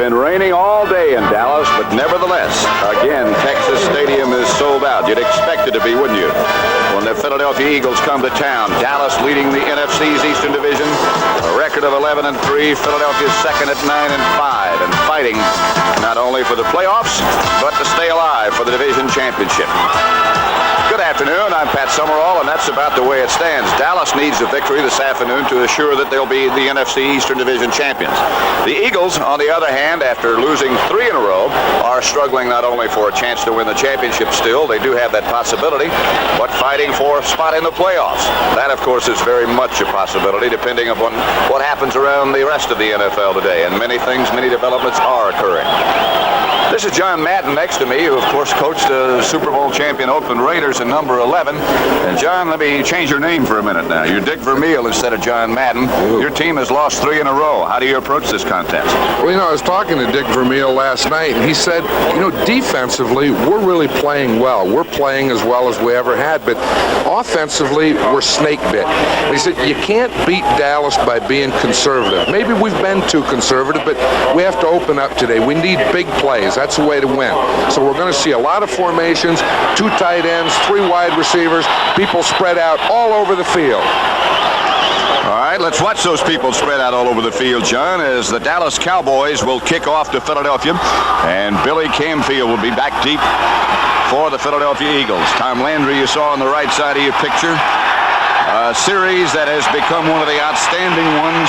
been raining all day in Dallas, but nevertheless, again, Texas Stadium is sold out. You'd expect it to be, wouldn't you? When the Philadelphia Eagles come to town, Dallas leading the NFC's Eastern Division, a record of 11-3. Philadelphia's second at 9-5, and fighting not only for the playoffs, but to stay alive for the division championship. Good afternoon, I'm Pat Summerall, and that's about the way it stands. Dallas needs a victory this afternoon to assure that they'll be the NFC Eastern Division champions. The Eagles, on the other hand, after losing 3 in a row, are struggling not only for a chance to win the championship still, they do have that possibility, but fighting for a spot in the playoffs. That, of course, is very much a possibility, depending upon what happens around the rest of the NFL today, and many things, many developments are occurring. This is John Madden next to me, who, of course, coached the Super Bowl champion Oakland Raiders in number 11. And, John, let me change your name for a minute now. You're Dick Vermeil instead of John Madden. Ooh. Your team has lost 3 in a row. How do you approach this contest? Well, I was talking to Dick Vermeil last night, and he said, defensively, we're really playing well. We're playing as well as we ever had, but offensively, we're snake bit. And he said, you can't beat Dallas by being conservative. Maybe we've been too conservative, but we have to open up today. We need big plays. That's the way to win. So we're going to see a lot of formations, 2 tight ends, 3 wide receivers, people spread out all over the field. All right, let's watch those people spread out all over the field, John, as the Dallas Cowboys will kick off to Philadelphia, and Billy Camfield will be back deep for the Philadelphia Eagles. Tom Landry, you saw on the right side of your picture, a series that has become one of the outstanding ones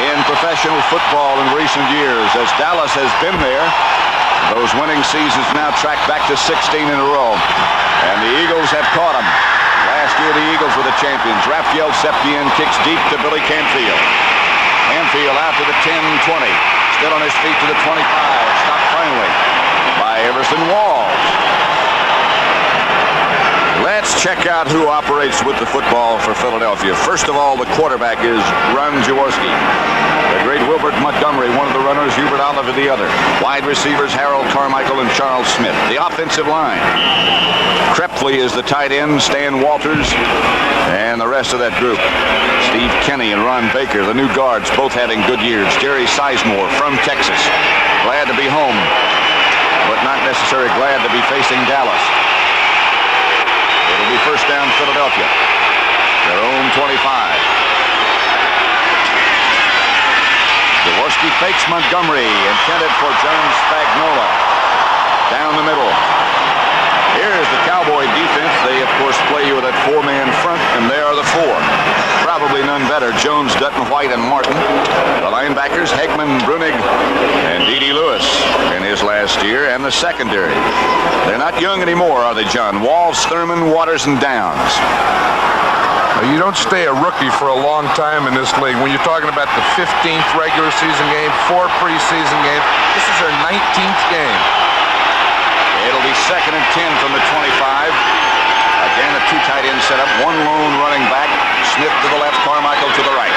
in professional football in recent years. As Dallas has been there, those winning seasons now track back to 16 in a row. And the Eagles have caught them. Last year, the Eagles were the champions. Raphael Septien kicks deep to Billy Camfield. Camfield out to the 10-20. Still on his feet to the 25. Stopped finally by Everson Walls. Let's check out who operates with the football for Philadelphia. First of all, the quarterback is Ron Jaworski. The great Wilbert Montgomery, one of the runners, Hubert Oliver the other. Wide receivers, Harold Carmichael and Charles Smith. The offensive line, Krepfle is the tight end, Stan Walters, and the rest of that group. Steve Kenny and Ron Baker, the new guards, both having good years. Jerry Sizemore from Texas. Glad to be home, but not necessarily glad to be facing Dallas. It'll be first down Philadelphia. Their own 25. Jaworski fakes Montgomery, intended for John Spagnuolo. Down the middle. Here's the Cowboy defense. They, of course, play you with that 4-man front, and they are the 4. Probably none better. Jones, Dutton, White, and Martin. The linebackers, Hegman, Brunig, and D.D. Lewis in his last year, and the secondary. They're not young anymore, are they, John? Walls, Thurman, Waters, and Downs. You don't stay a rookie for a long time in this league. When you're talking about the 15th regular season game, 4 preseason games, this is their 19th game. It'll be second and 10 from the 25. Again, a 2 tight end setup, 1 lone running back. Smith to the left, Carmichael to the right.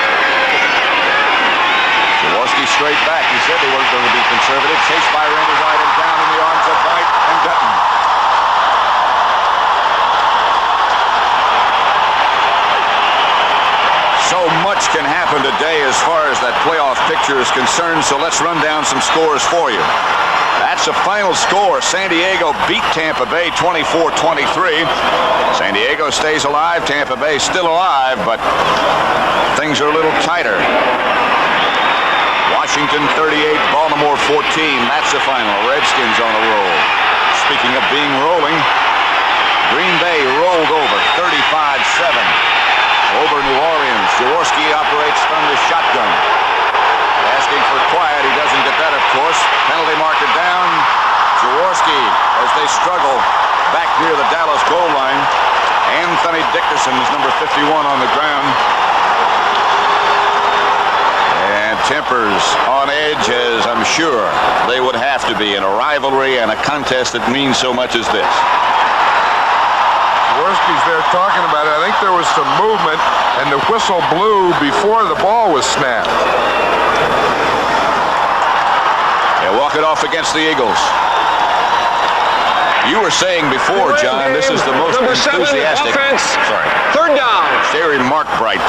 Jaworski straight back. He said they weren't going to be conservative. Chased by Randy White and down in the arms of White and Dutton. So much can happen today as far as that playoff picture is concerned, so let's run down some scores for you. That's the final score. San Diego beat Tampa Bay 24-23. San Diego stays alive. Tampa Bay still alive, but things are a little tighter. Washington 38, Baltimore 14. That's the final. Redskins on a roll. Speaking of being rolling, Green Bay rolled over 35-7 over New Orleans. Jaworski operates from the shotgun. Asking for quiet. He doesn't get that, of course. Penalty marker down. Jaworski, as they struggle back near the Dallas goal line. Anthony Dickerson is number 51 on the ground. And tempers on edge, as I'm sure they would have to be in a rivalry and a contest that means so much as this. Jaworski's there talking about it. I think there was some movement, and the whistle blew before the ball was snapped. They'll walk it off against the Eagles. You were saying before, John, this is the most enthusiastic. Offense. Sorry. Third down. Jerry Markbright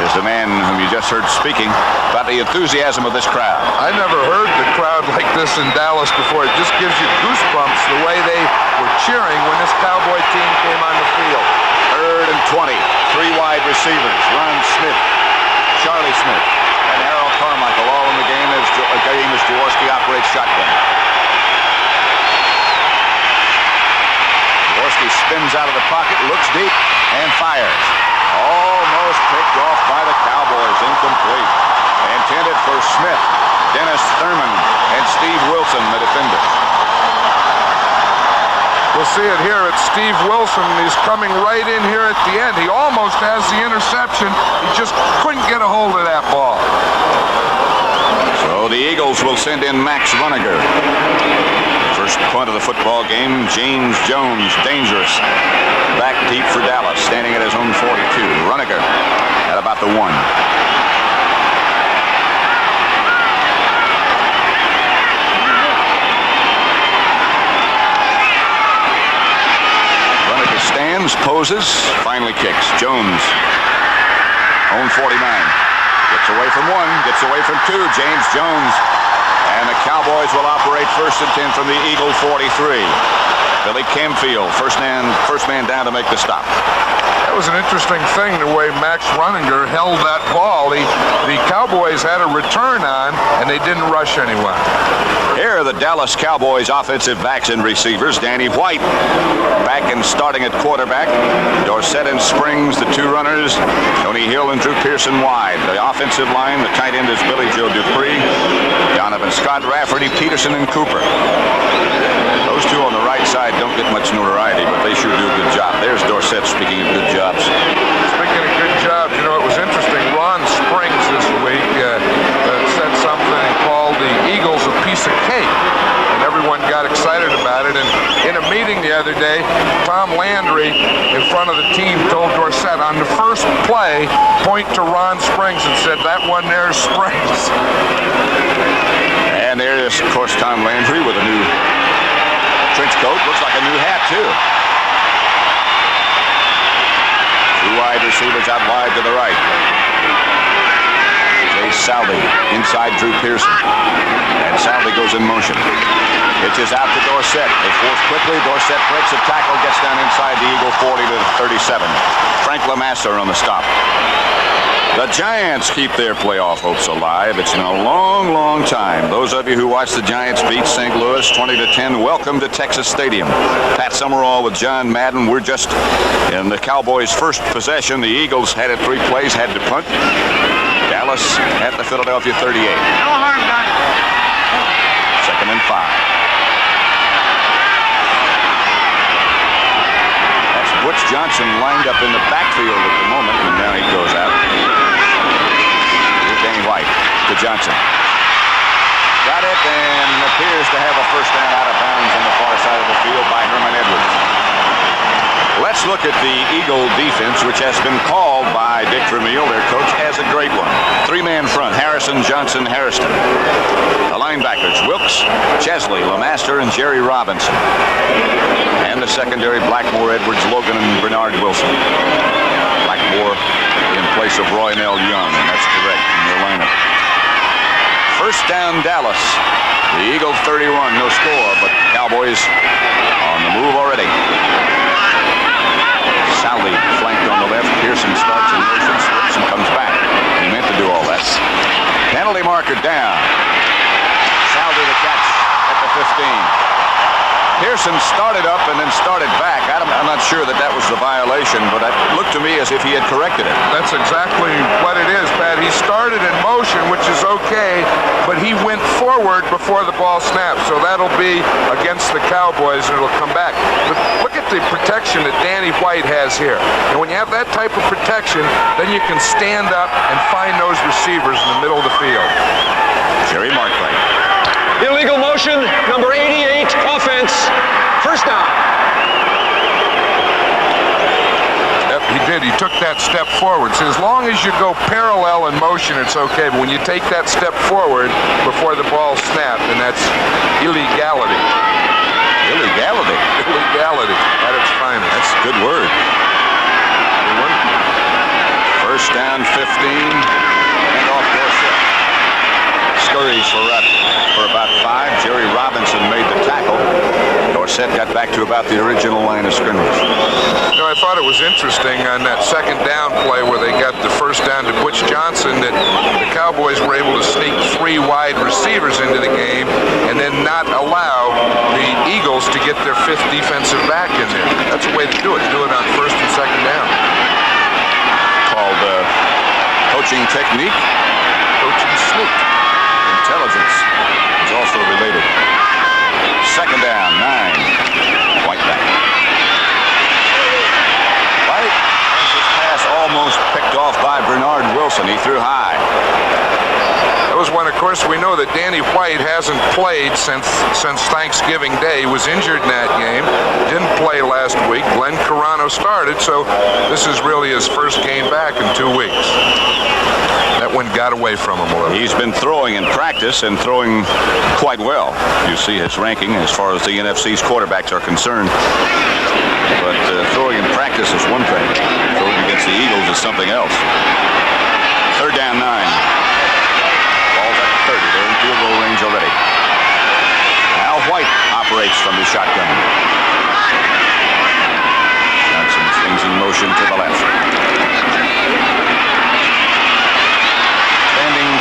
is the man whom you just heard speaking about the enthusiasm of this crowd. I never heard the crowd like this in Dallas before. It just gives you goosebumps the way they were cheering when this Cowboy team came on the field. 3rd and 20. 3 wide receivers. Ron Smith, Charlie Smith, and Harold Carmichael all in the game as Jaworski operates shotgun. Jaworski spins out of the pocket, looks deep, and fires. Almost picked off by the Cowboys. Incomplete. Intended for Smith, Dennis Thurman, and Steve Wilson, the defender. We'll see it here. It's Steve Wilson. He's coming right in here at the end. He almost has the interception. He just couldn't get a hold of that ball. So the Eagles will send in Max Runiger. First punt of the football game. James Jones, dangerous. Back deep for Dallas, standing at his own 42. Runiger at about the 1. Runiger stands, poses, finally kicks. Jones, own 49. Gets away from 1, gets away from 2. James Jones. And the Cowboys will operate 1st and 10 from the Eagle 43. Billy Camfield, first man down to make the stop. That was an interesting thing, the way Max Runiger held that ball. The Cowboys had a return on, and they didn't rush anyone. Here are the Dallas Cowboys offensive backs and receivers. Danny White back and starting at quarterback. Dorsett and Springs, the 2 runners. Tony Hill and Drew Pearson wide. The offensive line, the tight end is Billy Joe Dupree. Donovan Scott, Rafferty, Peterson, and Cooper. Those 2 on the right side don't get much notoriety, but they sure do a good job. There's Dorsett, speaking of good jobs. Speaking of good jobs, you know, it was interesting. Ron Springs this week said something and called the Eagles a piece of cake. And everyone got excited about it. And in a meeting the other day, Tom Landry, in front of the team, told Dorsett on the first play, point to Ron Springs and said, "That one there's Springs." And there is, of course, Tom Landry with a new trench coat. Looks like a new hat, too. 2 wide receivers out wide to the right. Jay Saldi inside Drew Pearson. And Saldi goes in motion. Pitches out to Dorsett. They force quickly. Dorsett breaks a tackle, gets down inside the Eagle 40 to 37. Frank Lamasser on the stop. The Giants keep their playoff hopes alive. It's been a long, long time. Those of you who watched the Giants beat St. Louis 20-10, welcome to Texas Stadium. Pat Summerall with John Madden. We're just in the Cowboys' first possession. The Eagles had it 3 plays, had to punt. Dallas at the Philadelphia 38. No harm done. 2nd and 5. That's Butch Johnson lined up in the backfield at the moment, and now he goes out. Here's Danny White to Johnson. Got it, and appears to have a first down out of bounds on the far side of the field by Herman Edwards. Let's look at the Eagle defense, which has been called by Dick Vermeil, their coach, as a great one. 3-man front, Harrison, Johnson, Hairston. The linebackers, Wilkes, Chesley, Lamaster, and Jerry Robinson. And the secondary, Blackmore, Edwards, Logan, and Bernard Wilson. Blackmore in place of Roy Nell Young, and that's correct in their lineup. First down, Dallas. The Eagle 31, no score, but Cowboys on the move already. Saldi flanked on the left. Pearson starts in motion, slips and comes back. He meant to do all that. Penalty marker down. Saldi the catch at the 15. Pearson started up and then started back. I'm not sure that was the violation, but it looked to me as if he had corrected it. That's exactly what it is, Pat. He started in motion, which is okay, but he went forward before the ball snapped. So that'll be against the Cowboys, and it'll come back. But look at the protection that Danny White has here. And when you have that type of protection, then you can stand up and find those receivers in the middle of the field. Jerry Markley. Illegal motion, number 88, offense, first down. Yep, he did. He took that step forward. So as long as you go parallel in motion, it's okay. But when you take that step forward before the ball snapped, then that's illegality. Illegality? Illegality at its finest. That's a good word. First down, 15. And off Dorsett. Scurries for about 5. Jerry Robinson made the tackle. Dorsett got back to about the original line of scrimmage. You know, I thought it was interesting on that second down play where they got the first down to Butch Johnson that the Cowboys were able to sneak 3 wide receivers into the game and then not allow the Eagles to get their 5th defensive back in there. That's a way to do it. Do it on first and second down. Called coaching technique. Coaching sneak. Intelligence is also related. Second down, 9. White back. White has his pass almost picked off by Bernard Wilson. He threw high. That was when, of course, we know that Danny White hasn't played since Thanksgiving Day. He was injured in that game. Didn't play last week. Glenn Carano started, so this is really his first game back in 2 weeks. That one got away from him a little. He's been throwing in practice and throwing quite well. You see his ranking as far as the NFC's quarterbacks are concerned. But throwing in practice is one thing. Throwing against the Eagles is something else. Third down, 9. Ball's at 30. They're in field goal range already. Al White operates from the shotgun. Johnson swings in motion to the left.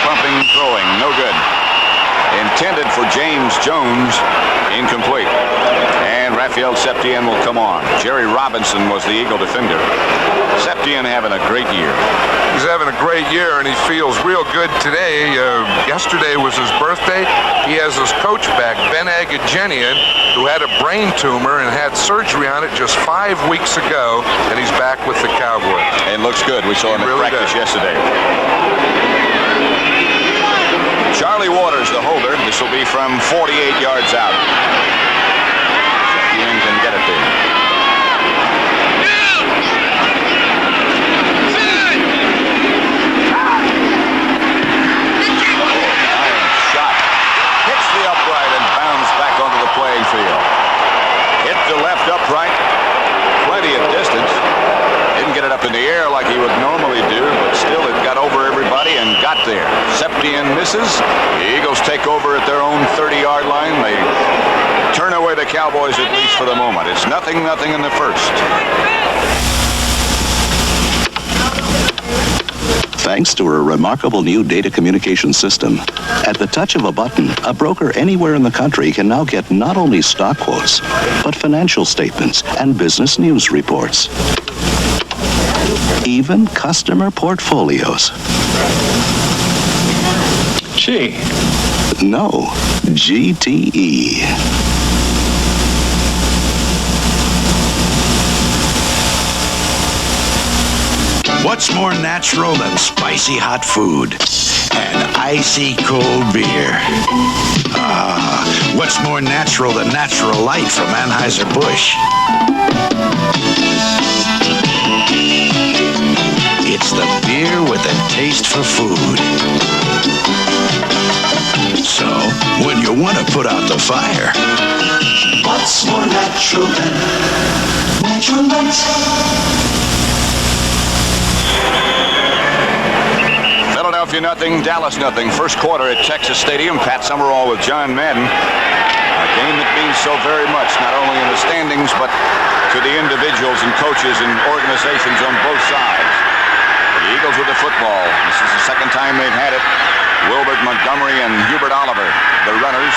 Pumping, throwing, no good. Intended for James Jones, incomplete. And Raphael Septien will come on. Jerry Robinson was the Eagle defender. Septien having a great year. He's having a great year, and he feels real good today. Yesterday was his birthday. He has his coach back, Ben Agajenian, who had a brain tumor and had surgery on it just 5 weeks ago, and he's back with the Cowboys. And looks good. We saw him in practice yesterday. Charlie Waters, the holder. This will be from 48 yards out. Septien can get it there. Shot. Hits the upright and bounds back onto the playing field. Hit the left upright. Plenty of distance. Didn't get it up in the air like he would normally do, but still it got over everybody and got there. Septien misses. The Eagles take over at their own 30-yard line. They turn away the Cowboys, at least for the moment. It's 0-0 in the first. Thanks to a remarkable new data communication system, at the touch of a button, a broker anywhere in the country can now get not only stock quotes, but financial statements and business news reports. Even customer portfolios. Gee. No, GTE. What's more natural than spicy hot food and icy cold beer? What's more natural than Natural Light from Anheuser-Busch? It's the beer with a taste for food. So, when you want to put out the fire, what's more natural than Natural Light? Philadelphia 0, Dallas 0. First quarter at Texas Stadium. Pat Summerall with John Madden. A game that means so very much, not only in the standings, but to the individuals and coaches and organizations on both sides. The Eagles with the football. This is the second time they've had it. Wilbert Montgomery and Hubert Oliver, the runners.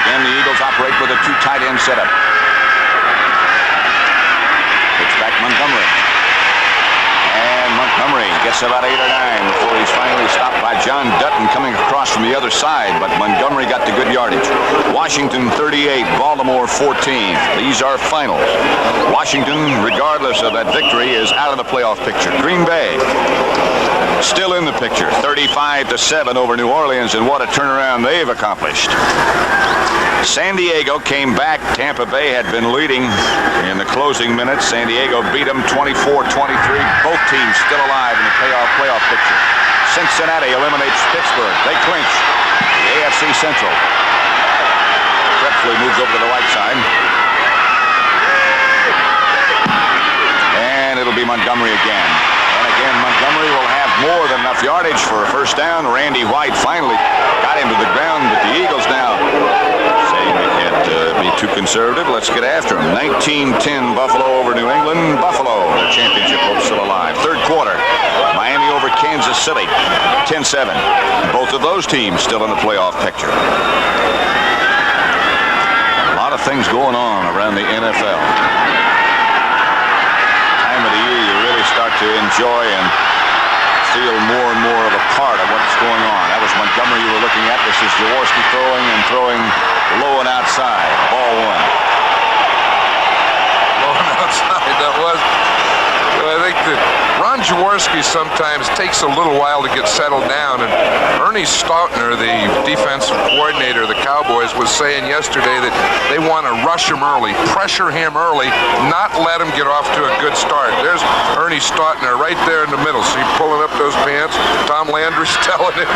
Again, the Eagles operate with a 2 tight end setup. Pitch back Montgomery. And Montgomery gets about 8 or 9 before he's finally stopped by John Dutton coming across from the other side. But Montgomery got the good yardage. Washington 38, Baltimore 14. These are finals. Washington, regardless of that victory, is out of the playoff picture. Green Bay still in the picture. 35-7 over New Orleans, and what a turnaround they've accomplished. San Diego came back. Tampa Bay had been leading in the closing minutes. San Diego beat them 24-23. Both teams still alive in the playoff picture. Cincinnati eliminates Pittsburgh. They clinch the AFC Central. Prepsley moves over to the right side. And it'll be Montgomery again. And again, Montgomery Ernie will have more than enough yardage for a first down. Randy White finally got him to the ground, but the Eagles now saying they can't be too conservative. Let's get after them. 19-10 Buffalo over New England. Buffalo, the championship hope still alive. Third quarter, Miami over Kansas City, 10-7. Both of those teams still in the playoff picture. A lot of things going on around the NFL. Time of the year you really start to enjoy and feel more and more of a part of what's going on. That was Montgomery you were looking at. This is Jaworski throwing low and outside. Ball one. Low and outside, that was. I think that Ron Jaworski sometimes takes a little while to get settled down, and Ernie Stautner, the defensive coordinator of the Cowboys, was saying yesterday that they want to rush him early, pressure him early, not let him get off to a good start. There's Ernie Stautner right there in the middle. See, pulling up those pants. Tom Landry's telling him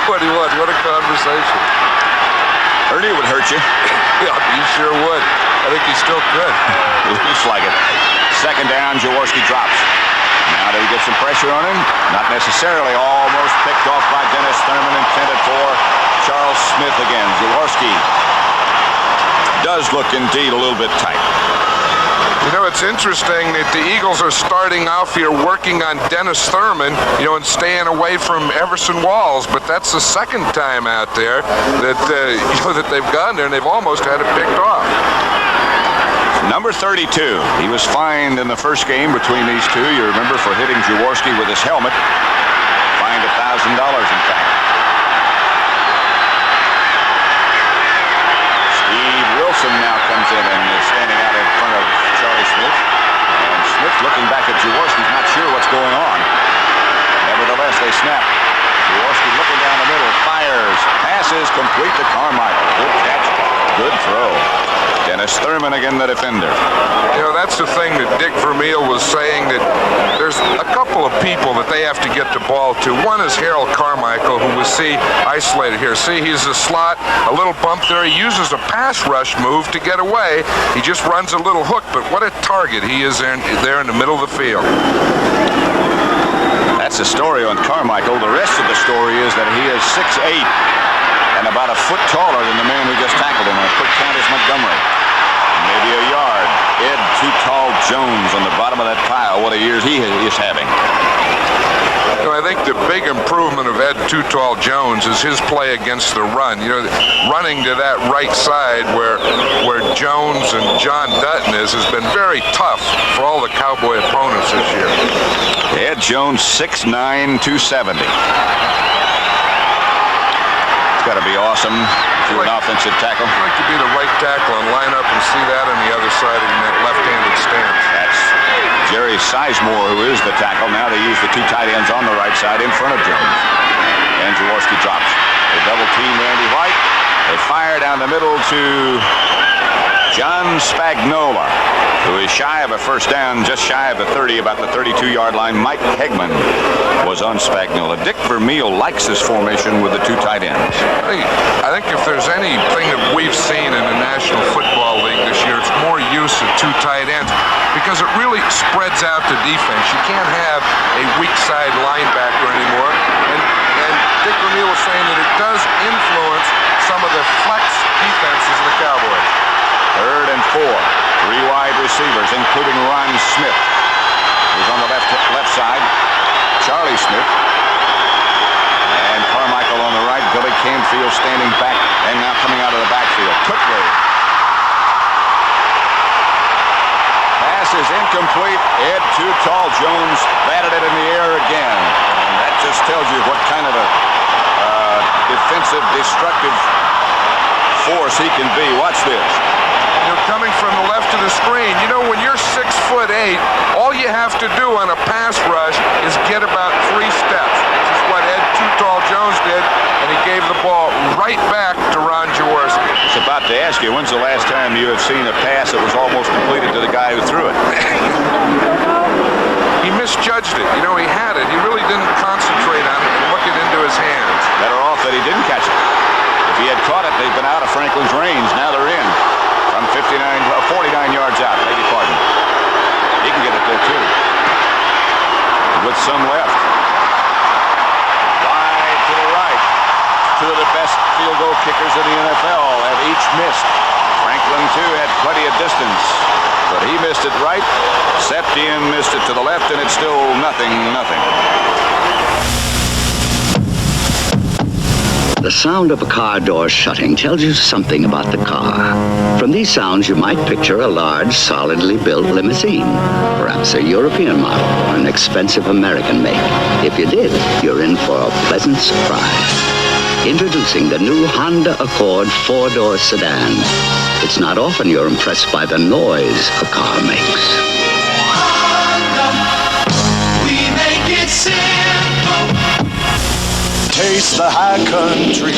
what he was. What a conversation. Ernie would hurt you. Yeah, he sure would. I think he still could. Looks like it. Second down, Jaworski drops. Now do we get some pressure on him? Not necessarily. Almost picked off by Dennis Thurman, intended for Charles Smith again. Jaworski does look indeed a little bit tight. You know, it's interesting that the Eagles are starting off here working on Dennis Thurman, and staying away from Everson Walls, but that's the second time out there that that they've gone there and they've almost had it picked off. Number 32. He was fined in the first game between these two, you remember, for hitting Jaworski with his helmet. Fined $1,000, in fact. Steve Wilson now comes in and is standing out in front of Charlie Smith. And Smith looking back at Jaworski, not sure what's going on. Nevertheless, they snap. Jaworski looking down the middle, fires, passes complete to Carmichael. Good catch, good throw. Dennis Thurman again, the defender. That's the thing that Dick Vermeil was saying, that there's a couple of people that they have to get the ball to. One is Harold Carmichael, who we see isolated here. See, he's a slot, a little bump there. He uses a pass rush move to get away. He just runs a little hook, but what a target he is there in the middle of the field. That's the story on Carmichael. The rest of the story is that he is 6'8" and about a foot taller than the man who just tackled him. A quick count is Montgomery. Maybe a yard. Ed Too Tall Jones on the bottom of that pile. What a year he is having. I think the big improvement of Ed Too Tall Jones is his play against the run. Running to that right side where Jones and John Dutton has been very tough for all the Cowboy opponents this year. Ed Jones, 6'9", 270. Got to be awesome if you're an offensive tackle. I'd like to be the right tackle and line up and see that on the other side in that left-handed stance. That's Jerry Sizemore, who is the tackle. Now they use the two tight ends on the right side in front of Jones. And Jaworski drops. They double team Randy White. They fire down the middle to John Spagnola, who is shy of a first down, just shy of the 30, about the 32-yard line. Mike Hegman was on Spagnola. Dick Vermeil likes this formation with the two tight ends. I think if there's anything that we've seen in the National Football League this year, it's more use of two tight ends, because it really spreads out the defense. You can't have a weak side linebacker anymore. And Dick Vermeil was saying that it does influence some of the flex defenses of the Cowboys. Third and 4. 3 wide receivers, including Ron Smith, who's on the left side. Charlie Smith. And Carmichael on the right. Billy Canfield standing back and now coming out of the backfield. Quickly. Pass is incomplete. Ed Too Tall Jones batted it in the air again. And that just tells you what kind of a defensive, destructive force he can be. Watch this. Coming from the left of the screen. When you're 6'8", all you have to do on a pass rush is get about 3 steps. This is what Ed Too Tall Jones did, and he gave the ball right back to Ron Jaworski. I was about to ask you, when's the last time you have seen a pass that was almost completed to the guy who threw it? He misjudged it. He had it. He really didn't concentrate on it and look it into his hands. Better off that he didn't catch it. If he had caught it, they've been out of Franklin's range. Now they're in. From 49 yards out, beg your pardon. He can get it there too. With some left. best field goal kickers in the NFL have each missed. Franklin, too, had plenty of distance, but he missed it right. Septien missed it to the left, and it's still 0-0. The sound of a car door shutting tells you something about the car. From these sounds, you might picture a large, solidly built limousine, perhaps a European model or an expensive American make. If you did, you're in for a pleasant surprise. Introducing the new Honda Accord four-door sedan. It's not often you're impressed by the noise a car makes. We make it simple. Taste the high country.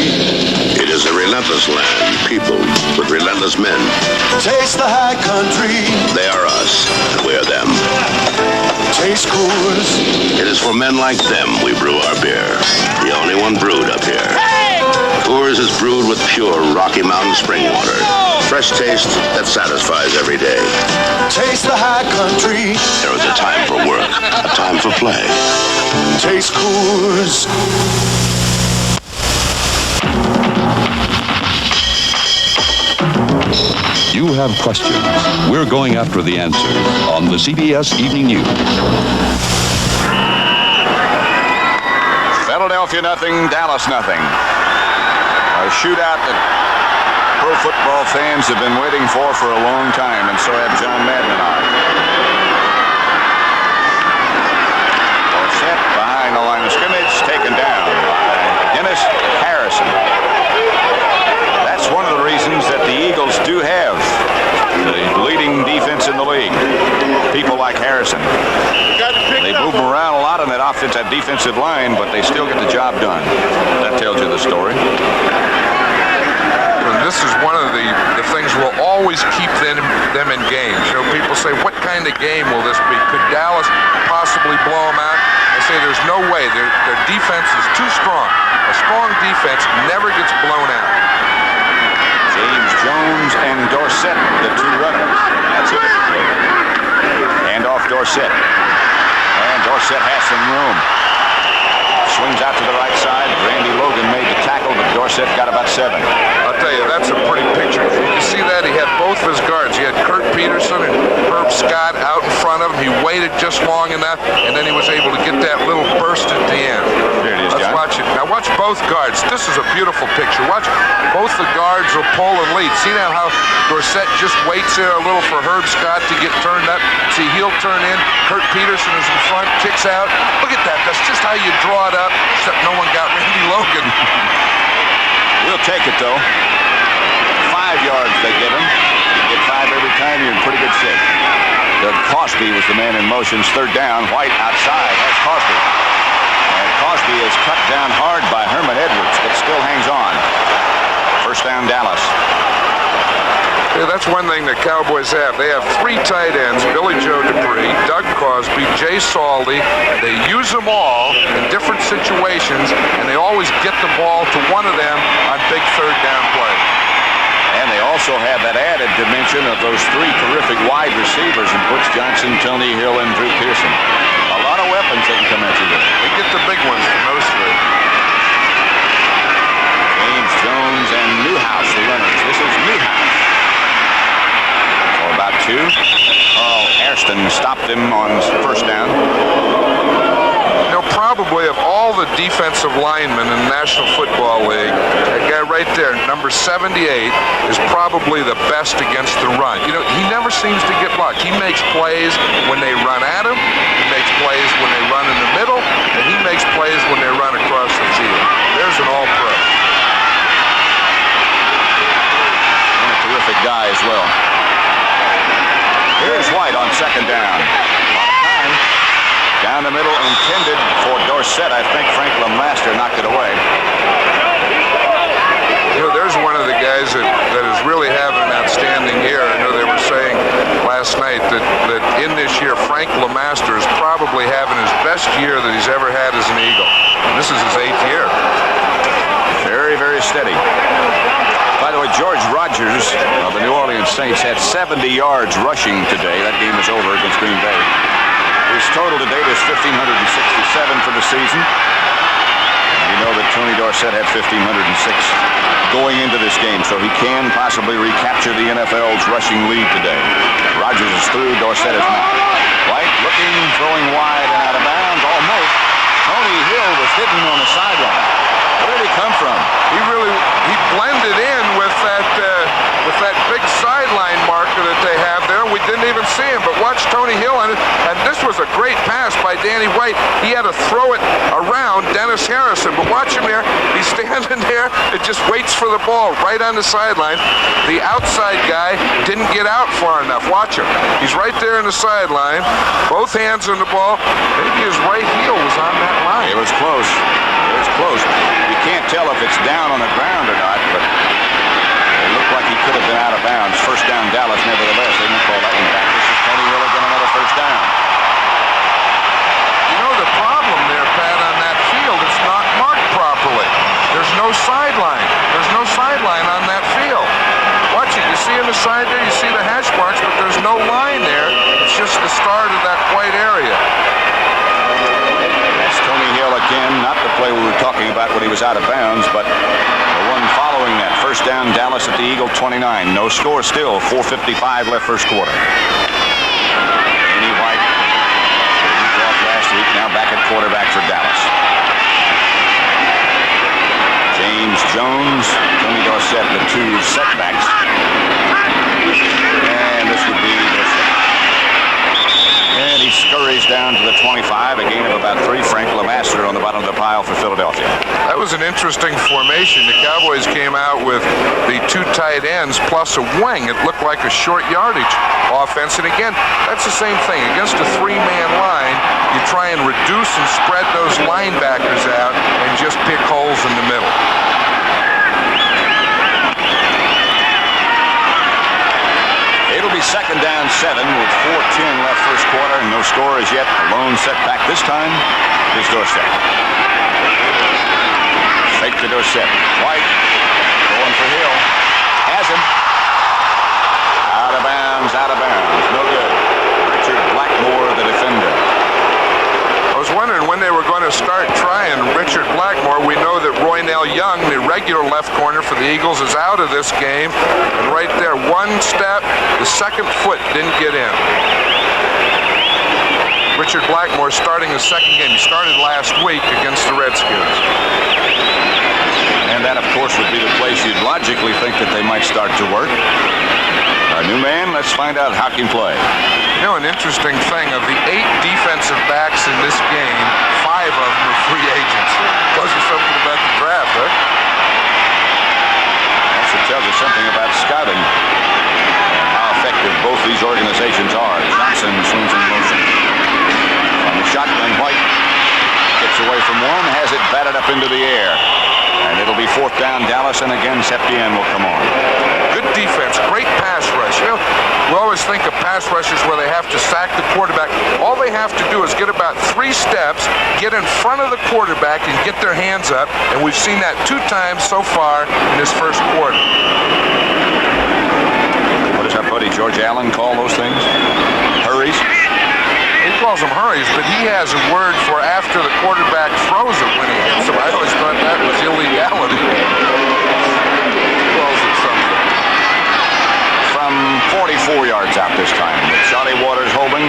It is a relentless land, people with relentless men. Taste the high country. They are us, and we are them. Taste Coors. It is for men like them we brew our beer. The only one brewed up here. Coors is brewed with pure Rocky Mountain spring water. Fresh taste that satisfies every day. Taste the high country. There is a time for work, a time for play. Taste Coors. You have questions. We're going after the answers on the CBS Evening News. Philadelphia 0, Dallas 0. A shootout that pro football fans have been waiting for a long time, and so have John Madden and I. Set behind the line of scrimmage, taken down by Dennis Harrison. That's one of the reasons that the Eagles do have the leading defense in the league. People like Harrison. They move them around a lot on that offensive defensive line, but they still get the job done. That tells you the story. This is one of the things will always keep them in games. You know, people say, what kind of game will this be? Could Dallas possibly blow them out? I say there's no way. Their defense is too strong. A strong defense never gets blown out. James Jones and Dorsett, the two runners. That's it. Hand off Dorsett. And Dorsett has some room. Swings out to the right side. Randy Logan made the tackle, but Dorsett got about 7. I'll tell you, that's a pretty picture. You see that? He had both of his guards. He had Kurt Peterson and Herb Scott out in front of him. He waited just long enough, and then he was able to get that little burst at the end. There it is, Let's John. watch it. Now watch both guards. This is a beautiful picture. Watch both the guards will pull and lead. See now how Dorsett just waits there a little for Herb Scott to get turned up. See, he'll turn in. Kurt Peterson is in front, kicks out. Look at that. That's just how you draw it up, except no one got Randy Logan. We'll take it, though. 5 yards they give him. You get 5 every time, you're in pretty good shape. Doug Cosby was the man in motion. 3rd down. White outside. That's Cosby. And Cosby is cut down hard by Herman Edwards, but still hangs on. 1st down, Dallas. Yeah, that's one thing the Cowboys have. They have 3 tight ends, Billy Joe Dupree, Doug Cosby, Jay Saldy. They use them all in different situations, and they always get the ball to one of them on big 3rd down plays. And they also have that added dimension of those 3 terrific wide receivers in Butch Johnson, Tony Hill, and Drew Pearson. A lot of weapons they can come at you with. They get the big ones from those 3. James Jones and Newhouse, the runners. This is Newhouse. For about 2. Carl Hairston stopped him on 1st down. You know, probably of all the defensive linemen in the National Football League, that guy right there, number 78, is probably the best against the run. You know, he never seems to get blocked. He makes plays when they run at him, he makes plays when they run in the middle, and he makes plays when they run across the field. There's an all-pro. And a terrific guy as well. Here's White on 2nd down. Down the middle, intended for Dorsett. I think Frank LeMaster knocked it away. You know, there's one of the guys that is really having an outstanding year. I know they were saying last night that in this year, Frank LeMaster is probably having his best year that he's ever had as an Eagle. And this is his 8th year. Very, very steady. By the way, George Rogers of the New Orleans Saints had 70 yards rushing today. That game is over against Green Bay. His total to date is 1,567 for the season. You know that Tony Dorsett Dorsett had 1,506 going into this game, so he can possibly recapture the NFL's rushing lead today. Rodgers is through, Dorsett is not. White looking, throwing wide and out of bounds, almost. Tony Hill was hidden on the sideline. Where did he come from? He blended in with that big sideline marker that they have there. We didn't even see him, but watch Tony Hill on it. And this was a great pass by Danny White. He had to throw it around Dennis Harrison, but watch him there. He's standing there. It just waits for the ball right on the sideline. The outside guy didn't get out far enough. Watch him. He's right there in the sideline. Both hands on the ball. Maybe his right heel was on that line. It was close. It was close. You can't tell if it's down on the ground or not, but it looked like he could have been out of bounds. First down, Dallas, nevertheless. They didn't call that one back. This is Tony Hill again, another first down. You know the problem there, Pat, on that field, it's not marked properly. There's no sideline. There's no sideline on that field. Watch it. You see on the side there, you see the hash marks, but there's no line there. It's just the start of that white area. That's Tony Hill again, not the play we were talking about when he was out of bounds, but the one following that. First down, Dallas at the Eagle 29. No score still, 4:55 left first quarter. Danny White, he off last week, now back at quarterback for Dallas. James Jones, Tony Dorsett, the two setbacks. And this would be and he scurries down to the 25, a gain of about 3. Frank LeMaster on the bottom of the pile for Philadelphia. That was an interesting formation. The Cowboys came out with the two tight ends plus a wing. It looked like a short yardage offense. And again, that's the same thing. Against a three-man line, you try and reduce and spread those linebackers out and just pick holes in the middle. It'll be second down 7 with 4:10 left first quarter and no score as yet. A lone setback this time is Dorsett. Fake to Dorsett. White going for Hill. Has him. Out of bounds, out of bounds. No good. Richard Blackmore, the defender. I was wondering when they were going to start trying Richard Blackmore. We know that Roynell Young, the regular left corner for the Eagles, is out of this game. And right there, one step, the second foot didn't get in. Richard Blackmore starting the second game. He started last week against the Redskins. And that, of course, would be the place you'd logically think that they might start to work. A new man, let's find out how he can play. You know, an interesting thing, of the 8 defensive backs in this game, 5 of them are free agents. Tells you something about the draft, huh? Also tells you something about scouting and how effective both these organizations are. Johnson swings in motion. From the shotgun, White gets away from one, has it batted up into the air. And it'll be fourth down, Dallas, and again, Septien will come on. Good defense, great pass rush. You know, we always think of pass rushes where they have to sack the quarterback. All they have to do is get about 3 steps, get in front of the quarterback, and get their hands up. And we've seen that 2 times so far in this first quarter. What does our buddy George Allen call those things? Hurries? He calls them hurries, but he has a word for after the quarterback throws it when he hits him. I always thought that was illegality. He calls it something. From 44 yards out this time, with Charlie Waters holding,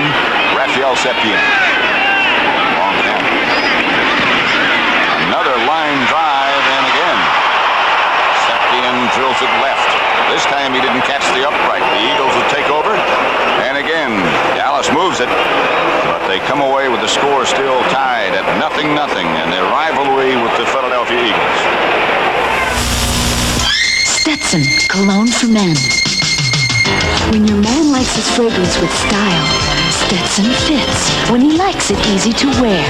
Raphael Septien. Long count. Another line drive, and again, Septien drills it left. This time he didn't catch the upright. The Eagles will take over, and again, Dallas moves it, but they come away with the score still tied at 0-0 in their rivalry with the Philadelphia Eagles. Stetson, cologne for men. When your man likes his fragrance with style, Stetson fits. When he likes it easy to wear,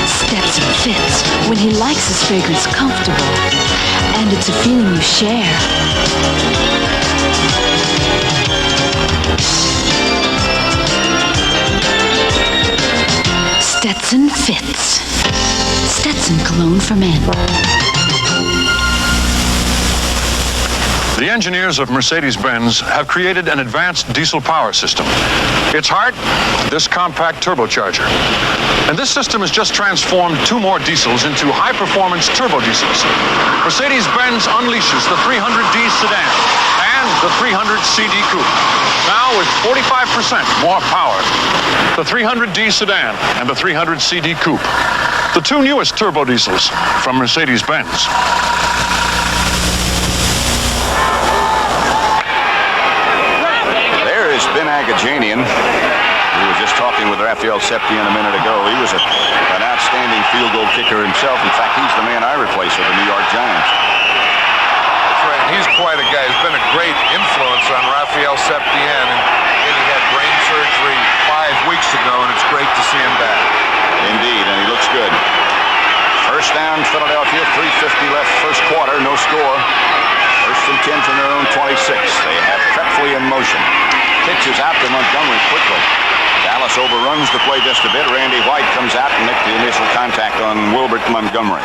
Stetson fits. When he likes his fragrance comfortable, and it's a feeling you share. Stetson fits. Stetson cologne for men. The engineers of Mercedes-Benz have created an advanced diesel power system. Its heart, this compact turbocharger. And this system has just transformed 2 more diesels into high-performance turbo diesels. Mercedes-Benz unleashes the 300D sedan and the 300 CD Coupe. Now with 45% more power. The 300D sedan and the 300 CD Coupe. The 2 newest turbo diesels from Mercedes-Benz. Ben Agajanian, who was just talking with Raphael Septian a minute ago. He was an outstanding field goal kicker himself. In fact, he's the man I replaced with the New York Giants. That's right. He's quite a guy. He's been a great influence on Raphael Septian, and he had brain surgery 5 weeks ago, and it's great to see him back. Indeed, and he looks good. First down, Philadelphia, 3:50 left, first quarter, no score. First and 10 from their own 26. They have Prepfley in motion. Pitches out to Montgomery quickly. Dallas overruns the play just a bit. Randy White comes out and makes the initial contact on Wilbert Montgomery.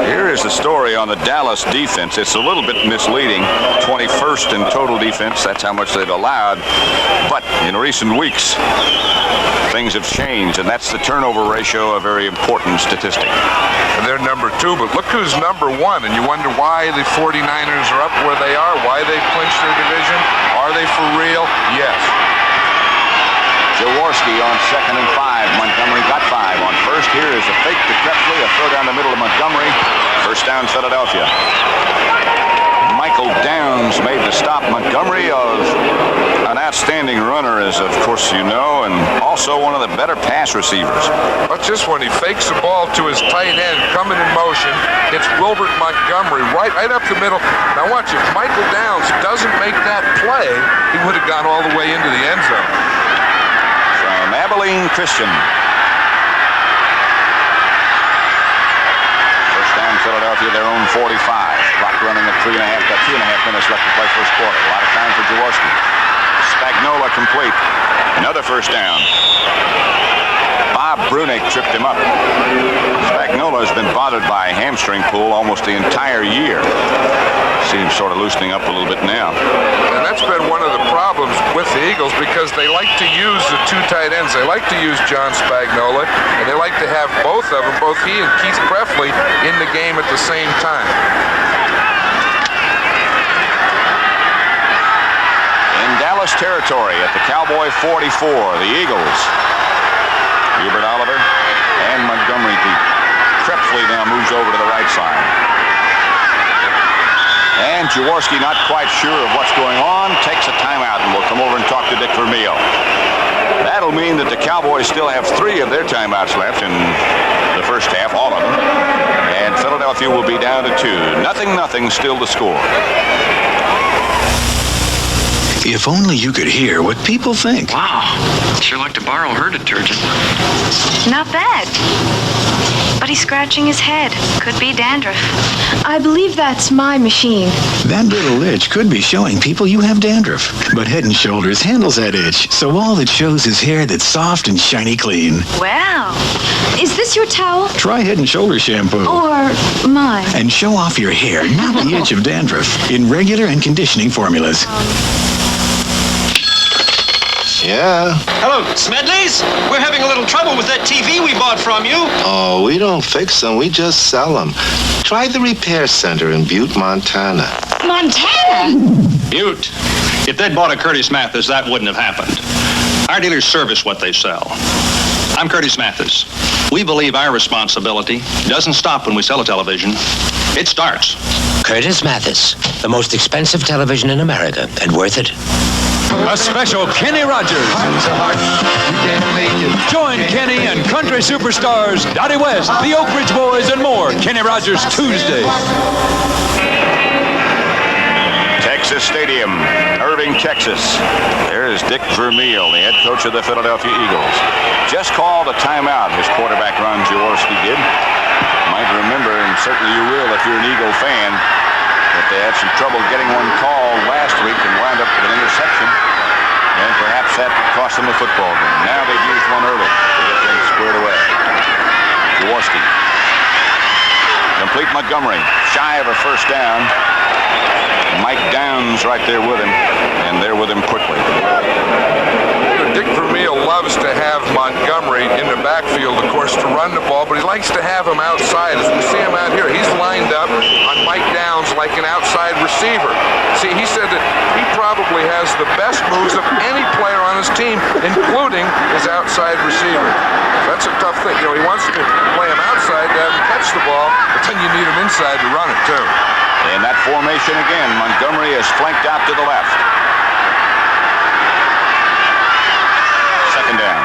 Here is the story on the Dallas defense. It's a little bit misleading. 21st in total defense. That's how much they've allowed. But in recent weeks, things have changed, and that's the turnover ratio, a very important statistic. And they're number 2, but look who's number 1, and you wonder why the 49ers are up where they are, why they clinched their division. Are they for real? Yes. Jaworski on 2nd and 5. Montgomery got 5 on first. Here is a fake to Prepfley, a throw down the middle of Montgomery. First down, Philadelphia. Michael Downs made the stop. Montgomery, an outstanding runner, as of course you know, and also one of the better pass receivers. But just when he fakes the ball to his tight end, coming in motion, it's Wilbert Montgomery right up the middle. Now watch, if Michael Downs doesn't make that play, he would have gone all the way into the end zone. From Abilene Christian. Philadelphia, their own 45. Clock running at 2.5 minutes left to play first quarter. A lot of time for Jaworski. Spagnola complete. Another first down. Bob Brunick tripped him up. Spagnola has been bothered by a hamstring pull almost the entire year. Seems sort of loosening up a little bit now. And that's been one of the problems with the Eagles, because they like to use the 2 tight ends. They like to use John Spagnola, and they like to have both of them, both he and Keith Prepfley, in the game at the same time. In Dallas territory at the Cowboy 44, the Eagles. Hubert Oliver and Montgomery deep. Prepfley now moves over to the right side. And Jaworski, not quite sure of what's going on, takes a timeout, and we'll come over and talk to Dick Vermeil. That'll mean that the Cowboys still have 3 of their timeouts left in the first half, all of them. And Philadelphia will be down to 2. 0-0 still to score. If only you could hear what people think. Wow, sure like to borrow her detergent. Not bad. But he's scratching his head. Could be dandruff. I believe that's my machine. That little itch could be showing people you have dandruff. But Head & Shoulders handles that itch, so all it shows is hair that's soft and shiny clean. Well. Is this your towel? Try Head & Shoulders shampoo. Or mine? And show off your hair, not the itch of dandruff, in regular and conditioning formulas. Yeah. Hello, Smedleys. We're having a little trouble with that TV we bought from you. Oh, we don't fix them. We just sell them. Try the repair center in Butte, Montana. Montana? Butte. If they'd bought a Curtis Mathis, that wouldn't have happened. Our dealers service what they sell. I'm Curtis Mathis. We believe our responsibility doesn't stop when we sell a television. It starts. Curtis Mathis, the most expensive television in America, and worth it. A special Kenny Rogers. Join Kenny and country superstars Dottie West, the Oak Ridge Boys, and more. Kenny Rogers Tuesday. Texas Stadium, Irving, Texas. There is Dick Vermeil, the head coach of the Philadelphia Eagles. Just called a timeout, his quarterback Ron Jaworski did. You might remember, and certainly you will if you're an Eagle fan, that they had some trouble getting one called last week and wound up with an interception. And perhaps that cost them a football game. Now they've used one early to get things squared away. Jaworski. Complete incomplete. Montgomery shy of a first down. Mike Downs right there with him, and they're with him quickly. Dick Vermeil loves to have Montgomery in the backfield, of course, to run the ball, but he likes to have him outside. As we see him out here, he's lined up on Mike Downs like an outside receiver. See, he said that he probably has the best moves of any player on his team, including his outside receiver. That's a tough thing. He wants to play him outside to have him catch the ball, but then you need him inside to run it, too. In that formation again, Montgomery is flanked out to the left. Second down.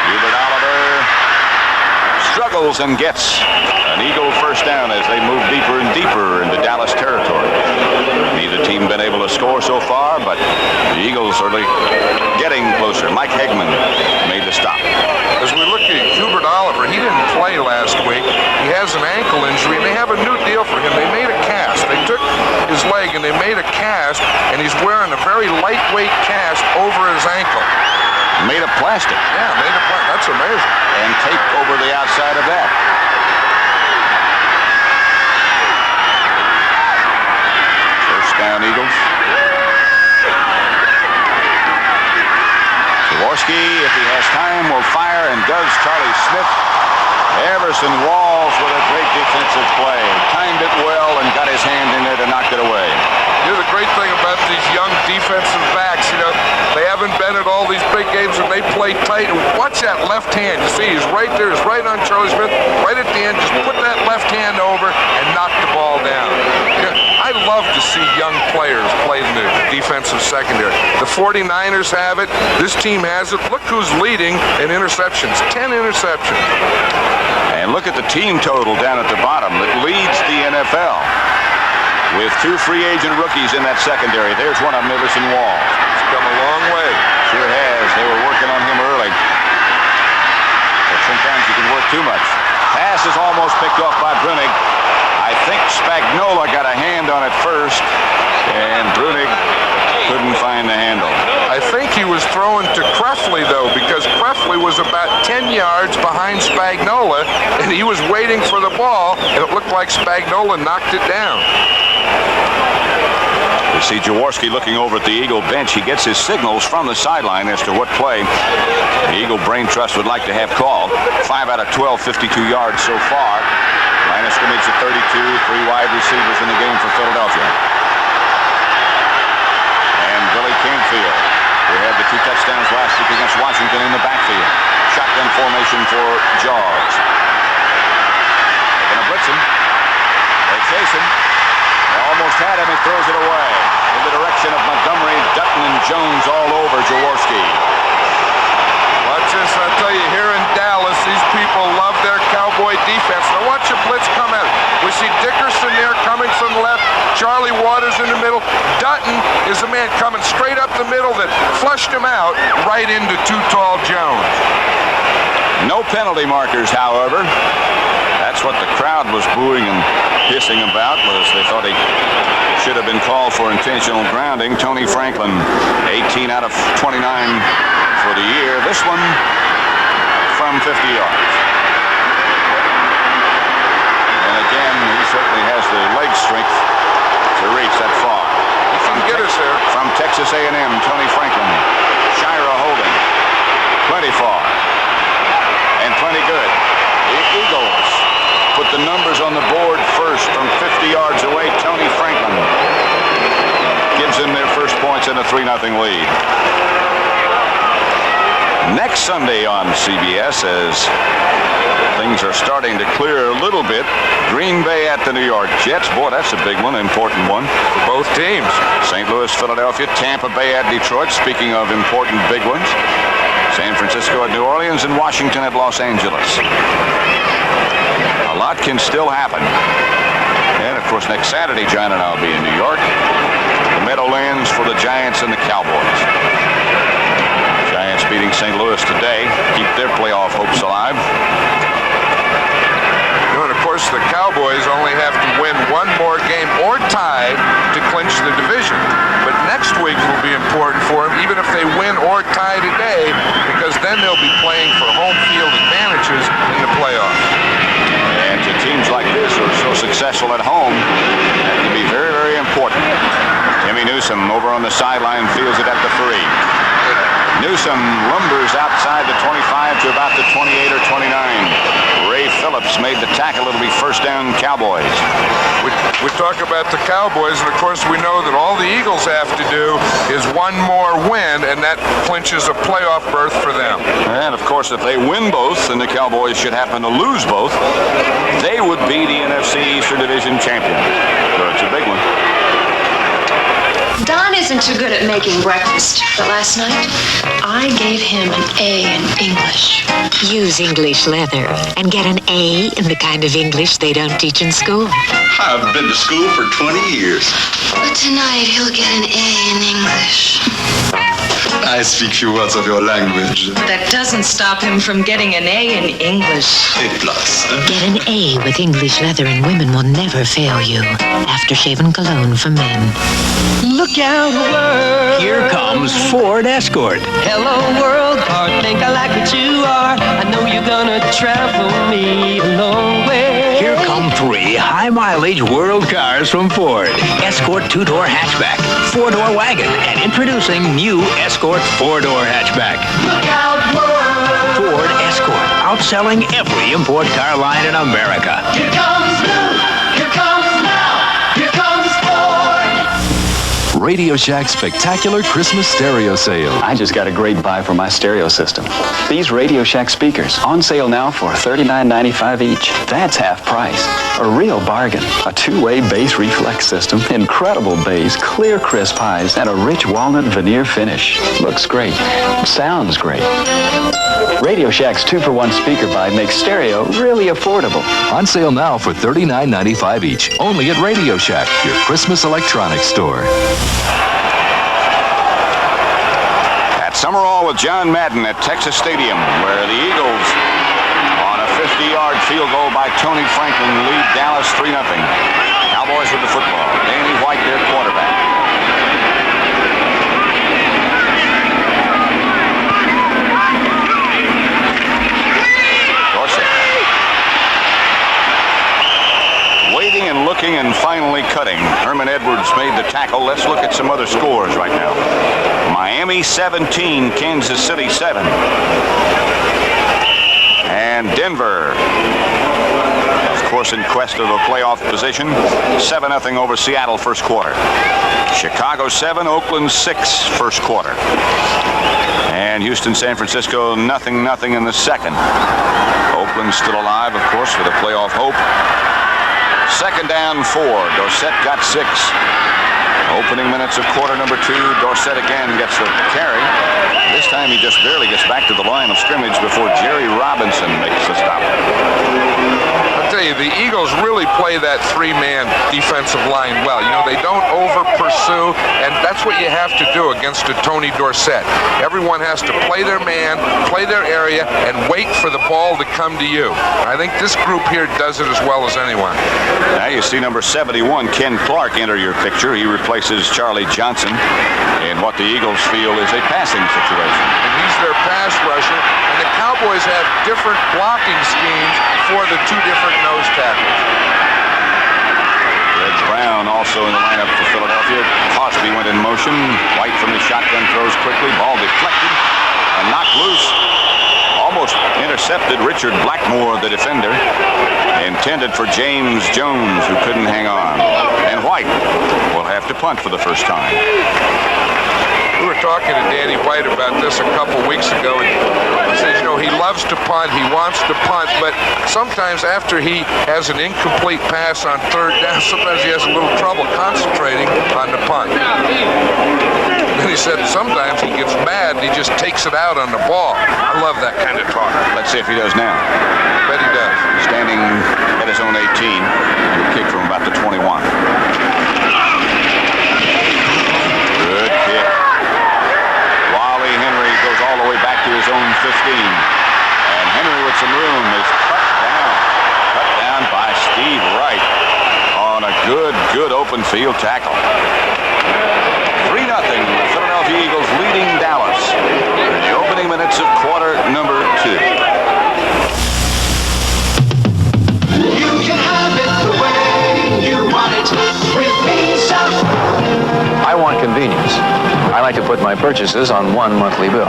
Hubert Oliver struggles and gets an Eagle first down as they move deeper and deeper into Dallas territory. Neither team been able to score so far, but the Eagles are getting closer. Mike Hegman made the stop. As we look at Hubert Oliver, he didn't play last week. He has an ankle injury, and they have a new deal for him. They made a cast. They took his leg, and they made a cast, and he's wearing a very lightweight cast over his ankle. Made of plastic. Yeah, made of plastic. That's amazing. And tape over the outside of that. First down, Eagles. Jaworski, if he has time, will fire, and does. Charlie Smith. Everson Walls with a great defensive play. Timed it well and got his hand in there to knock it away. The great thing about these young defensive backs, they haven't been at all these big games and they play tight. And watch that left hand. You see, he's right there. He's right on Charlie Smith. Right at the end, just put that left hand over and knock the ball down. I love to see young players play in the defensive secondary. The 49ers have it. This team has it. Look who's leading in interceptions. 10 interceptions. And look at the team total down at the bottom that leads the NFL. With two free agent rookies in that secondary. There's one of them, Everson Walls. He's come a long way. Sure has. They were working on him early. But sometimes you can work too much. Pass is almost picked off by Brunig. I think Spagnola got a hand on it first, and Brunig couldn't find the handle. I think he was throwing to Krefley, though, because Krefley was about 10 yards behind Spagnola, and he was waiting for the ball, and it looked like Spagnola knocked it down. You see Jaworski looking over at the Eagle bench. He gets his signals from the sideline as to what play the Eagle Brain Trust would like to have called. 5 out of 12, 52 yards so far. Line of scrimmage at 32, 3 wide receivers in the game for Philadelphia. And Billy Canfield, who had the 2 touchdowns last week against Washington, in the backfield. Shotgun formation for Jaws. They're going to blitz him. They chase him. They almost had him. He throws it away in the direction of Montgomery, Dutton, and Jones all over Jaworski. Watch this. I tell you, here in Dallas, these people love their Cowboy defense. Now watch the blitz come at it. We see Dickerson there coming from the left. Charlie Waters in the middle. Dutton is the man coming straight up the middle that flushed him out right into Too Tall Jones. No penalty markers, however. That's what the crowd was booing and hissing about, was they thought he should have been called for intentional grounding. Tony Franklin, 18 out of 29 for the year. This one from 50 yards. And again, he certainly has the leg strength to reach that far. He can get us there. From Texas A&M, Tony Franklin. Shira holding. Plenty far. And plenty good. The Eagles put the numbers on the board first from 50 yards away. Tony Franklin gives them their first points in a 3-0 lead. Next Sunday on CBS, as things are starting to clear a little bit, Green Bay at the New York Jets. Boy, that's a big one, important one for both teams. St. Louis, Philadelphia, Tampa Bay at Detroit. Speaking of important big ones, San Francisco at New Orleans, and Washington at Los Angeles. A lot can still happen. And, of course, next Saturday, John and I will be in New York. The Meadowlands for the Giants and the Cowboys. Giants beating St. Louis today. Keep their playoff hopes alive. And, of course, the Cowboys only have to win one more game or tie to clinch the division. But next week will be important for them, even if they win or tie today, because then they'll be playing for home field advantages in the playoffs. teams like this are so successful at home, that can be very, very important. Timmy Newsom over on the sideline fields it at the 3. Newsom lumbers outside the 25 to about the 28 or 29. Ray Phillips made the tackle. It'll be first down Cowboys. We talk about the Cowboys, and of course we know that all the Eagles have to do is one more win, and that clinches a playoff berth for them. And of course, if they win both, and the Cowboys should happen to lose both, they would be the NFC Eastern Division champions. So it's a big one. Don isn't too good at making breakfast, but last night I gave him an A in English. Use English leather and get an A in the kind of English they don't teach in school. I've been to school for 20 years. But tonight he'll get an A in English. I speak few words of your language. That doesn't stop him from getting an A in English. A plus. Get an A with English leather and women will never fail you. Aftershave and cologne for men. Look out, world. Here comes Ford Escort. Hello, world. I think I like what you are. I know you're gonna travel me a long way. Here come 3 high-mileage world cars from Ford. Escort 2-door hatchback, 4-door wagon, and introducing new Escort 4-door hatchback. Look out, world. Ford Escort, outselling every import car line in America. Here comes new. Here comes now. Here comes Ford. Radio Shack's spectacular Christmas stereo sale. I just got a great buy for my stereo system. These Radio Shack speakers, on sale now for $39.95 each. That's half price. A real bargain. A 2-way bass reflex system, incredible bass, clear crisp highs, and a rich walnut veneer finish. Looks great. Sounds great. Radio Shack's 2-for-1 speaker buy makes stereo really affordable. On sale now for $39.95 each. Only at Radio Shack, your Christmas electronics store. At Summerall with John Madden at Texas Stadium, where the Eagles, on a 50-yard field goal by Tony Franklin, lead Dallas 3-0. Cowboys with the football. Danny White, their quarterback. Waiting and looking and finally cutting. Herman Edwards made the tackle. Let's look at some other scores right now. Miami 17, Kansas City 7. And Denver, of course, in quest of a playoff position, 7-0 over Seattle first quarter. Chicago 7, Oakland 6 first quarter. And Houston, San Francisco, 0-0 in the second. Oakland still alive, of course, with a playoff hope. Second down 4. Dorsett got 6. Opening minutes of quarter number 2. Dorsett again gets the carry. This time he just barely gets back to the line of scrimmage before Jerry Robinson makes the stop. I'll tell you, the Eagles really play that 3-man defensive line well. You know, they don't over-pursue, and that's what you have to do against a Tony Dorsett. Everyone has to play their man, play their area, and wait for the ball to come to you. I think this group here does it as well as anyone. Now you see number 71, Ken Clark, enter your picture. He replaces Charlie Johnson in what the Eagles feel is a passing situation. And he's their pass rusher, and the Cowboys have different blocking schemes for the 2 different nose tackles. Red Brown also in the lineup for Philadelphia. Cosby went in motion. White from the shotgun throws quickly. Ball deflected and knocked loose. Almost intercepted Richard Blackmore, the defender. Intended for James Jones, who couldn't hang on. And White will have to punt for the first time. We were talking to Danny White about this a couple weeks ago, and he says, you know, he loves to punt, he wants to punt, but sometimes after he has an incomplete pass on third down, sometimes he has a little trouble concentrating on the punt. Then he said sometimes he gets mad and he just takes it out on the ball. I love that kind of talk. Let's see if he does now. Bet he does. Standing at his own 18, and a kick from about the 21. Good kick. Wally Henry goes all the way back to his own 15. And Henry with some room is cut down by Steve Wright on a good open field tackle. 3-0, the Philadelphia Eagles leading Dallas in the opening minutes of quarter number 2. You can like to put my purchases on one monthly bill.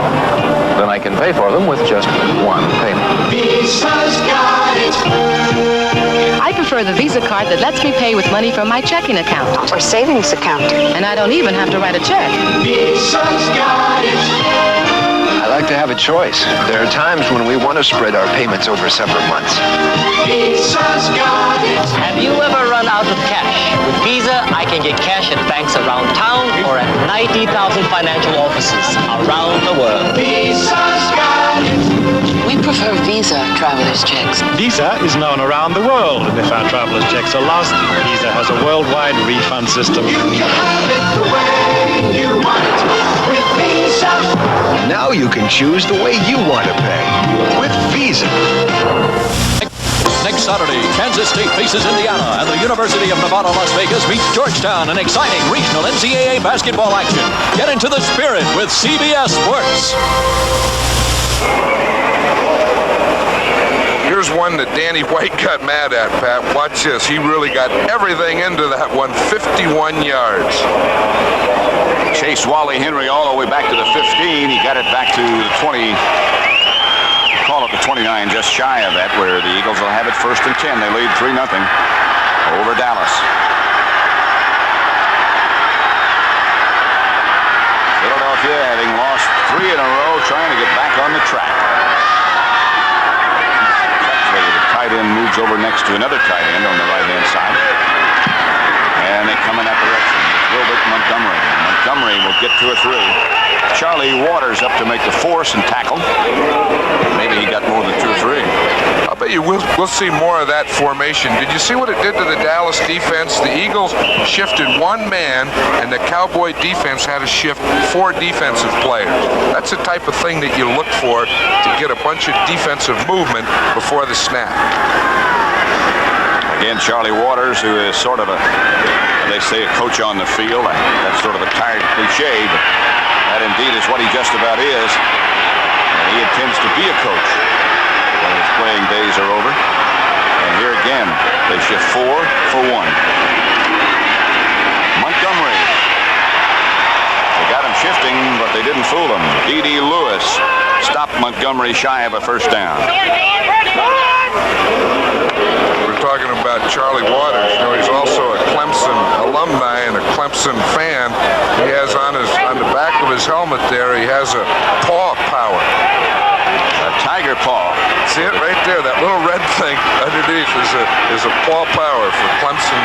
Then I can pay for them with just one payment. Visa's got it. I prefer the Visa card that lets me pay with money from my checking account. Or savings account. And I don't even have to write a check. Visa's got it. I like to have a choice. There are times when we want to spread our payments over separate months. Visa's got it. Have you ever run out of cash? With Visa, I can get cash at banks around town or at 90,000 financial offices around the world. Visa's got it. We prefer Visa traveler's checks. Visa is known around the world, and if our traveler's checks are lost, Visa has a worldwide refund system. You have it the way you want it with Visa. Now you can choose the way you want to pay with Visa. Next Saturday, Kansas State faces Indiana, and the University of Nevada, Las Vegas meets Georgetown in exciting regional NCAA basketball action. Get into the spirit with CBS Sports. Here's one that Danny White got mad at, Pat. Watch this. He really got everything into that one. 51 yards. Chase Wally Henry all the way back to the 15. He got it back to the 20. Call it the 29, just shy of that, where the Eagles will have it 1st and 10. They lead 3-0 over Dallas. Philadelphia, having lost 3 in a row, trying to get back on the track. The tight end moves over next to another tight end on the right-hand side. And they come in that direction. It's Wilbert Montgomery. Montgomery will get 2 or 3. Charlie Waters up to make the force and tackle. Maybe he got more than 2 or 3. I'll bet you we'll see more of that formation. Did you see what it did to the Dallas defense? The Eagles shifted 1 man, and the Cowboy defense had to shift 4 defensive players. That's the type of thing that you look for to get a bunch of defensive movement before the snap. Again, Charlie Waters, who is sort of they say a coach on the field. That's sort of a tired cliche, but that indeed is what he just about is. And he intends to be a coach when his playing days are over. And here again, they shift 4 for 1. Montgomery. They got him shifting, but they didn't fool him. D.D. Lewis stopped Montgomery shy of a 1st down. We're talking about Charlie Waters. You know, he's also a Clemson alumni and a Clemson fan. He has on the back of his helmet there, he has a paw power. A tiger paw. See it right there? That little red thing underneath is a paw power for Clemson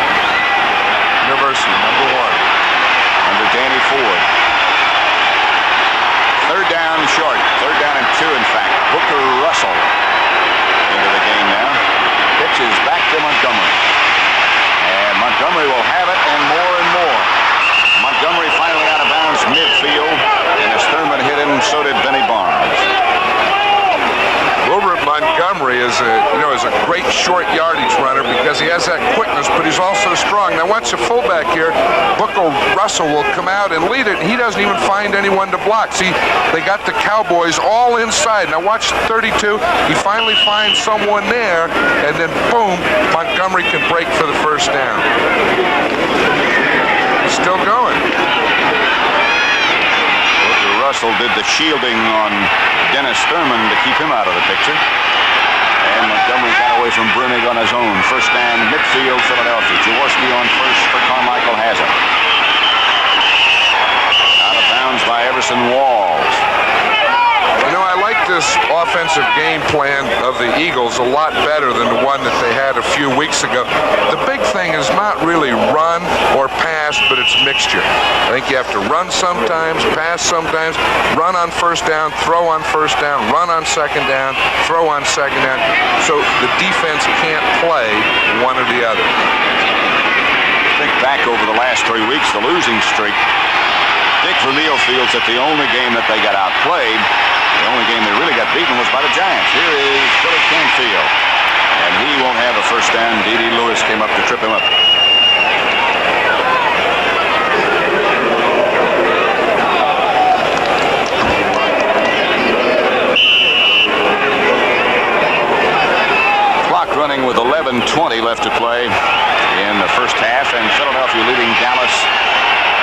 University, number 1. Under Danny Ford. 3rd down short. 3rd down and 2, in fact. Booker Russell into the game now. Pitches back to Montgomery. And Montgomery will have it, and more. Montgomery finally out of bounds midfield. And as Thurman hit him, so did Benny Barnes. Wilbert Montgomery is a great short yardage runner because he has that quickness, but he's also strong. Now watch the fullback here. Booker Russell will come out and lead it, and he doesn't even find anyone to block. See, they got the Cowboys all inside. Now watch 32. He finally finds someone there, and then boom, Montgomery can break for the 1st down. He's still going. Russell did the shielding on Dennis Thurman to keep him out of the picture. And Montgomery got away from Brunig on his own. 1st down, midfield, Philadelphia. Jaworski on 1st for Carmichael has it. Out of bounds by Everson Walls. You know, I like this offensive game plan of the Eagles a lot better than the one that they had a few weeks ago. The big thing is not really run or pass, but it's mixture. I think you have to run sometimes, pass sometimes, run on 1st down, throw on 1st down, run on 2nd down, throw on 2nd down. So the defense can't play one or the other. Think back over the last 3 weeks, the losing streak. Dick Vermeil feels that the only game that they got outplayed, the only game they really got beaten was by the Giants. Here is Billy Canfield. And he won't have a 1st down. D.D. Lewis came up to trip him up. Clock running with 11:20 left to play in the 1st half, and Philadelphia leading Dallas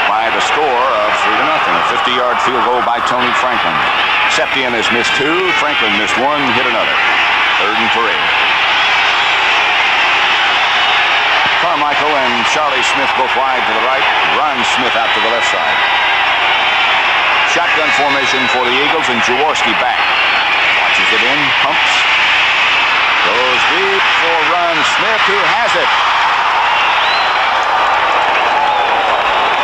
by by the score of 3-0. A 50-yard field goal by Tony Franklin. Septien has missed 2. Franklin missed 1, hit another. 3rd and 3. Carmichael and Charlie Smith both wide to the right. Ron Smith out to the left side. Shotgun formation for the Eagles, and Jaworski back. Watches it in, pumps. Goes deep for Ron Smith, who has it.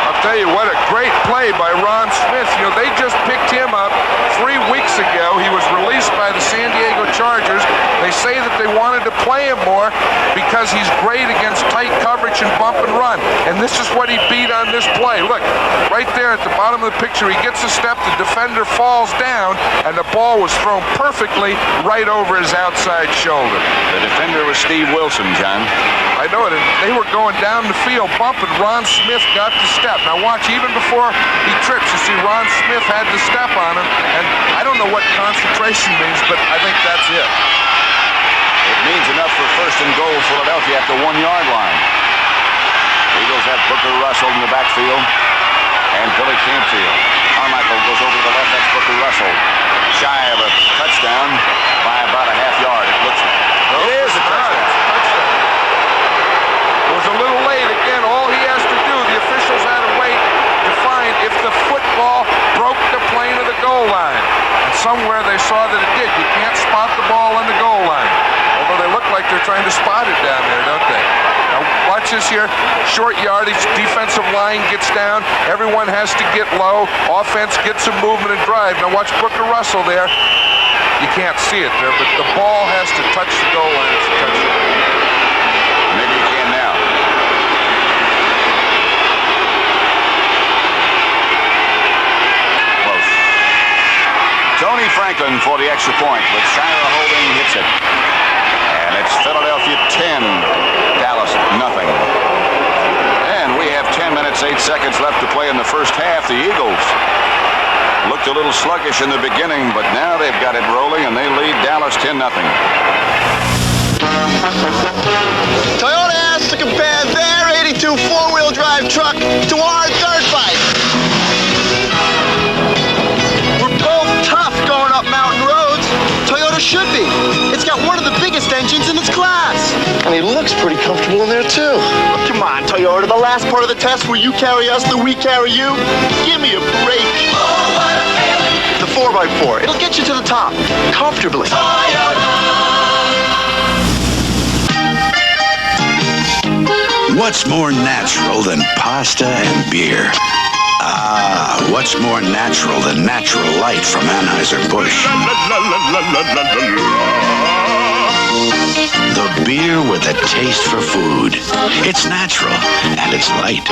I'll tell you what, a great play by Ron Smith. You know, they just picked him up 3 weeks ago. He was released by the San Diego Chargers. They say that they wanted to play him more because he's great against tight coverage and bump and run. And this is what he beat on this play. Look, right there at the bottom of the picture, he gets a step, the defender falls down, and the ball was thrown perfectly right over his outside shoulder. The defender was Steve Wilson, John. I know it. They were going down the field bumping. Ron Smith got the step. Now watch, even before he trips, you see Ron Smith had the step on him, and I don't know what concentration means, but I think that's it. It means enough for 1st and goal, Philadelphia at the 1-yard line. Eagles have Booker Russell in the backfield and Billy Campfield. Carmichael goes over to the left. That's Booker Russell. Shy of a touchdown by about a half yard. It looks like. It is a touchdown. It was a little late. Again, all he has to do, the officials had to wait to find if the football broke the plane of the goal line. And somewhere they saw that it did. You can't spot the ball on the goal line. Although they look like they're trying to spot it down there, don't they? Now watch this here. Short yardage, defensive line gets down. Everyone has to get low. Offense gets some movement and drive. Now watch Booker Russell there. You can't see it there, but the ball has to touch the goal line. It's a touchdown. Maybe you can now. Close. Tony Franklin for the extra point, with Shira holding, hits it. And it's Philadelphia 10, Dallas nothing. And we have 10 minutes, 8 seconds left to play in the first half. The Eagles looked a little sluggish in the beginning, but now they've got it rolling, and they lead Dallas 10-0. Toyota has to compare their 82 four-wheel drive truck to our dirt bike. We're both tough going up mountain roads. Toyota should be. It's got one of the biggest engines in its class. And he looks pretty comfortable in there, too. Oh, come on, Toyota. The last part of the test where you carry us, then we carry you. Give me a break. The 4x4. It'll get you to the top. Comfortably. What's more natural than pasta and beer? Ah, what's more natural than Natural Light from Anheuser-Busch? The beer with a taste for food. It's natural and it's light.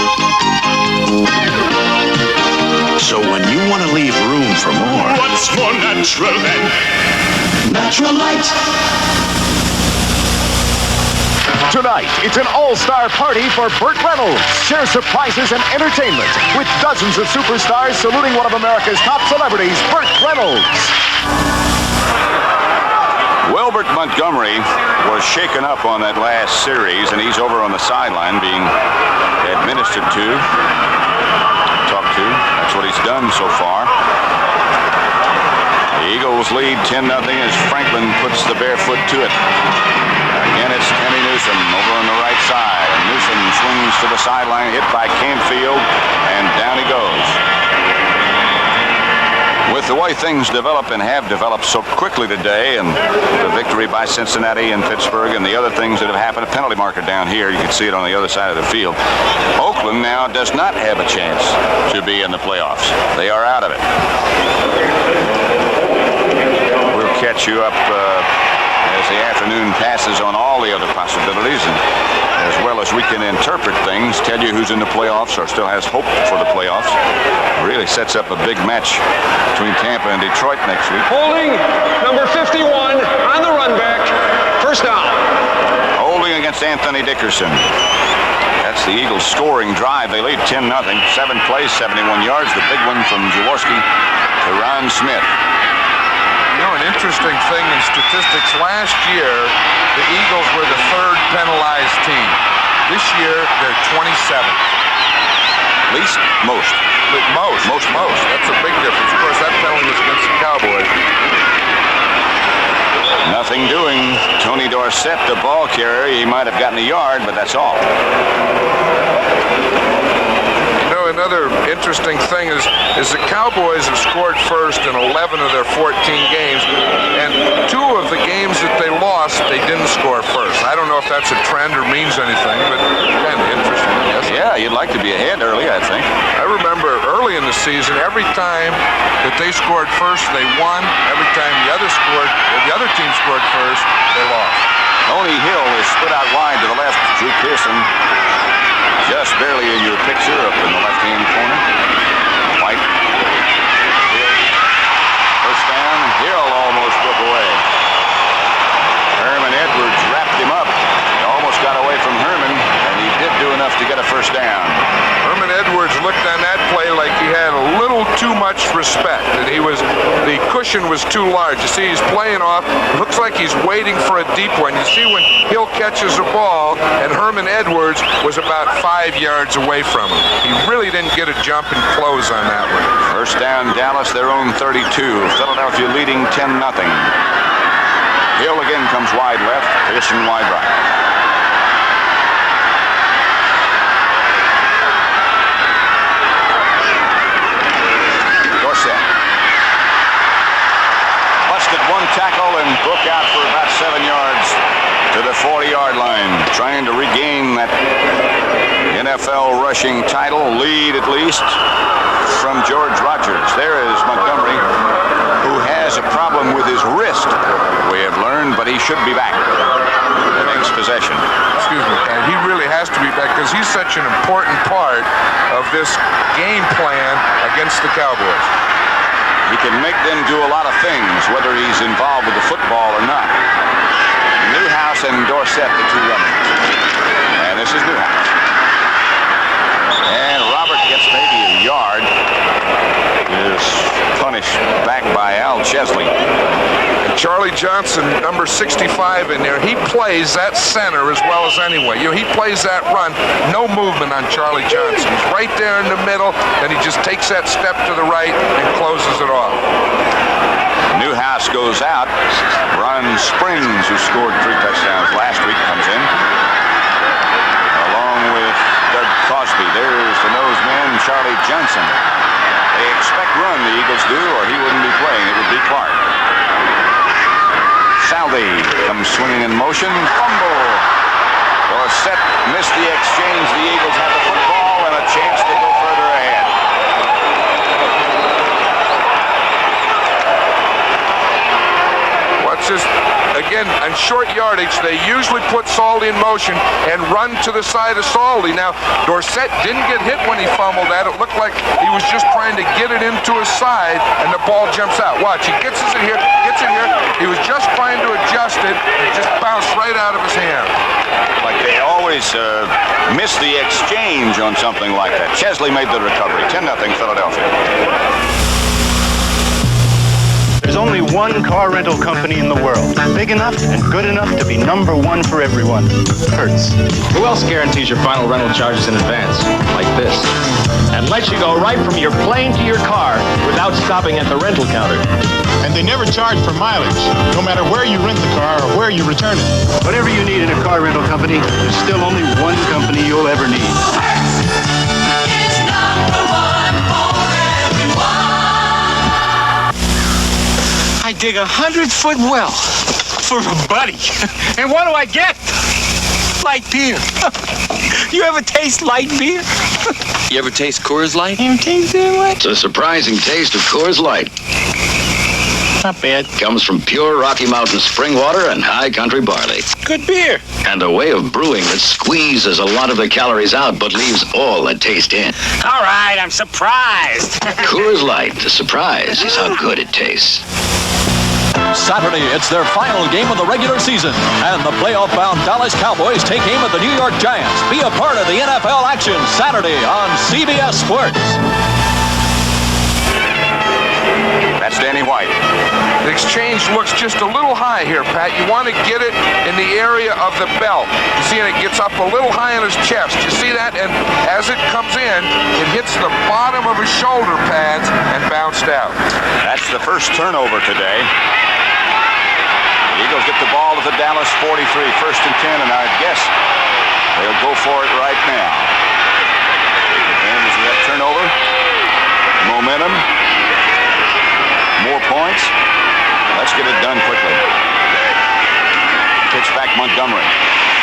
So when you want to leave room for more, what's more natural than Natural Light? Tonight, it's an all-star party for Burt Reynolds. Share surprises and entertainment with dozens of superstars saluting one of America's top celebrities, Burt Reynolds. Wilbert Montgomery was shaken up on that last series, and he's over on the sideline being administered to, talked to. That's what he's done so far. The Eagles lead 10-0 as Franklin puts the bare foot to it. Again, it's Kenny Newsom over on the right side. And Newsom swings to the sideline, hit by Campfield, and down he goes. With the way things develop and have developed so quickly today, and the victory by Cincinnati and Pittsburgh and the other things that have happened, a penalty marker down here, you can see it on the other side of the field. Oakland now does not have a chance to be in the playoffs. They are out of it. We'll catch you up as the afternoon passes on all the other possibilities, and as well as we can interpret things, tell you who's in the playoffs or still has hope for the playoffs. It really sets up a big match between Tampa and Detroit next week. Holding, number 51, on the run back, first down. Holding against Anthony Dickerson. That's the Eagles' scoring drive. They lead 10-0. 7 plays, 71 yards. The big one from Jaworski to Ron Smith. You know, an interesting thing in statistics, last year, the Eagles were the 3rd penalized team. This year, they're 27th. least? Most. Most. That's a big difference. Of course, that penalty was against the Cowboys. Nothing doing. Tony Dorsett, the ball carrier. He might have gotten a yard, but that's all. Another interesting thing is the Cowboys have scored first in 11 of their 14 games, and 2 of the games that they lost, they didn't score first. I don't know if that's a trend or means anything, but kind of interesting, I guess. Yeah, you'd like to be ahead early, I think. I remember early in the season, every time that they scored first, they won. Every time the other team scored first, they lost. Tony Hill is split out wide to the left. Drew Pearson just barely in your picture up in the left-hand corner. White. Hill. First down. Hill almost broke away. Herman Edwards wrapped him up. He almost got away from Herman, and he did do enough to get a first down. Herman Edwards looked on that play like he had a little too much respect, and the cushion was too large. You see, he's playing off. Looks like he's waiting for a deep one. You see when Hill catches a ball, and Herman Edwards was about 5 yards away from him. He really didn't get a jump and close on that one. First down, Dallas, their own 32. Philadelphia leading 10-0. Hill again comes wide left, Pearson wide right. One tackle and broke out for about 7 yards to the 40-yard line, trying to regain that NFL rushing title lead, at least, from George Rogers. There is Montgomery, who has a problem with his wrist, we have learned, but he should be back the next possession. Excuse me, and he really has to be back because he's such an important part of this game plan against the Cowboys. He can make them do a lot of things, whether he's involved with the football or not. Newhouse and Dorsett, the 2 runners. And this is Newhouse. And Robert gets maybe a yard. Is punished back by Al Chesley. And Charlie Johnson, number 65 in there, he plays that center as well as anyone. He plays that run. No movement on Charlie Johnson. He's right there in the middle, then he just takes that step to the right and closes it off. Newhouse goes out. Ron Springs, who scored 3 touchdowns last week, comes in. Along with Doug Cosby. There's the nose man, Charlie Johnson. They expect run, the Eagles do, or he wouldn't be playing. It would be Clark. Saldi comes swinging in motion. Fumble. Dorsett missed the exchange. The Eagles have the football and a chance to go further ahead. Watch this. Again, on short yardage, they usually put Saldi in motion and run to the side of Saldi. Now, Dorsett didn't get hit when he fumbled that. It looked like he was just trying to get it into his side, and the ball jumps out. Watch, he gets it here. He was just trying to adjust it, and it just bounced right out of his hand. Like they always miss the exchange on something like that. Chesley made the recovery. 10-0 Philadelphia. There's only one car rental company in the world, big enough and good enough to be number 1 for everyone. Hertz. Who else guarantees your final rental charges in advance, like this? And lets you go right from your plane to your car without stopping at the rental counter. And they never charge for mileage, no matter where you rent the car or where you return it. Whatever you need in a car rental company, there's still only one company you'll ever need. It's number 1 for everyone. I dig 100-foot well for a buddy. And what do I get? Light beer. You ever taste light beer? You ever taste Coors Light? You ever taste that one? It's a surprising taste of Coors Light. Not bad. Comes from pure Rocky Mountain spring water and high country barley. Good beer. And a way of brewing that squeezes a lot of the calories out but leaves all the taste in. All right, I'm surprised. Coors Light, the surprise is how good it tastes. Saturday, it's their final game of the regular season, and the playoff-bound Dallas Cowboys take aim at the New York Giants. Be a part of the NFL action Saturday on CBS Sports. That's Danny White. The exchange looks just a little high here, Pat. You want to get it in the area of the belt. You see, it gets up a little high on his chest. You see that? And as it comes in, it hits the bottom of his shoulder pads and bounced out. That's the first turnover today. The Eagles get the ball to the Dallas 43, 1st and 10, and I guess they'll go for it right now. Take advantage of that turnover. Momentum. More points. Let's get it done quickly. Pitch back Montgomery.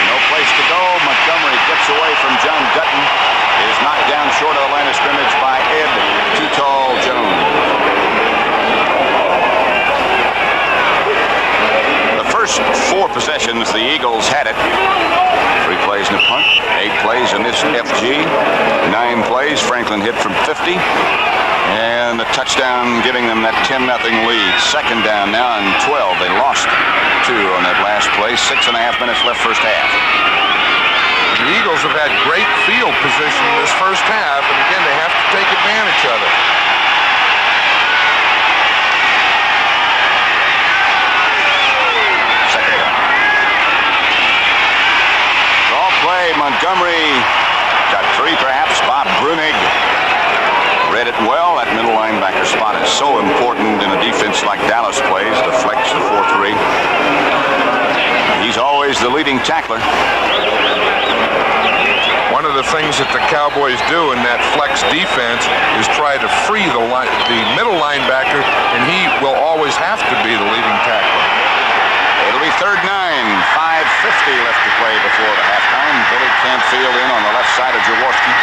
No place to go. Montgomery gets away from John Dutton. Is knocked down short of the line of scrimmage by Ed Too Tall Jones. The first 4 possessions, the Eagles had it. 3 plays in a punt, 8 plays in this FG, 9 plays. Franklin hit from 50. And the touchdown giving them that 10-0 lead. 2nd down now and 12. They lost 2 on that last play. 6.5 minutes left first half. The Eagles have had great field position in this first half, and again, they have to take advantage of it. Second down. Draw play. Montgomery got 3 perhaps. Bob Brunig read it well. That middle linebacker spot is so important in a defense like Dallas plays, the flex, the 4-3. He's always the leading tackler. One of the things that the Cowboys do in that flex defense is try to free the middle linebacker, and he will always have to be the leading tackler. It'll be 3rd 9, 5:50 left to play before the halftime. Billy Canfield in on the left side of Jaworski.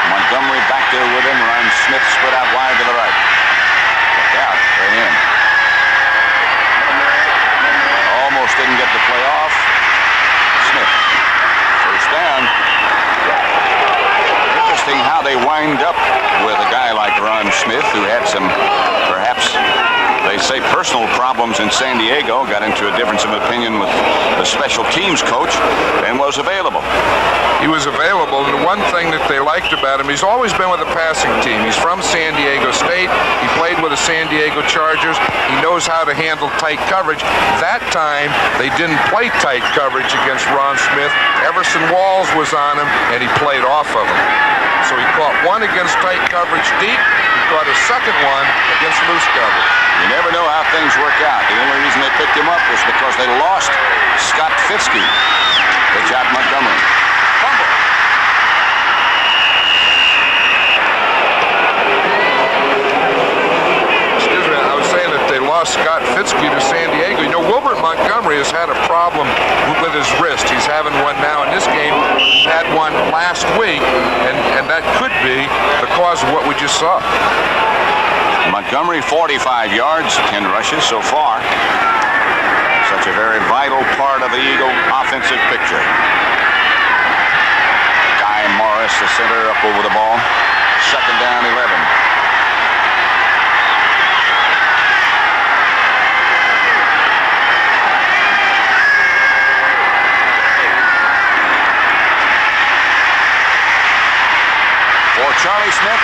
Montgomery back there with him. Ryan Smith split out wide to the right. Look out, right in. Almost didn't get the play off. Smith. First down. Interesting how they wind up with a guy like Ron Smith, who had some, perhaps, they say personal problems in San Diego, got into a difference of opinion with the special teams coach, and was available. He was available, and the one thing that they liked about him, he's always been with a passing team. He's from San Diego State. He played with the San Diego Chargers. He knows how to handle tight coverage. That time, they didn't play tight coverage against Ron Smith. Everson Walls was on him, and he played off of him. So he caught one against tight coverage deep. He caught a second one against loose coverage. You never know how things work out. The only reason they picked him up was because they lost Scott Fitzke. Pitch out Montgomery. Fumble. Excuse me, I was saying that they lost Scott Fitzke to San Diego. You know, Wilbert Montgomery has had a problem with his wrist. He's having one now in this game. He had one last week, and that could be the cause of what we just saw. Montgomery, 45 yards, 10 rushes so far. Such a very vital part of the Eagle offensive picture. Guy Morris, the center, up over the ball. 2nd down, 11. For Charlie Smith.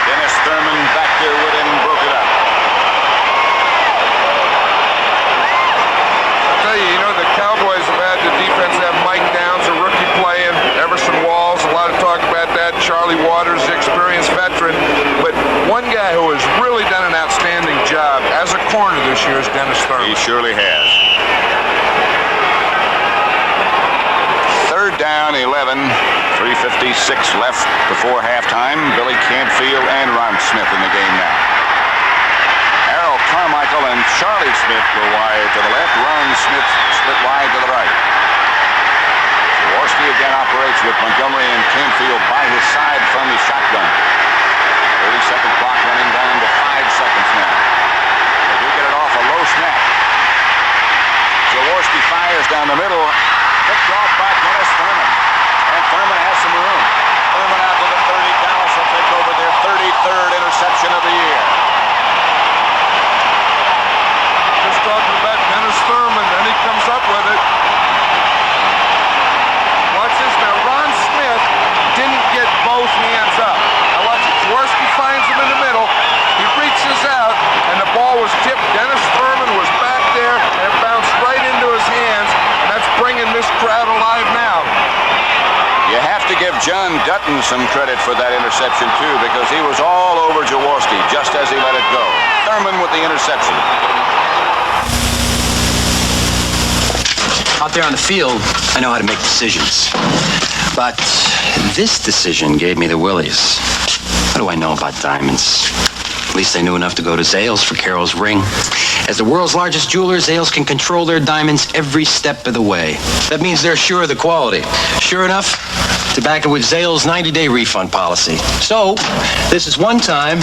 Dennis Thurman back there with him, broke it up. I'll tell you, the Cowboys have had the defense have Mike Downs, a rookie playing, Everson Walls, a lot of talk about that, Charlie Waters, the experienced veteran. But one guy who has really done an outstanding job as a corner this year is Dennis Thurman. He surely has. 3rd down, 11. 3:56 left before halftime. Billy Canfield and Ron Smith in the game now. Harold Carmichael and Charlie Smith go wide to the left. Ron Smith split wide to the right. Jaworski again operates with Montgomery and Canfield by his side from the shotgun. 30-second clock running down to 5 seconds now. They do get it off a low snap. Jaworski fires down the middle. Picked off by Dennis Thurman. And Thurman has some room. Thurman out to the 30. Dallas will take over their 33rd interception of the year. Just talking about Dennis Thurman, then he comes up with it. Watch this now. Ron Smith didn't get both hands up. Now watch it. Jaworski finds him in the middle. He reaches out, and the ball was John Dutton some credit for that interception, too, because he was all over Jaworski just as he let it go. Thurman with the interception. Out there on the field, I know how to make decisions. But this decision gave me the willies. What do I know about diamonds? At least I knew enough to go to Zales for Carol's ring. As the world's largest jeweler, Zales can control their diamonds every step of the way. That means they're sure of the quality. Sure enough, to back it with Zales' 90-day refund policy. So, this is one time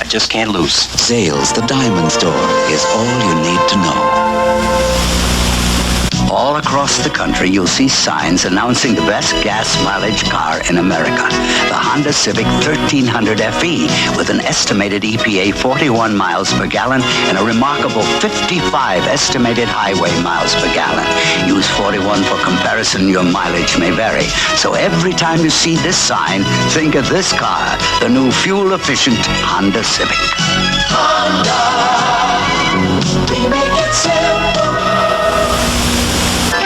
I just can't lose. Zales, the diamond store, is all you need to know. All across the country, you'll see signs announcing the best gas mileage car in America. The Honda Civic 1300 FE with an estimated EPA 41 miles per gallon and a remarkable 55 estimated highway miles per gallon. Use 41 for comparison. Your mileage may vary. So every time you see this sign, think of this car, the new fuel-efficient Honda Civic. Honda, we make it simple.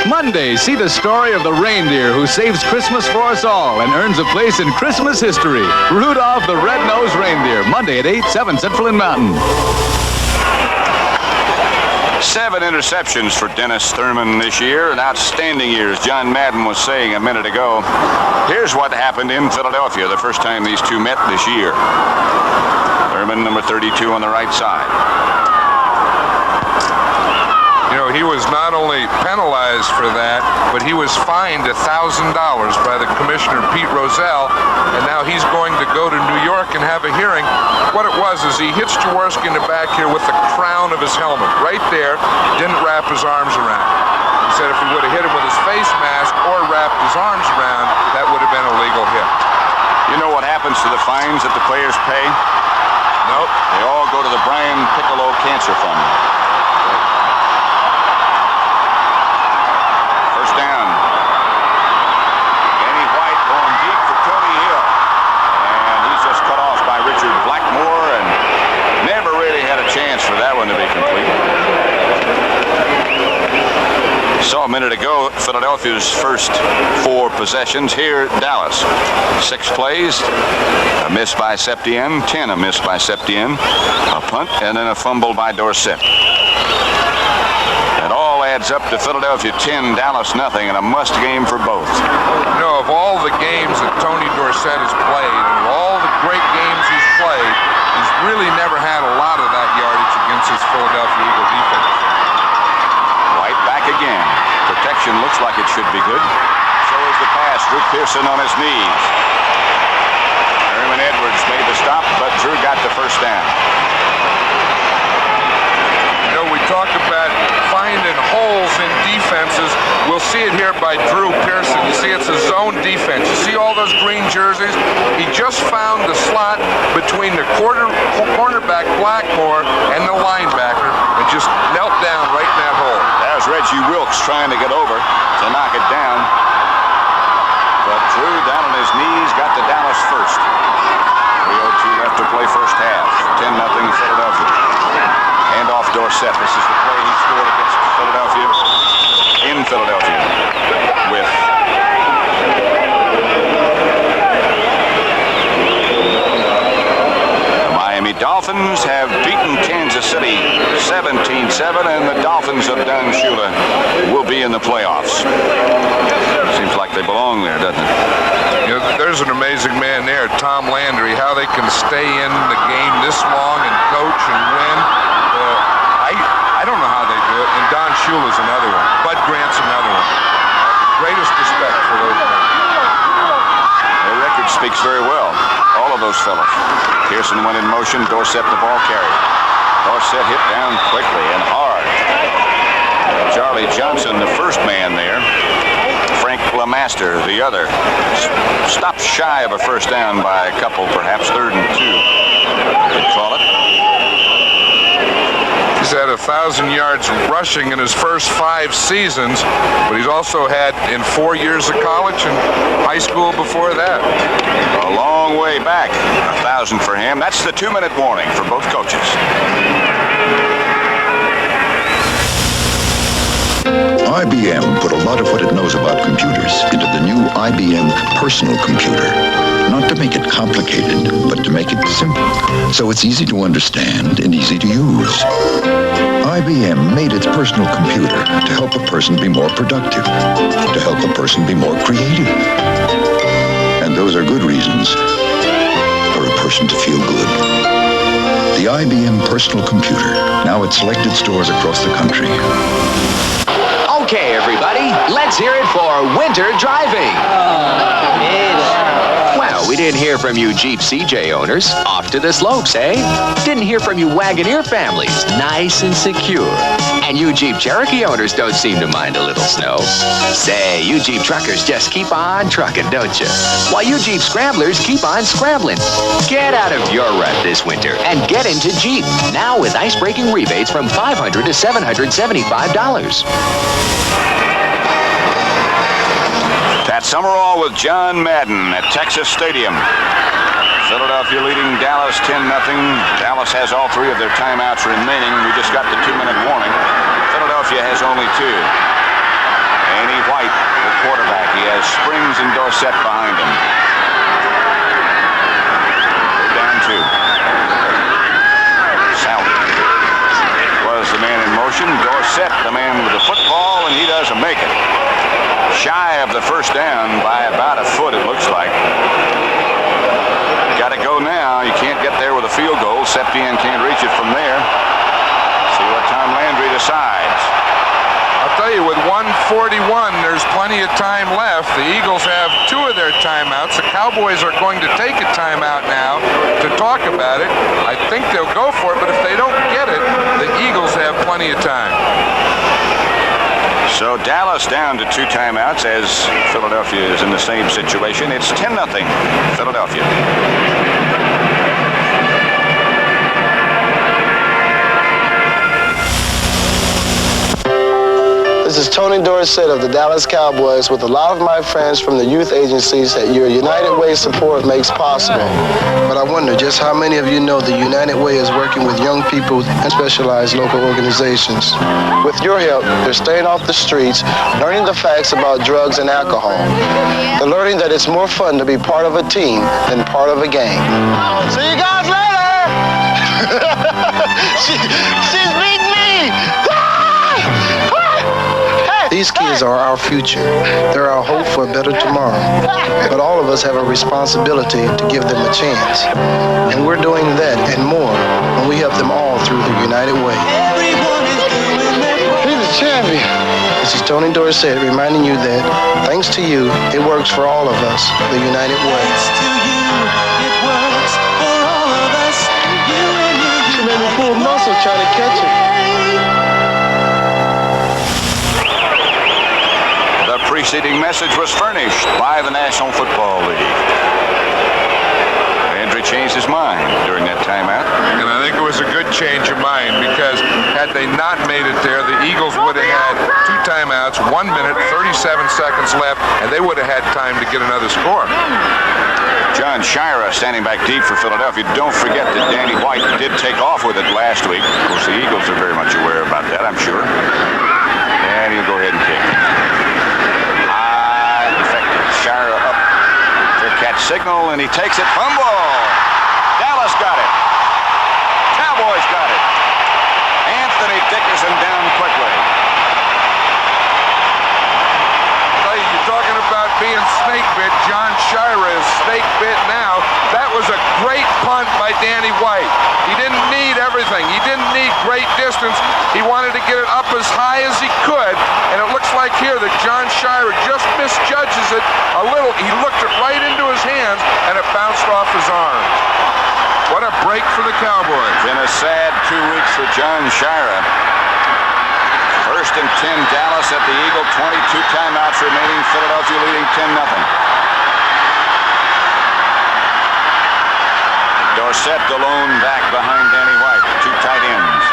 Monday, see the story of the reindeer who saves Christmas for us all and earns a place in Christmas history. Rudolph the Red-Nosed Reindeer, Monday at 8, 7 Central and Mountain. 7 interceptions for Dennis Thurman this year. An outstanding year, as John Madden was saying a minute ago. Here's what happened in Philadelphia the first time these two met this year. Thurman, number 32 on the right side. You know, he was not only penalized for that, but he was fined $1,000 by the commissioner, Pete Rozelle, and now he's going to go to New York and have a hearing. What it was is he hits Jaworski in the back here with the crown of his helmet. Right there, didn't wrap his arms around. He said if he would have hit him with his face mask or wrapped his arms around, that would have been a legal hit. You know what happens to the fines that the players pay? Nope. They all go to the Brian Piccolo Cancer Fund. Saw a minute ago Philadelphia's first 4 possessions. Here, Dallas. 6 plays, a miss by Septien, 10 a miss by Septien, a punt, and then a fumble by Dorsett. It all adds up to Philadelphia 10, Dallas nothing, and a must game for both. You know, of all the games that Tony Dorsett has played, and of all the great games he's played, he's really never had a lot of that yardage against his Philadelphia Eagle defense. Again, protection looks like it should be good. So is the pass. Drew Pearson on his knees. Herman Edwards made the stop, but Drew got the first down. You know, we talk about finding holes in defenses. We'll see it here by Drew Pearson. You see it's a zone defense. You see all those green jerseys? He just found the slot between the cornerback Blackmore and the linebacker and just knelt down right in that hole. There's Reggie Wilkes trying to get over to knock it down. But Drew down on his knees got the Dallas first. 3:02 left to play first half. 10-0 Philadelphia. Hand off Dorsett. This is the play he scored against Philadelphia. In Philadelphia. With the Miami Dolphins have beaten Kansas City 17-7, and the Dolphins of Don Shula will be in the playoffs. Seems like they belong there, doesn't it? You know, there's an amazing man there, Tom Landry, how they can stay in the game this long and coach and win. I don't know how they do it, and Don Shula's another one. Bud Grant's another one. Greatest respect for those men. Their record speaks very well. All of those fellas. Pearson went in motion. Dorsett the ball carrier. Dorsett hit down quickly and hard. Charlie Johnson, the first man there. Frank LeMaster, the other. Stopped shy of a first down by a couple, perhaps 3rd and 2. They call it. He's had 1,000 yards rushing in his first 5 seasons, but he's also had in 4 years of college and high school before that. A long way back. 1,000 for him. That's the 2-minute warning for both coaches. IBM put a lot of what it knows about computers into the new IBM personal computer. Not to make it complicated, but to make it simple, so it's easy to understand and easy to use. IBM made its personal computer to help a person be more productive, to help a person be more creative. And those are good reasons for a person to feel good. The IBM personal computer, now at selected stores across the country. Okay, everybody, let's hear it for winter driving. Well, we didn't hear from you Jeep CJ owners. Off to the slopes, eh? Didn't hear from you Wagoneer families. Nice and secure. And you Jeep Cherokee owners don't seem to mind a little snow. Say, you Jeep truckers just keep on trucking, don't you? While you Jeep scramblers keep on scrambling. Get out of your rut this winter and get into Jeep. Now with ice-breaking rebates from $500 to $775. That Summerall with John Madden at Texas Stadium. Philadelphia leading Dallas 10-0. Dallas has all three of their timeouts remaining. We just got the 2-minute warning. Philadelphia has only two. Danny White, the quarterback. He has Springs and Dorsett behind him. They're down two. Salvi was the man in motion. Dorsett, the man with the football, and he doesn't make it. Shy of the first down by about a foot, it looks like. Got to go now. You can't get there with a field goal. Septien can't reach it from there. See what Tom Landry decides. I'll tell you, with 1:41, there's plenty of time left. The Eagles have two of their timeouts. The Cowboys are going to take a timeout now to talk about it. I think they'll go for it, but if they don't get it, the Eagles have plenty of time. So Dallas down to two timeouts as Philadelphia is in the same situation. It's 10-0 Philadelphia. This is Tony Dorsett of the Dallas Cowboys with a lot of my friends from the youth agencies that your United Way support makes possible. But I wonder just how many of you know the United Way is working with young people and specialized local organizations. With your help, they're staying off the streets, learning the facts about drugs and alcohol. They're learning that it's more fun to be part of a team than part of a gang. See you guys later! She's beating me! These kids are our future. They're our hope for a better tomorrow. But all of us have a responsibility to give them a chance. And we're doing that and more when we help them all through the United Way. He's a champion. This is Tony Dorsett reminding you that, thanks to you, it works for all of us, the United Way. She made me pull muscle trying to catch it. The preceding message was furnished by the National Football League. Landry changed his mind during that timeout. And I think it was a good change of mind because had they not made it there, the Eagles would have had two timeouts, 1 minute, 37 seconds left, and they would have had time to get another score. John Shira standing back deep for Philadelphia. Don't forget that Danny White did take off with it last week. Of course, the Eagles are very much aware about that, I'm sure. And he'll go ahead and kick. Shire up for catch signal, and he takes it. Fumble. Dallas got it. Cowboys got it. Anthony Dickerson down quickly. Hey, you're talking about being snake bit. John Shira is snake bit now. That was a great punt by Danny White. He didn't need everything. He didn't need great distance. He wanted to get it up as high as he could, and it looks like here that John Shira just misjudges it a little. He looked it right into his hands, and it bounced off his arm. What a break for the Cowboys. Been a sad 2 weeks for John Shira. 1st and 10, Dallas at the Eagle. 22 timeouts remaining. Philadelphia leading 10-0. Dorsett alone back behind Danny White. Two tight ends.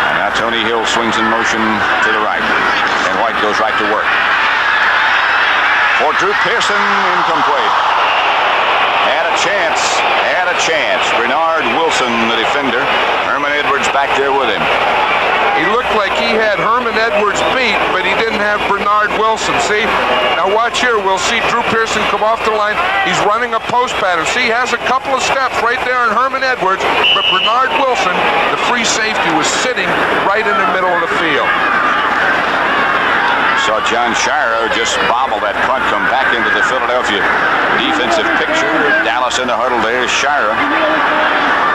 And now Tony Hill swings in motion to the right. And White goes right to work. For Drew Pearson, incomplete. Had a chance. Bernard Wilson, the defender. Herman Edwards back there with him. He looked like he had Edwards beat, but he didn't have Bernard Wilson. See? Now watch here. We'll see Drew Pearson come off the line. He's running a post pattern. See, he has a couple of steps right there on Herman Edwards, but Bernard Wilson, the free safety, was sitting right in the middle of the field. Saw John Shiro just bobble that punt, come back into the Philadelphia defensive picture. Dallas in the huddle there. Shiro.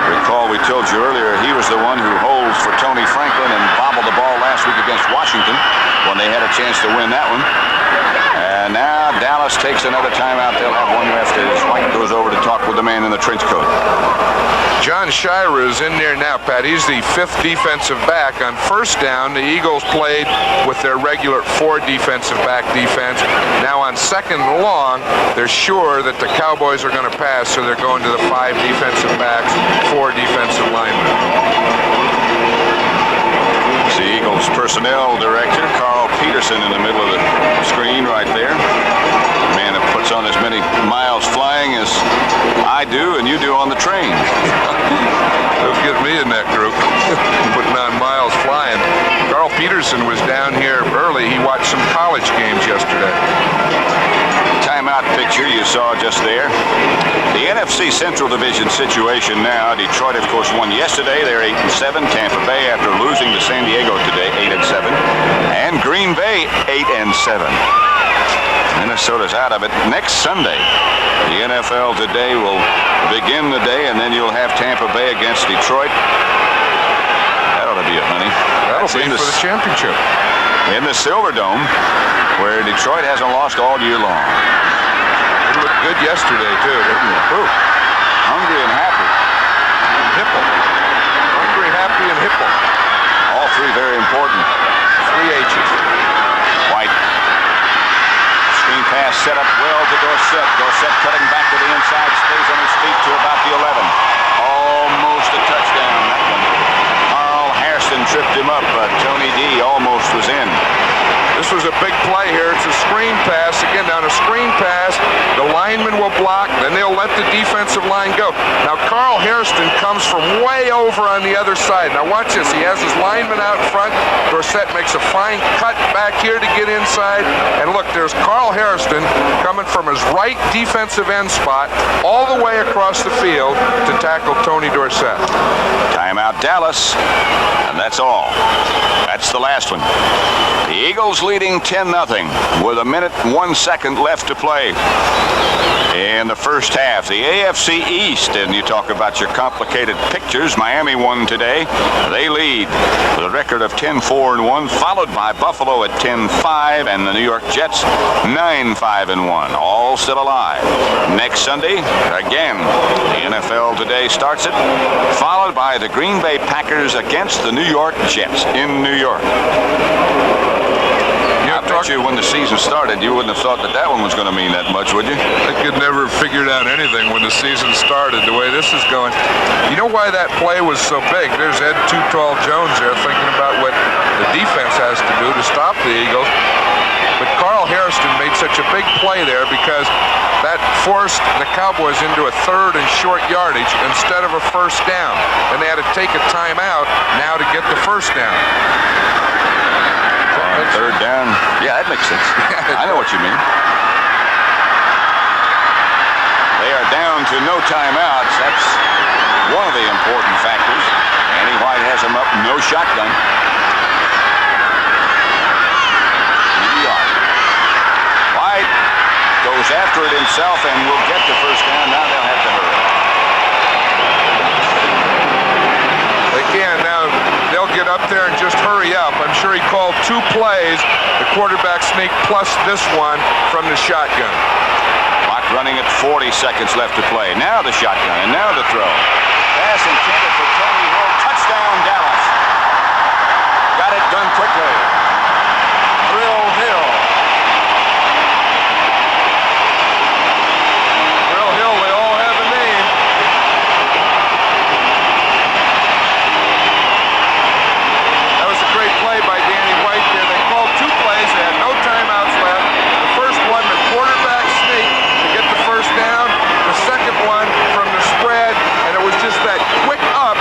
Recall we told you earlier he was the one who holds for Tony Franklin and bobbled the ball last week against Washington when they had a chance to win that one. And now Dallas takes another timeout. They'll have one left as White goes over to talk with the man in the trench coat. John Shira is in there now, Pat. He's the 5th defensive back. On first down, the Eagles played with their regular 4 defensive back defense. Now on second and long, they're sure that the Cowboys are going to pass, so they're going to the 5 defensive backs, 4 defensive linemen. The Eagles personnel director, Carl Peterson, in the middle of the screen right there. The man that puts on as many miles flying as I do and you do on the train. Don't get me in that group. Putting on miles flying. Carl Peterson was down here early. He watched some college games yesterday. Timeout picture you saw just there. The NFC Central Division situation now. Detroit, of course, won yesterday. They're 8-7. Tampa Bay, after losing to San Diego today, 8-7. And Green Bay, 8-7. Minnesota's out of it. Next Sunday, the NFL Today will begin the day, and then you'll have Tampa Bay against Detroit. That ought to be a honey. That'll be for the championship. In the Silverdome, where Detroit hasn't lost all year long. It looked good yesterday, too, didn't it? Ooh. Hungry and happy. Hipple. Hungry, happy, and hipple. All 3 very important. 3 H's. White. Screen pass set up well to Dorsett. Dorsett cutting back to the inside, stays on his feet to about the 11. Almost a touchdown, that one. Carl Hairston tripped him up, but Tony D almost was in. This was a big play here. It's a screen pass. Again, on a screen pass, the lineman will block, then they'll let the defensive line go. Now, Carl Hairston comes from way over on the other side. Now, watch this. He has his lineman out in front. Dorsett makes a fine cut back here to get inside. And look, there's Carl Hairston coming from his right defensive end spot all the way across the field to tackle Tony Dorsett. Timeout Dallas, and that's all. That's the last one. The Eagles leading 10-0 with 1 minute, 1 second left to play in the first half. The AFC East, and you talk about your complicated pictures. Miami won today. They lead with a record of 10-4-1, followed by Buffalo at 10-5, and the New York Jets 9-5-1. All still alive. Next Sunday, again, the NFL Today starts it, followed by the Green Bay Packers against the New York Jets in New York. I bet you when the season started, you wouldn't have thought that that one was going to mean that much, would you? I could never have figured out anything when the season started, the way this is going. You know why that play was so big? There's Ed Too Tall Jones there thinking about what the defense has to do to stop the Eagles. But Carl Hairston made such a big play there because that forced the Cowboys into a 3rd and short yardage instead of a first down. And they had to take a timeout now to get the first down. 3rd down. Yeah, that makes sense. I know what you mean. They are down to no timeouts. That's one of the important factors. Andy White has him up, no shotgun. White goes after it himself and will get the first down. Now they'll have to hurry. Again, now they'll get up there and just hurry up. I'm sure he called 2 plays, the quarterback sneak plus this one from the shotgun. Clock running at 40 seconds left to play. Now the shotgun, and now the throw. Pass intended for Tony Hill. Touchdown, Dallas. Got it done quickly. Thrill Hill. Thrill Hill, they all have a name. That was a great play by Danny White there. They called 2 plays. They had no timeouts left. The first one, the quarterback sneak to get the first down. The second one from the spread, and it was just that quick up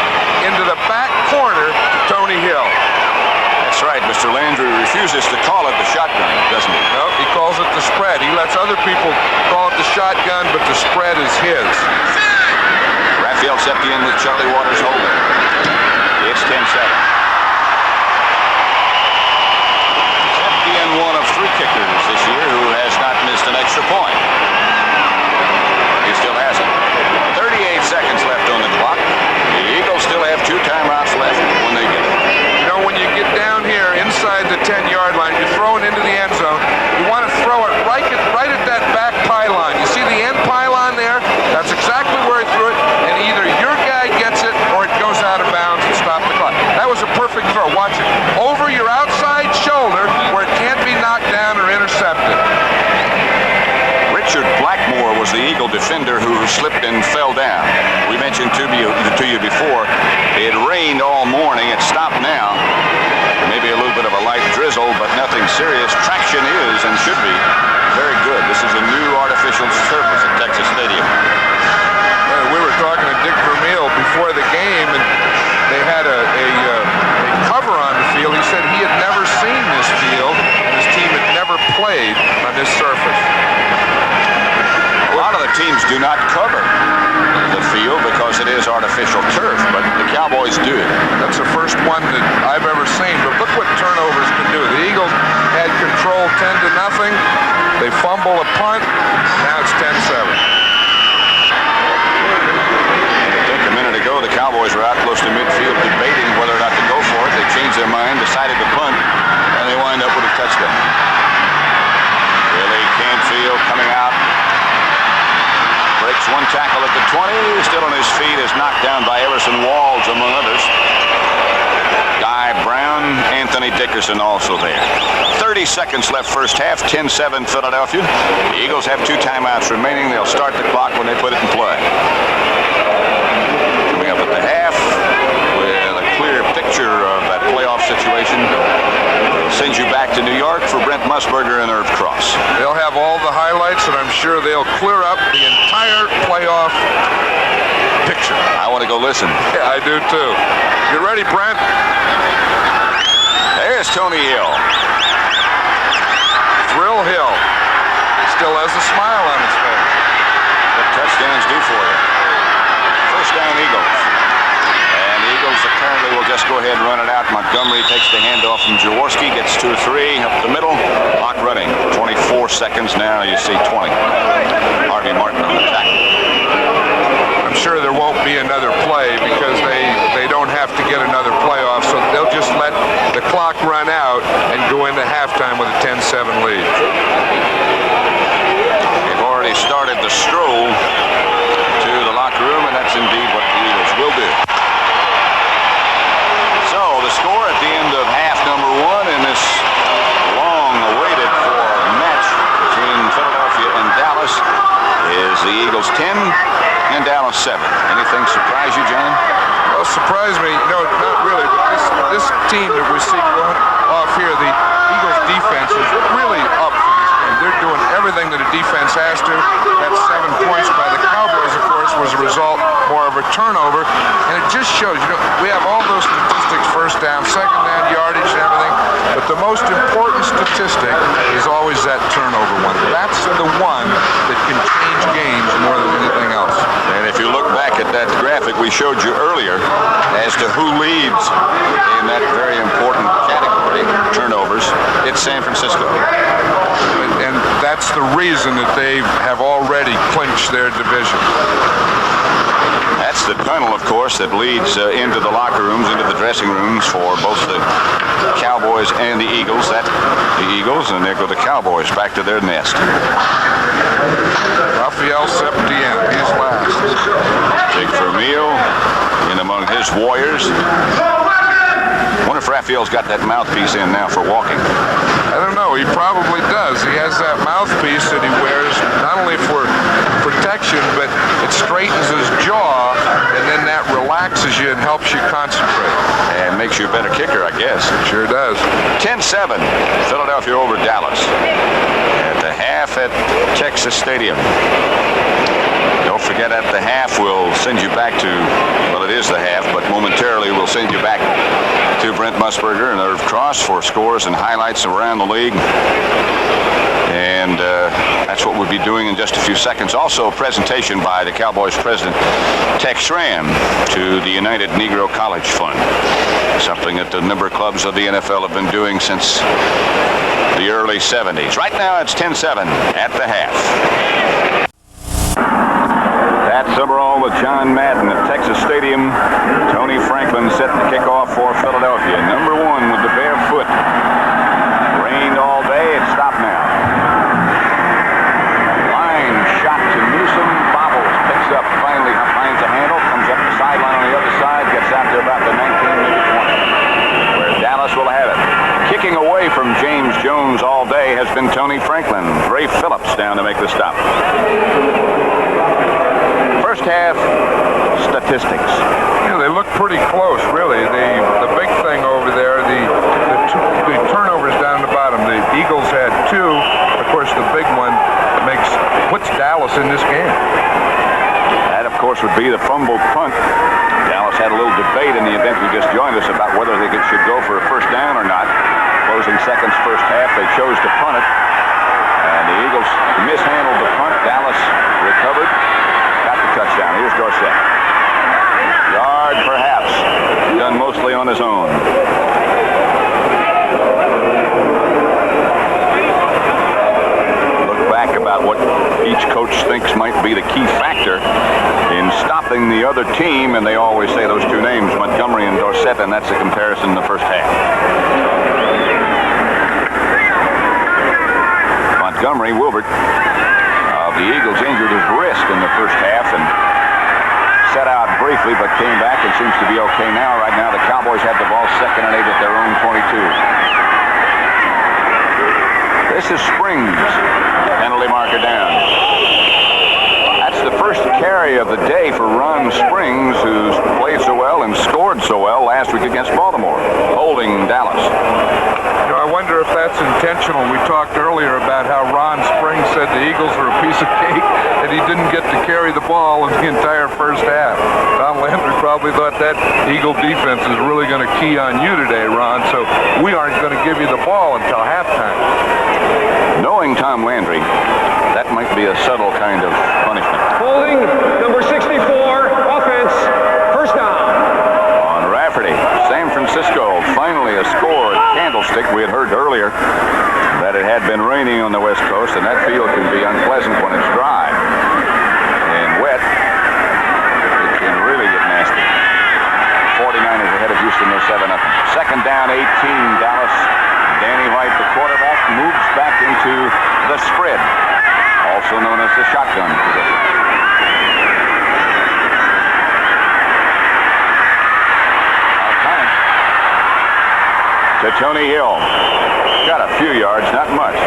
right. Mr. Landry refuses to call it the shotgun, doesn't he? No, he calls it the spread. He lets other people call it the shotgun, but the spread is his. Raphael Septien with Charlie Waters holding. It's 10-7. Septien, one of 3 kickers this year who has not missed an extra point. He still hasn't. 38 seconds left on the clock. The Eagles still have 2 timeouts left when they get it. You know, when you get down here inside the 10-yard line, you're throwing into the end zone. You want to throw it right at that back pylon. You see the end pylon there? That's exactly where he threw it, and either your guy gets it or it goes out of bounds and stop the clock. That was a perfect throw. Watch it. Over your outside shoulder where it can't be knocked down or intercepted. Richard Blackmore was the Eagle defender who slipped and fell down. We mentioned to you before, it rained all morning. It stopped now. Maybe a little bit of a light drizzle, but nothing serious. Traction is and should be very good. This is a new artificial surface at Texas Stadium. We were talking to Dick Vermeil before the game, and they had a cover on the field. He said he had never seen this field, and his team had never played on this surface. A lot of the teams do not cover the field because it is artificial turf, but the Cowboys do. That's the first one that I've ever seen, but look what turnovers can do. The Eagles had control 10-0. They fumble a punt. Now it's 10-7. A minute ago, the Cowboys were out close to midfield debating whether or not to go for it. They changed their mind, decided to punt, and they wind up with a touchdown. Billy Canfield coming out. Breaks one tackle at the 20. Still on his feet, is knocked down by Everson Walls, among others. Guy Brown, Anthony Dickerson also there. 30 seconds left first half, 10-7 Philadelphia. The Eagles have 2 timeouts remaining. They'll start the clock when they put it in play. Coming up at the half with a clear picture of that playoff situation. Sends you back to New York for Brent Musburger and Irv Cross. They'll have all the highlights, and I'm sure they'll clear up the entire playoff picture. I want to go listen. Yeah, I do too. You ready, Brent? There's Tony Hill. Thrill Hill. Still has a smile on his face. What touchdowns do for you? First down, Eagles. And the Eagles apparently will just go ahead and run it out. Montgomery takes the handoff from Jaworski, gets 2 or 3 up the middle. Clock running. 24 seconds now. You see 20. Harvey Martin on the tackle. I'm sure there won't be another play because they don't have to get another playoff, so they'll just let the clock run out and go into halftime with a 10-7 lead. They've already started the stroll to the locker room, and that's indeed what the Eagles will do. So the score at the end of half number 1 in this long-awaited for match between Philadelphia and Dallas is the Eagles 10 and Dallas 7. Anything surprise you, John? Well, surprise me. No, not really. But this team that we see going off here, the Eagles defense is really up for this game. They're doing everything that a defense has to. That 7 points by the Cowboys, of course, was a result more of a turnover. And it just shows, we have all those statistics, first down, second down, yardage and everything. But the most important statistic is always that turnover one. That's the one that can change games more than anything else. And if you look back at that graphic we showed you earlier as to who leads in that very important category, turnovers, it's San Francisco. And that's the reason that they have already clinched their division. That's the tunnel, of course, that leads into the locker rooms, into the dressing rooms for both the Cowboys and the Eagles. That's the Eagles, and there go the Cowboys back to their nest. Raphael Septien, he's last. Big Vermeil in among his warriors. Wonder if Raphael's got that mouthpiece in now for walking. I don't know. He probably does. He has that mouthpiece that he wears not only for protection, but it straightens his jaw, and then that relaxes you and helps you concentrate. And makes you a better kicker, I guess. Sure does. 10-7, Philadelphia over Dallas. At the half at Texas Stadium. Don't forget at the half we'll send you back to, well, it is the half, but momentarily we'll send you back to Brent Musburger and Irv Cross for scores and highlights around the league. And that's what we'll be doing in just a few seconds. Also, a presentation by the Cowboys president, Tex Schramm, to the United Negro College Fund, something that a number of clubs of the NFL have been doing since the early 70s. Right now, it's 10-7 at the half. Pat Summerall with John Madden at Texas Stadium. Tony Franklin set to kick off for Philadelphia. Number one with the bare foot. Rained all day. It's stopped now. Line shot to Newsom. Bobbles picks up. Finally finds a handle. Comes up the sideline on the other side. Gets out to about the 19, maybe 20. Where Dallas will have it. Kicking away from James Jones all day has been Tony Franklin. Ray Phillips down to make the stop. First half statistics. Yeah, they look pretty close, really. The big thing over there, the turnovers down the bottom. The Eagles had 2. Of course, the big one puts Dallas in this game. That, of course, would be the fumbled punt. Dallas had a little debate in the event you just joined us about whether they should go for a first down or not. Closing seconds first half, they chose to punt it. And the Eagles mishandled the punt. Dallas recovered. Got the touchdown. Here's Dorsett. Yard, perhaps. Done mostly on his own. Look back about what each coach thinks might be the key factor in stopping the other team, and they always say those two names, Montgomery and Dorsett, and that's a comparison in the first half. Montgomery, Wilbert, the Eagles injured his wrist in the first half and set out briefly, but came back and seems to be okay now. Right now, the Cowboys have the ball 2nd and 8 at their own 22. This is Springs. Penalty marker down. That's the first carry of the day for Ron Springs, who's played so well and scored so well last week against Baltimore, holding Dallas. I wonder if that's intentional. We talked earlier about how Ron Springs said the Eagles are a piece of cake and he didn't get to carry the ball in the entire first half. Tom Landry probably thought that Eagle defense is really going to key on you today, Ron, so we aren't going to give you the ball until halftime. Knowing Tom Landry, that might be a subtle kind of punishment. Holding number 64, offense, first down. On Rafferty, San Francisco, finally a score at Candlestick. We had heard earlier that it had been raining on the West Coast, and that field can be unpleasant when it's dry and wet. It can really get nasty. 49ers ahead of Houston, they're 7-0. 2nd down, 18, Dallas. Danny White, the quarterback, moves back into the spread, also known as the shotgun position. To Tony Hill. Got a few yards, not much.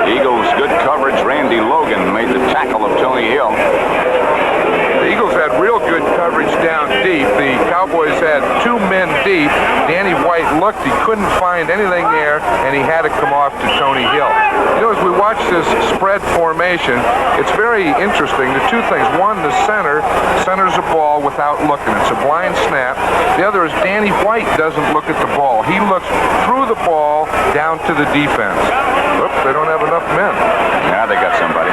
Eagles, good coverage. Randy Logan made the tackle of Tony Hill. The Eagles had real good coverage down deep. The Cowboys had 2 men deep. Danny White looked, he couldn't find anything there, and he had to come off to Tony Hill. You know, as we watch this spread formation, it's very interesting. The 2 things. One, the centers a ball without looking. It's a blind snap. The other is Danny White doesn't look at the ball. He looks through the ball down to the defense. Oops, they don't have enough men. Now they got somebody.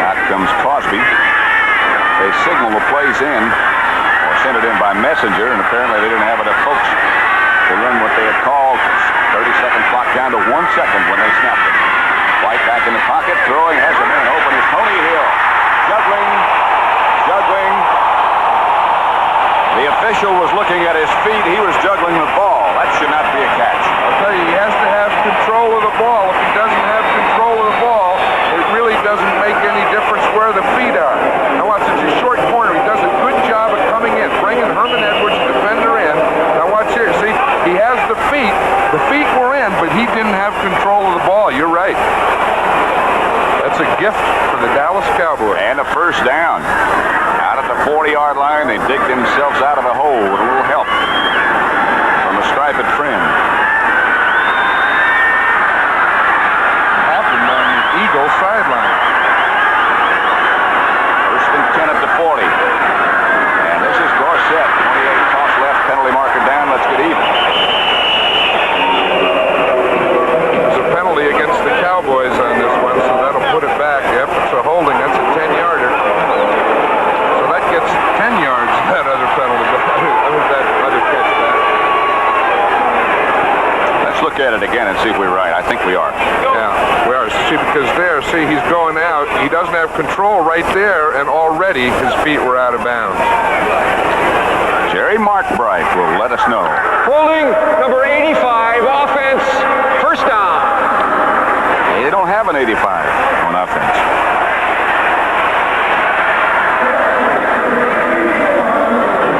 Out comes Cosby. They signal the plays in, or send it in by messenger, and apparently they didn't have enough folks to run what they had called. 30-second clock down to 1 second when they snapped it. White back in the pocket, throwing, has a man open. It's Tony Hill. Juggling. The official was looking at his feet. He was juggling the ball. That should not be a catch. I'll tell you, he has to have control of the ball. If he doesn't have control of the ball, it really doesn't make any difference where the feet are. Now watch, it's a short corner. He does a good job of coming in, bringing Herman Edwards, the defender, in. Now watch here. See, he has the feet. The feet were in, but he didn't have control of the ball. You're right. That's a gift for the Dallas Cowboys. And a first down. Out at the 40-yard line, they dig themselves out of a hole with a little help from a striped friend. Happened on the Eagle sideline. First look at it again and see if we're right. I think we are. Yeah, we are. See, because there, see, he's going out. He doesn't have control right there, and already his feet were out of bounds. Jerry Markbright will let us know. Holding number 85, offense, first down. They don't have an 85 on offense.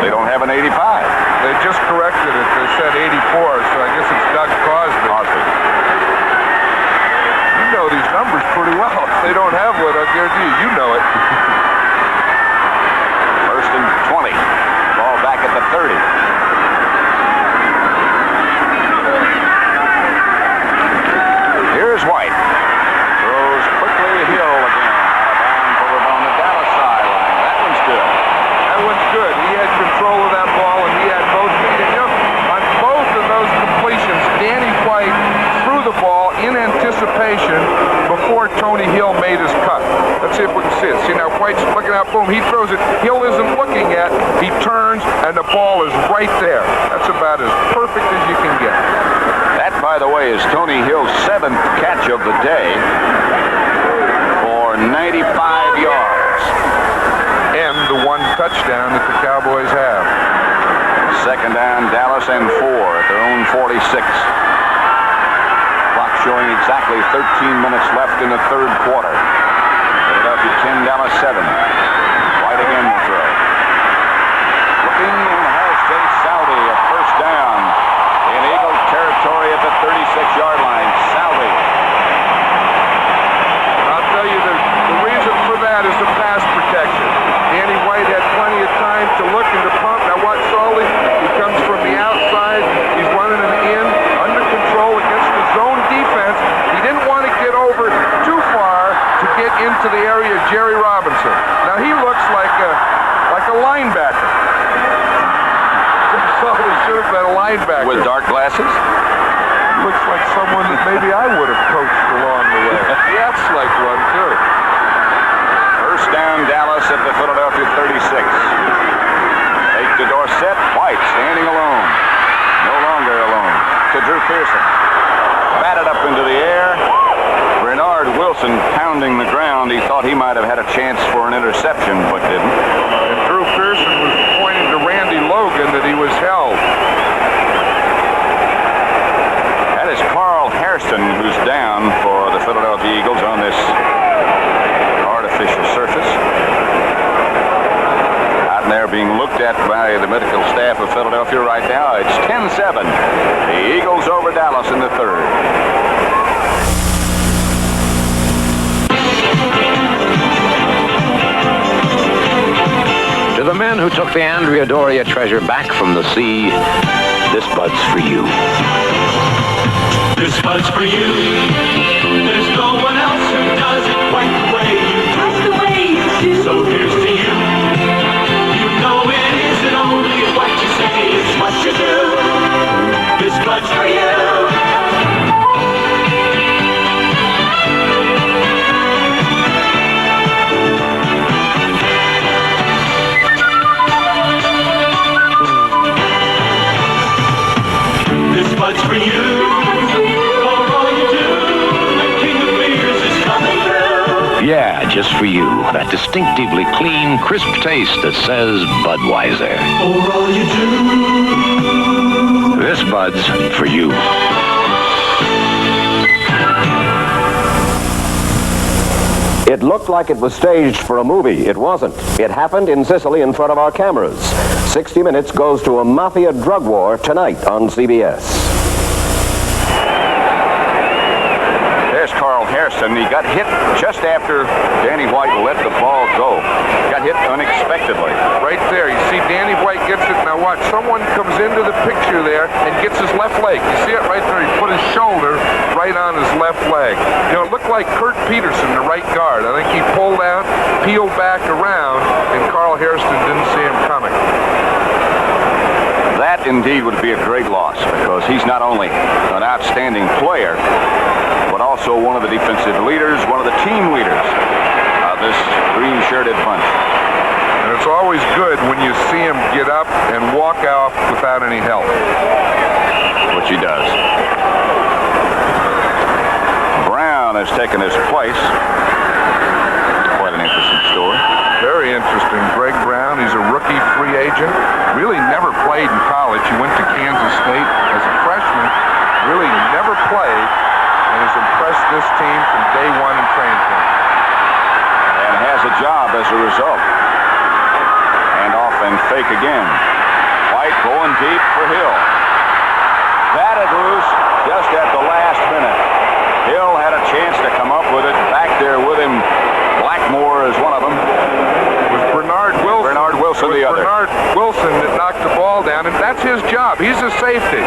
They don't have an 85. They just corrected it. They said 84, so I guess it's Doug Crosby. You know these numbers pretty well. If they don't have one, I guarantee you know it. First and 20. Ball back at the 30. Here's White. Throws quickly to Hill again. Out of bounds over on the Dallas sideline. That one's good. That one's good. He had control of that ball, and he had both feet. And, you know, on both of those completions, Danny White threw the ball in anticipation before Tony Hill made his cut. Let's see if we can see it. See, now White's looking out, boom, he throws it. Hill isn't looking at, he turns, and the ball is right there. That's about as perfect as you can get. That, by the way, is Tony Hill's 7th catch of the day for 95 yards. And the one touchdown that the Cowboys have. Second down, Dallas and 4 at their own 46. Clock showing exactly 13 minutes left in the third quarter. Philadelphia 10, Dallas 7. White again will throw. Looking and has Jay Salvi a first down in Eagle territory at the 36-yard line. Salvi. I'll tell you, the reason for that is the pass protection. Danny White had plenty of time to look and to pump. Now watch Salvi. He comes from the outside. He's running an in, under control against the zone defense. He didn't want to get over too far to get into the area of Jerry Robinson. Now he looks like a linebacker. Salvi should have been a linebacker. With dark glasses? Looks like someone that maybe I would have coached along the way. That's like one, too. First down, Dallas at the Philadelphia 36. Take to Dorsett. White standing alone. No longer alone. To Drew Pearson. Batted up into the air. Bernard Wilson pounding the ground. He thought he might have had a chance for an interception, but didn't. And Drew Pearson was pointing to Randy Logan that he was held. That is Carl Hairston, who's down for the Philadelphia Eagles on this artificial surface. Out there being looked at by the medical staff of Philadelphia right now. It's 10-7. The Eagles over Dallas in the third. To the men who took the Andrea Doria treasure back from the sea, this bud's for you. This bud's for you. There's no one else who does it quite the way you do. Quite the way you do. So here's to you. You know it isn't only what you say, it's what you do. This bud's for you. This bud's for you. Yeah, just for you. That distinctively clean, crisp taste that says Budweiser. For all you do. This Bud's for you. It looked like it was staged for a movie. It wasn't. It happened in Sicily in front of our cameras. 60 Minutes goes to a mafia drug war tonight on CBS. Hairston. He got hit just after Danny White let the ball go. Got hit unexpectedly. Right there. You see Danny White gets it. Now watch. Someone comes into the picture there and gets his left leg. You see it right there? He put his shoulder right on his left leg. You know, it looked like Kurt Peterson, the right guard. I think he pulled out, peeled back around, and Carl Hairston didn't see him coming. That indeed would be a great loss because he's not only an outstanding player, but also one of the defensive leaders, one of the team leaders of this green-shirted bunch. And it's always good when you see him get up and walk off without any help. Which he does. taken his place. Quite an interesting story. Very interesting. Greg Brown, he's a rookie free agent. Really never played in college. He went to Kansas State as a freshman. Really never played and has impressed this team from day one in training camp. And has a job as a result. And off and fake again. White going deep for Hill. Batted loose just at the last minute. Hill had a chance to come up with it. Back there with him, Blackmore is one of them. It was Bernard Wilson. Bernard Wilson the other. Bernard Wilson that knocked the ball down, and that's his job. He's a safety.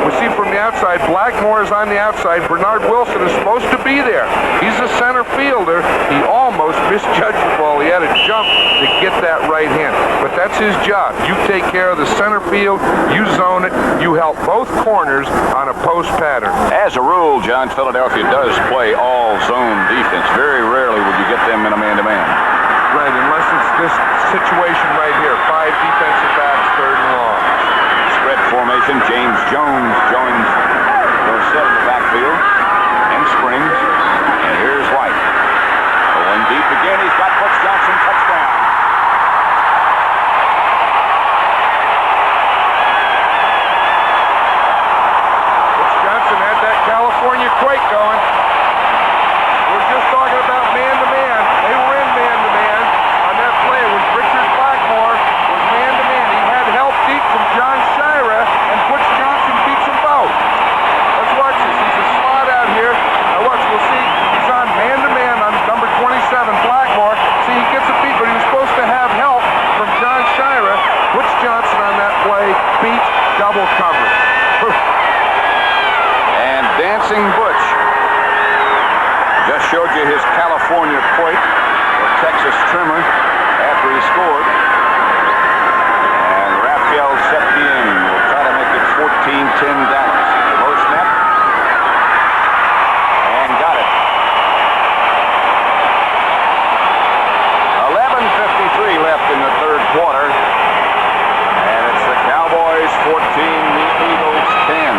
We see from the outside, Blackmore is on the outside. Bernard Wilson is supposed to be there. He's a center fielder. He almost misjudged the ball. He had to jump to get that right hand. But that's his job. You take care of the center field, you zone it, you help both corners on a post pattern. As a rule, John, Philadelphia does play all zone defense. Very rarely would you get them in a man-to-man. Right, unless it's this situation right here. 5 defensive backs, 3rd and long. Spread formation. James Jones joins Dorsett in the backfield. And Springs. And here's White. Going deep again. He's got Butch Johnson. Touchdown. Butch Johnson had that California quake going. We're just talking about man-to-man. They were in man-to-man on that play. It was Richard Blackmore was man-to-man. He had help deep from John Shira, and Butch Johnson beats them both. Let's watch this. He's a slot out here. Now watch, we'll see. He's on man-to-man on number 27, Blackmore. See, he gets a beat, but he was supposed to have help from John Shira. Butch Johnson on that play beat double coverage. And Dancing Butch just showed you his California quake, the Texas trimmer, after he scored. And Rafael Septien will try to make it 14-10 Dallas. Low snap. And got it. 11:53 left in the 3rd quarter. And it's the Cowboys 14, the Eagles 10.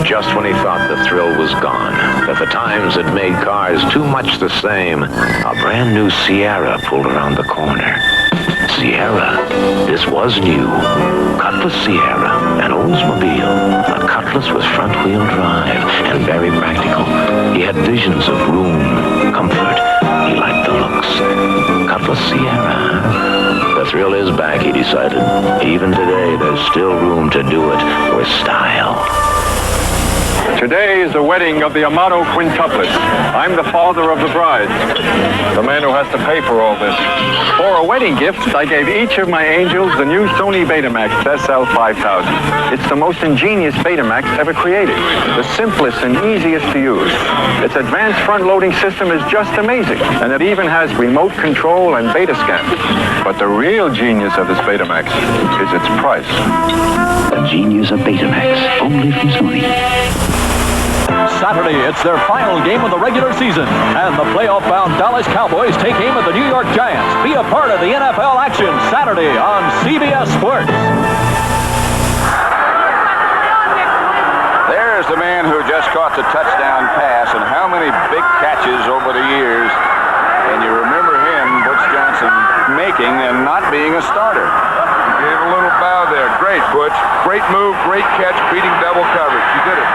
Just when he thought the thrill was gone, that the times had made cars too much the same, a brand new Sierra pulled around the corner. Sierra, this was new. Cutlass Sierra, an Oldsmobile. A Cutlass with front-wheel drive and very practical. He had visions of room, comfort. He liked the looks. Cutlass Sierra. The thrill is back, he decided. Even today, there's still room to do it with style. Today is the wedding of the Amato quintuplet. I'm the father of the bride, the man who has to pay for all this. For a wedding gift, I gave each of my angels the new Sony Betamax SL5000. It's the most ingenious Betamax ever created, the simplest and easiest to use. Its advanced front-loading system is just amazing, and it even has remote control and beta scan. But the real genius of this Betamax is its price. The genius of Betamax, only from Sony. Saturday, it's their final game of the regular season, and the playoff-bound Dallas Cowboys take aim at the New York Giants. Be a part of the NFL action Saturday on CBS Sports. There's the man who just caught the touchdown pass, and how many big catches over the years. And you remember him, Butch Johnson, making and not being a starter. He gave a little bow there. Great, Butch. Great move, great catch, beating double coverage. You did it.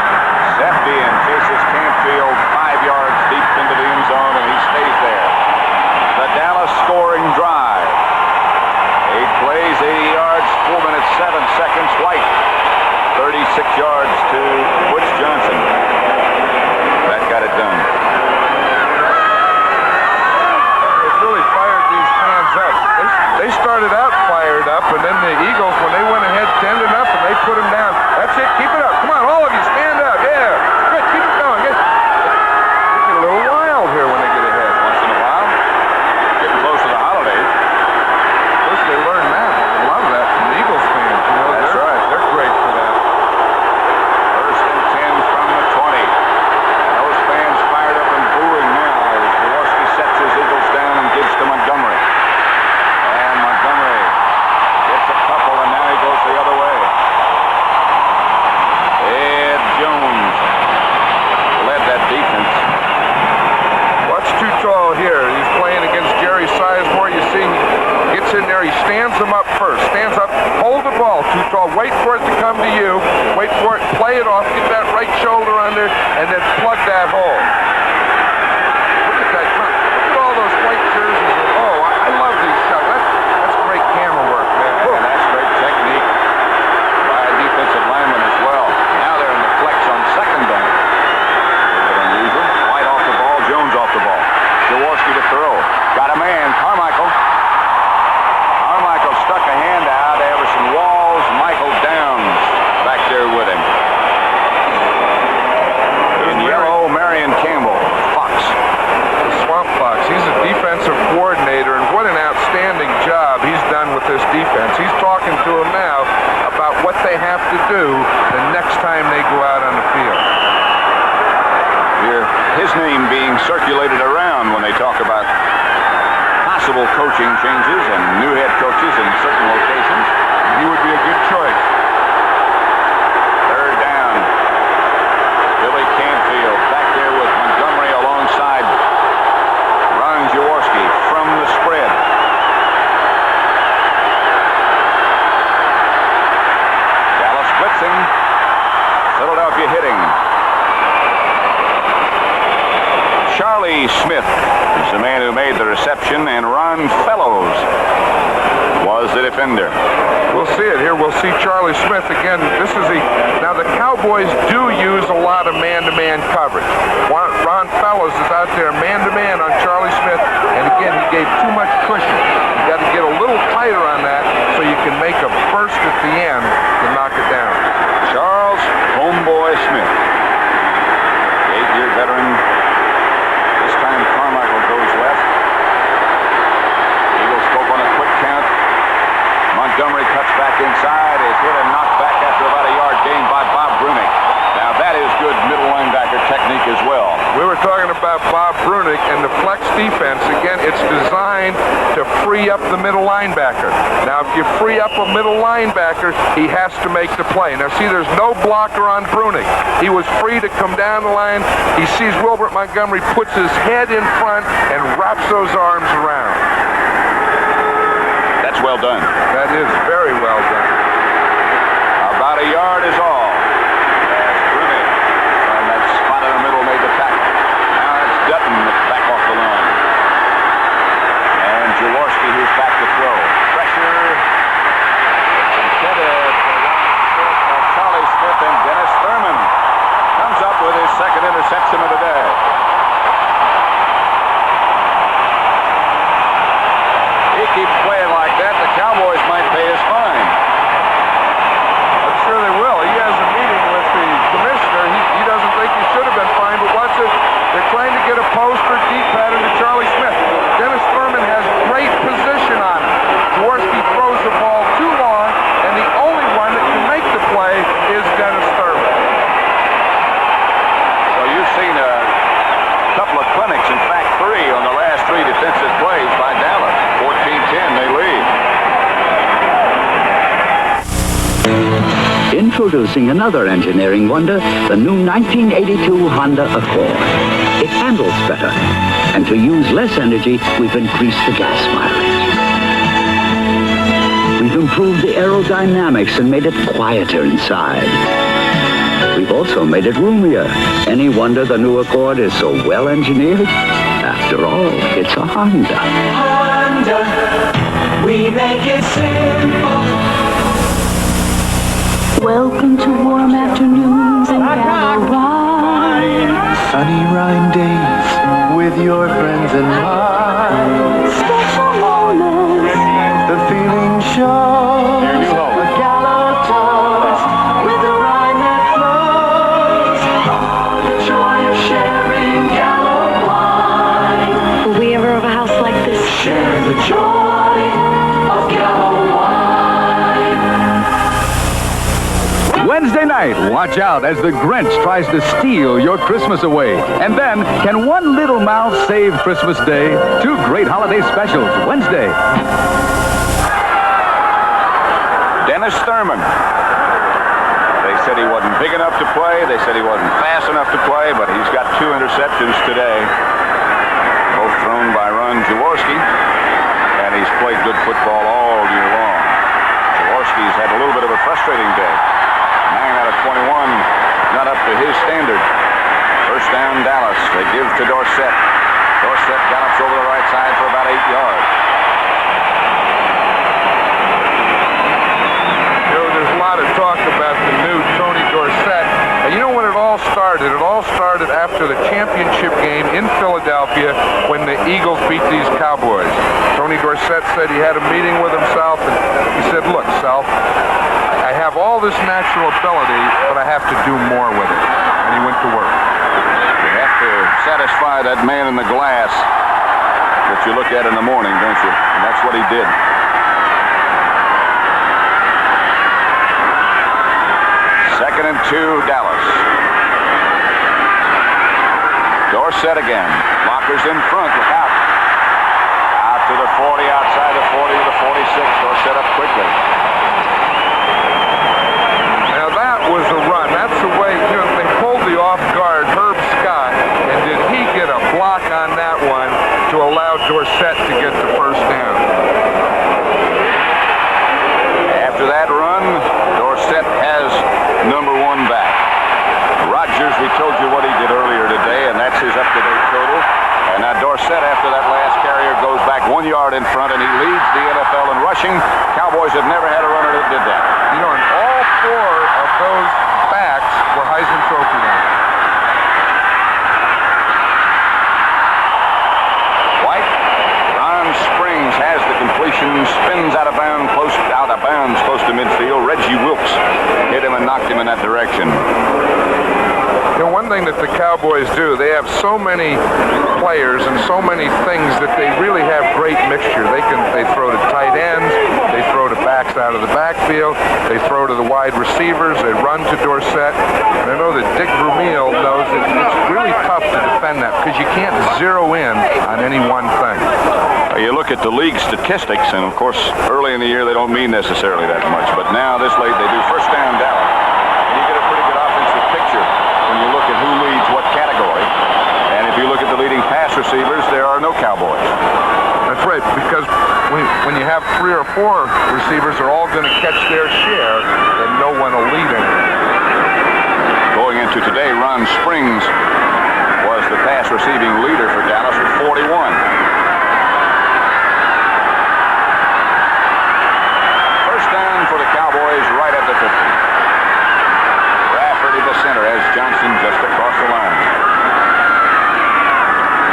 Septien chases Canfield 5 yards deep into the end zone, and he stays there. The Dallas scoring drive. 8 plays, 80 yards, 4 minutes, 7 seconds. White, 36 yards to Butch Johnson. That got it done. It's really fired these fans up. They started out fired up, and then the Eagles, when they went ahead 10-0, they put them down. That's it. Keep it up. Come on, all of you, stand up. Yeah. Good. Keep it going. Get a little wild called wait for it to come to you, wait for it, play it off, get that right shoulder under, and then plug that hole. Look at that. Look at all those white jerseys. Oh, I love these shots. That's great camera work, man. And that's great technique by a defensive lineman as well. Now they're in the flex on second down. A bit unusual. White off the ball, Jones off the ball. Jaworski to throw. Got a man, Carmichael. Carmichael stuck a hand out. Everson Walls, Michael Downs back there with him. In yellow, Marion Campbell, Fox. The Swamp Fox. He's a defensive coordinator, and what an outstanding job he's done with this defense. He's talking to them now about what they have to do the next time they go out on the field. Hear his name being circulated around when they talk about possible coaching changes and new head coaches in certain locations. He would be a good choice. Third down. Billy Canfield back there with Montgomery alongside Ron Jaworski from the spread. Dallas blitzing. Philadelphia hitting. Charlie Smith is the man who made the reception, and Ron Fellows was the defender. We'll see it here. We'll see Charlie Smith again. Now the Cowboys do use a lot of man-to-man coverage. Ron Fellows is out there man-to-man on Charlie Smith, and again, he gave too much cushion. You got to get a little tighter on that so you can make a burst at the end to knock it down. Charles Homeboy Smith, 8-year veteran. This time Carmichael goes left. Eagles spoke on a quick count. Montgomery cuts back inside, is hit and knocked back after about a yard gain by Bob Brunick. Now that is good middle linebacker technique as well. We were talking about Bob Brunick and the flex defense. Again, it's designed to free up the middle linebacker. Now, if you free up a middle linebacker, he has to make the play. Now, see, there's no blocker on Brunick. He was free to come down the line. He sees Wilbert Montgomery, puts his head in front, and wraps those arms around. That's well done. That is very well done. About a yard is all. As Brunick from that spot in the middle made the tackle. Now it's Dutton back off the line. And Jaworski who's back to throw. Pressure. It's intended for Charlie Smith, and Dennis Thurman comes up with his second interception of the day. He keeps playing like that, the Cowboys might pay his fine. I'm sure they will. He has a meeting with the commissioner. He doesn't think he should have been fined, but watch this. They're trying to get a poster deep pattern to Charlie Smith. Dennis Thurman has great position on him. Jaworski throws the ball too long, and the only one that can make the play is Dennis Thurman. So you've seen a couple of clinics, in fact 3 on the last 3 defensive plays by Dallas. 14-10, they lead. Introducing another engineering wonder, the new 1982 Honda Accord. It handles better, and to use less energy, we've increased the gas mileage. We've improved the aerodynamics and made it quieter inside. We've also made it roomier. Any wonder the new Accord is so well engineered? After all, it's a Honda. Honda, we make it simple. Welcome to warm afternoons and gallows rides. Sunny rhyme days with your friends and mine. Special moments. The feeling shows. A gallows toast with a rhyme that flows. The joy of sharing gallows wine. Will we ever have a house like this? Share the joy of gallows wine. Wednesday night, watch out as the Grinch tries to steal your Christmas away. And then, can one little mouth save Christmas Day? 2 great holiday specials, Wednesday. Dennis Thurman. They said he wasn't big enough to play. They said he wasn't fast enough to play, but he's got 2 interceptions today. Both thrown by Ron Jaworski. And he's played good football all year long. Jaworski Yankees had a little bit of a frustrating day. 9 out of 21, not up to his standard. First down, Dallas. They give to Dorsett. Dorsett gallops over the right side for about 8 yards. There's a lot of talk about the new Tony Dorsett. And you know when it all started? It all started after the championship game in Philadelphia when the Eagles beat these Cowboys. Tony Dorsett said he had a meeting with himself, and he said, look, Self, I have all this natural ability, but I have to do more with it. And he went to work. You have to satisfy that man in the glass that you look at in the morning, don't you? And that's what he did. Second and 2, Dallas. Dorsett again. Blockers in front. Look out. Out to the 40, outside the 40 to the 46. Dorsett up quickly. Now that was a run. That's the way, they pulled the off guard, Herb Scott, and did he get a block on that one to allow Dorsett to get the first down? After that run, Dorsett has number 1 back. Rodgers, we told you what he did earlier today, and that's his up-to-date total. And now Dorsett, after that last carrier, goes back 1 yard in front, and he leads the NFL in rushing. Cowboys have never had a runner that did that. And all 4 of those backs were Heisman Trophy winners. White, Ron Springs has the completion, spins out of bounds close to midfield. Reggie Wilkes hit him and knocked him in that direction. One thing that the Cowboys do, they have so many players and so many things that they really have great mixture. They throw to tight ends, they throw to backs out of the backfield, they throw to the wide receivers, they run to Dorsett. And I know that Dick Vermeil knows that it's really tough to defend that because you can't zero in on any one thing. You look at the league statistics, and of course, early in the year they don't mean necessarily that much. But now, this late, they do. First down, Dallas. And you get a pretty good offensive picture when you look at who leads what category. And if you look at the leading pass receivers, there are no Cowboys. That's right, because when you have 3 or 4 receivers are all going to catch their share, then no one will lead it. Going into today, Ron Springs was the pass receiving leader for Dallas with 41. For the Cowboys right at the 50. Rafferty the center as Johnson just across the line.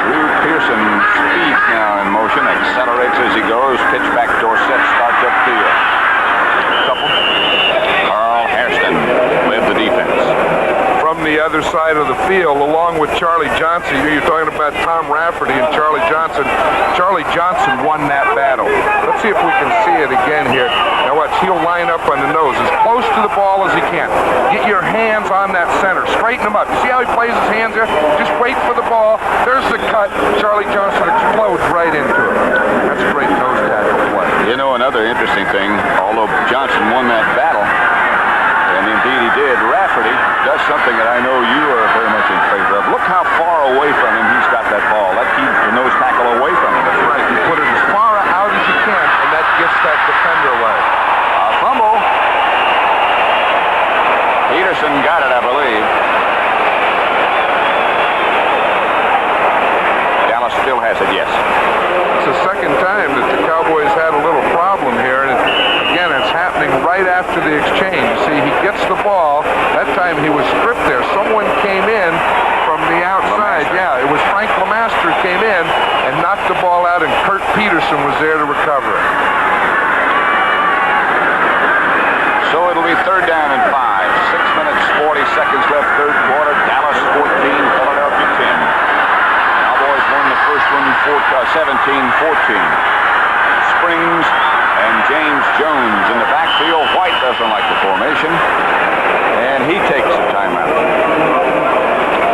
Drew Pearson speeds now in motion, accelerates as he goes. Pitch back, Dorsett starts up field. Couple. Carl Hairston led the defense. From the other side of the field, along with Charlie Johnson, you're talking about Tom Rafferty and Charlie Johnson. Charlie Johnson won that battle. Let's see if we can see it again here. Now watch, he'll line up on the nose as close to the ball as he can. Get your hands on that center. Straighten him up. You see how he plays his hands there? Just wait for the ball. There's the cut. Charlie Johnson explodes right into it. That's a great nose tackle play. You know, another interesting thing, although Johnson won that battle, and indeed he did, Rafferty does something that I know you are very much in favor of. Look how far away from him he's got that ball. That keeps the nose tackle away from him. That's right. You put it as far out as you can, and that gets that defender away. A fumble. Peterson got it, I believe. Dallas still has it, yes. It's the second time that the Cowboys had a little problem here, and again, it's happening right after the exchange. You see, he gets the ball. That time he was stripped there. Someone came in from the outside. Yeah, it was Frank Lemaster came in and knocked the ball out, and Kurt Peterson was there to recover it. So it'll be 3rd down and 5. 6 minutes, 40 seconds left, 3rd quarter. Dallas 14, Philadelphia 10. Cowboys won the first one 17-14. Springs and James Jones in the backfield. White doesn't like the formation, and he takes a timeout.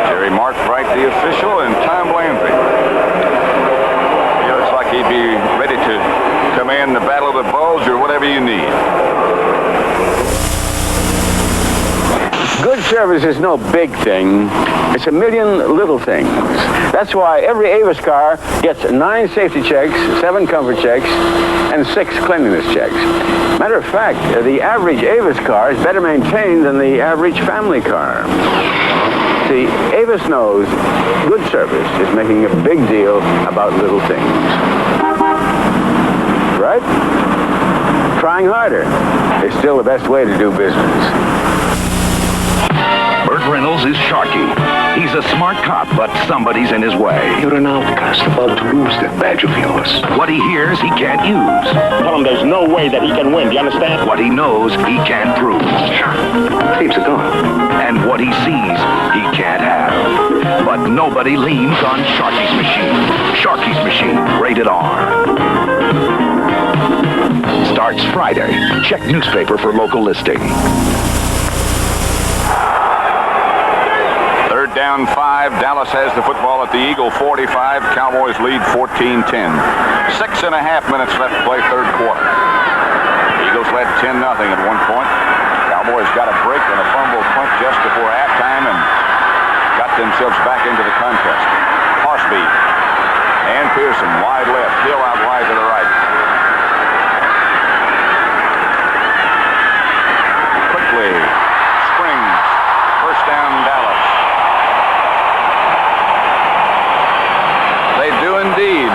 Jerry Markwright, the official, and Tom Landry. Looks like he'd be ready to command the Battle of the Bulge or whatever you need. Good Good service is no big thing. It's a million little things. That's why every Avis car gets 9 safety checks, 7 comfort checks, and 6 cleanliness checks. Matter of fact, the average Avis car is better maintained than the average family car. See, Avis knows good service is making a big deal about little things. Right? Trying harder is still the best way to do business. Burt Reynolds is Sharky. He's a smart cop, but somebody's in his way. You're an outcast about to lose that badge of yours. What he hears, he can't use. Tell him there's no way that he can win. Do you understand? What he knows, he can't prove. Tapes are gone. And what he sees, he can't have. But nobody leans on Sharky's machine. Sharky's machine, rated R. Starts Friday. Check newspaper for local listing. Down 5. Dallas has the football at the Eagle 45. Cowboys lead 14-10. 6.5 minutes left to play third quarter. Eagles led 10-0 at one point. Cowboys got a break and a fumble punt just before halftime and got themselves back into the contest. Horsby and Pearson wide left. Hill out wide to the right. Quickly. Springs. First down Dallas. They do indeed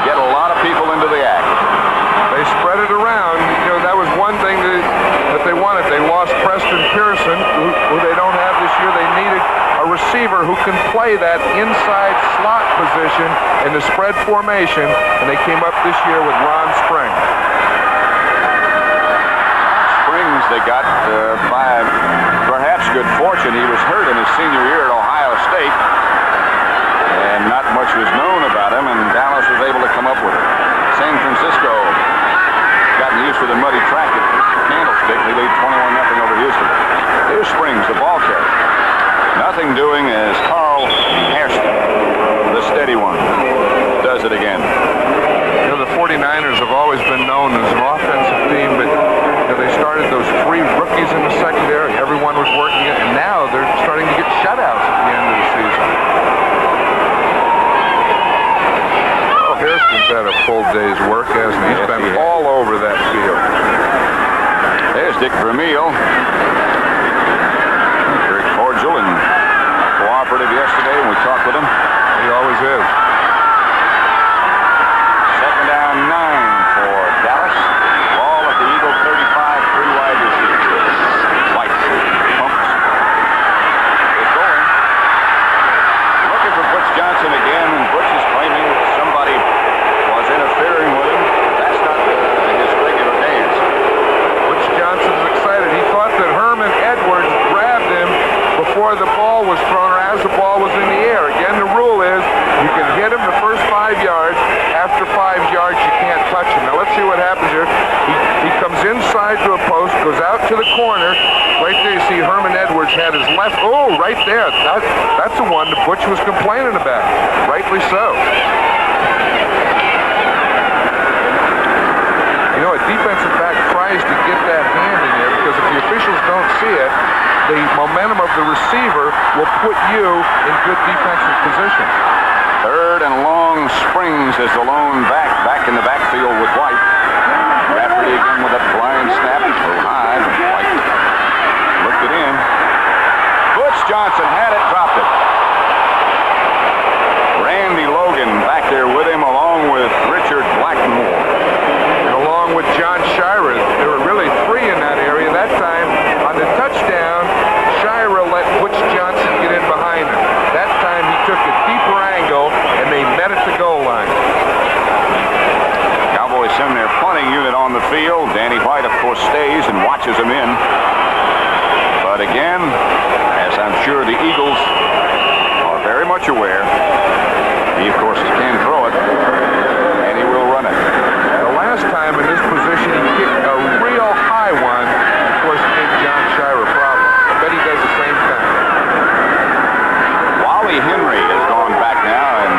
get a lot of people into the act. They spread it around. You know, that was one thing that they wanted. They lost Preston Pearson, who they don't have this year. They needed a receiver who can play that inside slot position in the spread formation, and they came up this year with Ron Springs. Springs they got by perhaps good fortune. He was hurt in his senior year at Ohio State. And not much was known about him, and Dallas was able to come up with it. San Francisco gotten used to the muddy track at Candlestick. They lead 21-0 over Houston. Here's Springs, the ball carrier. Nothing doing as Carl Hairston, the steady one, does it again. You know, the 49ers have always been known as an offensive team, but you know, they started those 3 rookies in the secondary. Everyone was working it, and now they're starting to get shutouts at the end of the season. Hairston's had a full day's work, hasn't he? He's been all over that field. There's Dick Vermeil. Very cordial and cooperative yesterday when we talked with him. He always is. Second down 9 for Dallas. Ball at the Eagle 35, 3 wide receivers. White pumps. They're going. Looking for Butch Johnson again, and Butch is claiming somebody was interfering with him. That's not his regular dance. Butch Johnson's excited. He thought that Herman Edwards grabbed him before the ball was thrown or as the ball was in the air. Again, the rule is you can hit him the first 5 yards. After 5 yards, you can't touch him. Now, let's see what happens here. He comes inside to a post, goes out to the corner. Right there, you see Herman Edwards had his left. Oh, right there. That's the one that Butch was complaining about. Rightly so. You know, a defensive back tries to get that hand in there because if the officials don't see it, the momentum of the receiver will put you in good defensive position. Third and long. Springs is the lone back in the backfield with White. Rafferty again with a blind snap. So high. White looked it in. Butch Johnson had it, dropped it. Randy Logan back there with him along with Richard Blackmore. And along with John Shira. There were really 3 in that area. That time on the touchdown, Shira let Butch Johnson get in behind him. That time he took a deeper angle and they met at the goal line. Cowboys send their punting unit on the field. Danny White, of course, stays and watches them in. But again, as I'm sure the Eagles are very much aware, he, of course, can throw it, and he will run it. The last time in this position, he kicked a real high one. Of course, it gave John Shira a problem. I bet he does the same thing. Wally Henry has gone back now in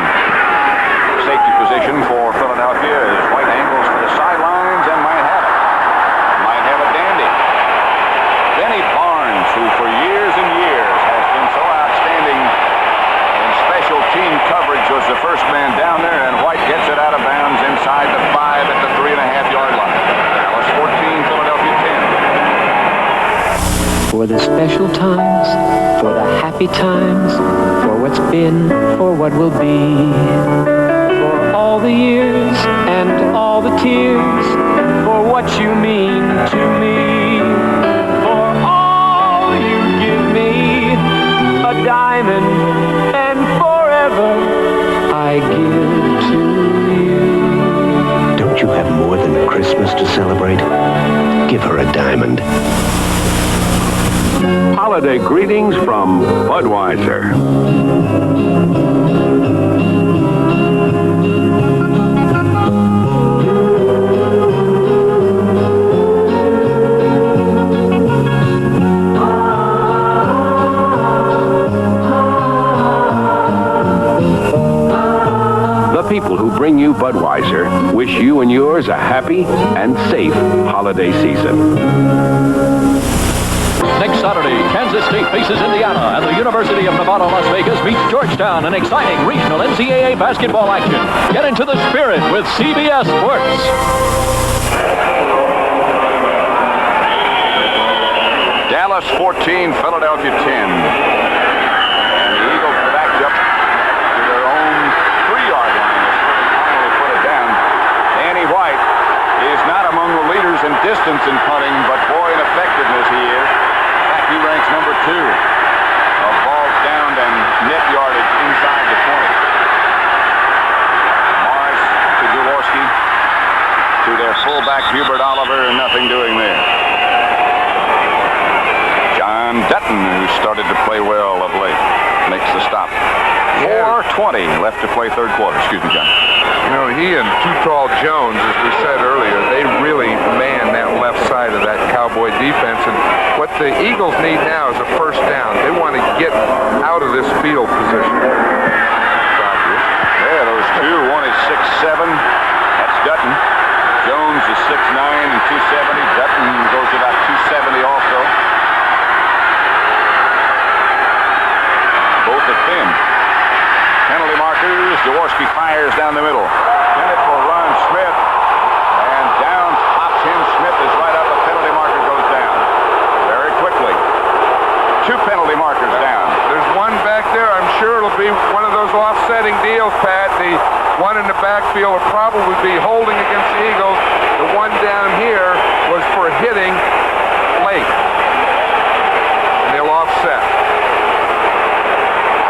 safety position for Philadelphia as White angles for the sidelines and might have it. Might have a dandy. Denny Barnes, who for years For the special times, for the happy times, for what's been, for what will be. For all the years and all the tears, for what you mean to me. For all you give me, a diamond, and forever I give to you. Don't you have more than Christmas to celebrate? Give her a diamond. Holiday greetings from Budweiser. The people who bring you Budweiser wish you and yours a happy and safe holiday season. Next Saturday, Kansas State faces Indiana, and the University of Nevada, Las Vegas meets Georgetown in exciting regional NCAA basketball action. Get into the spirit with CBS Sports. Dallas 14, Philadelphia 10. And the Eagles backed up to their own 3-yard line. Finally put it down. Danny White is not among the leaders in distance in punting, but boy, in effectiveness he is. He ranks number 2. Balls downed and net yardage inside the 20. Morris to Jaworski to their fullback Hubert Oliver, and nothing doing there. John Dutton, who started to play well of late, makes the stop. 4:20 left to play third quarter. Excuse me, John. You know, he and Too Tall Jones, as we said earlier, they really man that left side of that Cowboy defense. And what the Eagles need now is a first down. They want to get out of this field position. Yeah, those two. One is 6'7". That's Dutton. Jones is 6'9" and 270. Dutton goes to about 270 also. Both are thin. Penalty markers. Jaworski fires down the middle. Intended for Ron Smith. And down pops him. Smith is right up. The penalty marker goes down. Very quickly. 2 penalty markers down. There's one back there. I'm sure it'll be one of those offsetting deals, Pat. The one in the backfield will probably be holding against the Eagles. The one down here was for hitting late. And they'll offset.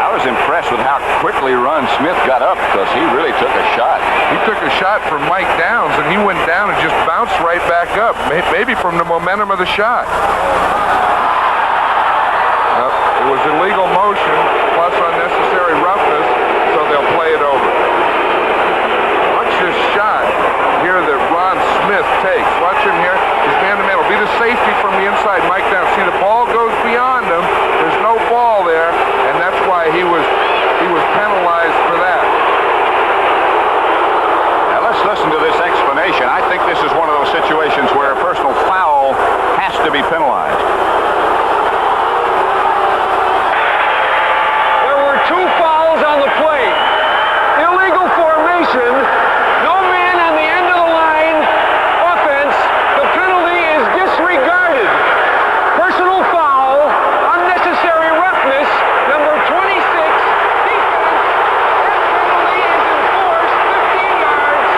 I was impressed with how quickly Ron Smith got up because he really took a shot. He took a shot from Mike Downs, and he went down and just bounced right back up, maybe from the momentum of the shot. It was illegal motion plus unnecessary roughness, so they'll play it over. Watch this shot here that Ron Smith takes. Watch him here. He's man to man. It'll be the safety from the inside. Mike Downs. See, the ball goes beyond him. There's no ball there, and that's why he was penalized for that. Now let's listen to this explanation. I think this is one of those situations where a personal foul has to be penalized. There were 2 fouls on the play. Illegal formation. No man on the end of the line. Offense. The penalty is disregarded. Personal foul. Unnecessary roughness. Number 26. Defense. That penalty is enforced. 15 yards.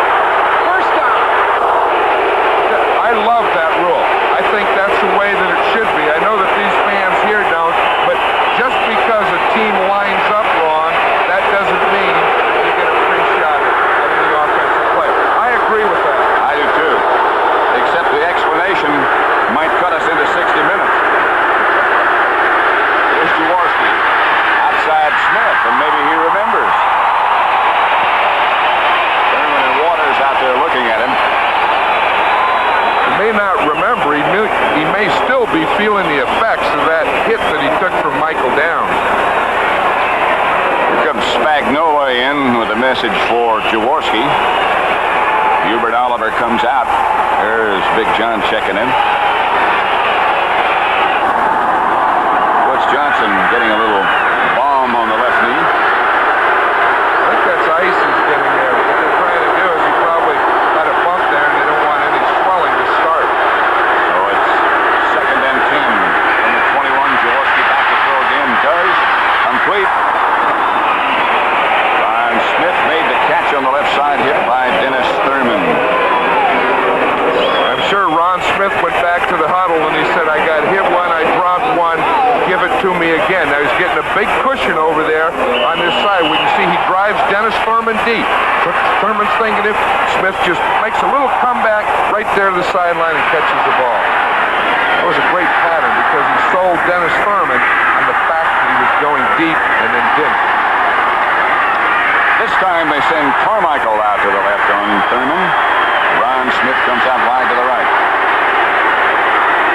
First down. I love that rule. I think that's the way that it should be. I know that these fans here don't, but just because a team lines up wrong, that doesn't mean you get a free shot at the offensive play. I agree with that. I do too. Except the explanation might cut us into 60 minutes. Here's Jaworski. Outside Smith, and maybe he remembers. Thurman and Waters out there looking at him. He may not remember. He may still be feeling the effects of that hit that he took from Michael Downs. Here comes Spagnola in with a message for Jaworski. Hubert Oliver comes out. There's Big John checking in. Butch Johnson getting a little balm on the left knee. I think that's ice is getting there. What they're trying to do is he probably got a bump there and they don't want any swelling to start. So it's 2nd and 10 from the 20. I'd hit one, I'd drop one, give it to me again. Now he's getting a big cushion over there on this side. When you see he drives Dennis Thurman deep. Thurman's thinking if Smith just makes a little comeback right there to the sideline and catches the ball. That was a great pattern because he sold Dennis Thurman on the fact that he was going deep and then didn't. This time they send Carmichael out to the left on Thurman. Ron Smith comes out wide to the right.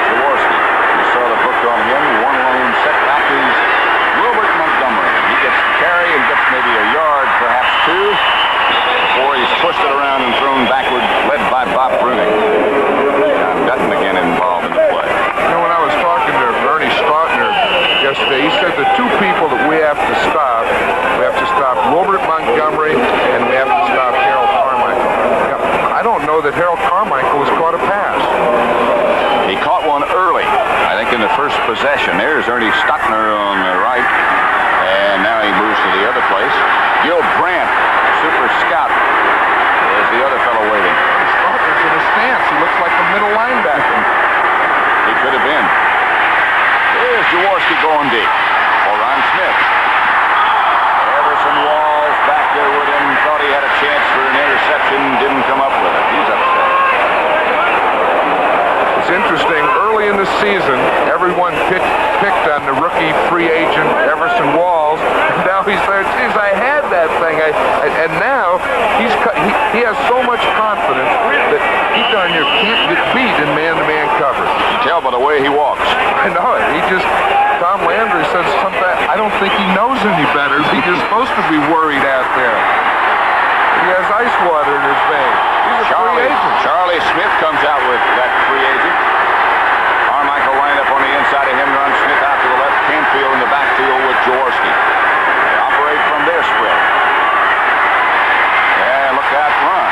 Jaworski, you saw the book on him. One lone setback is Wilbert Montgomery. He gets the carry and gets maybe a yard, perhaps two, before he's pushed it around and thrown backward, led by Bob Bruning. John Dutton again involved in the play. You know, when I was talking to Bernie Strautner yesterday, he said the two people that we have to stop Wilbert Montgomery and we have to stop Harold Carmichael. I don't know that Harold Carmichael has caught a pass. He caught one early, I think in the first possession. There's Ernie Stockner on the right, and now he moves to the other place. Gil Brandt, super scout, is the other fellow waiting. Stockner's in a stance. He looks like a middle linebacker. He could have been. Here's Jaworski going deep for Ron Smith. Everson Walls back there with him, thought he had a chance for an interception, didn't come up with it. He's upset. It's interesting, early in the season, everyone picked on the rookie free agent Everson Walls. Now he's there, geez, I had that thing. And now he has so much confidence that he darn near can't get beat in man-to-man coverage. You can tell by the way he walks. I know it. Tom Landry says sometimes, I don't think he knows any better. He's supposed to be worried out there. He has ice water in his veins. He's a free agent. Charlie Smith comes out with that free agent. Carmichael lined up on the inside of him, Ron Smith out to the left. Canfield in the backfield with Jaworski. They operate from their spread. Yeah, look out, run.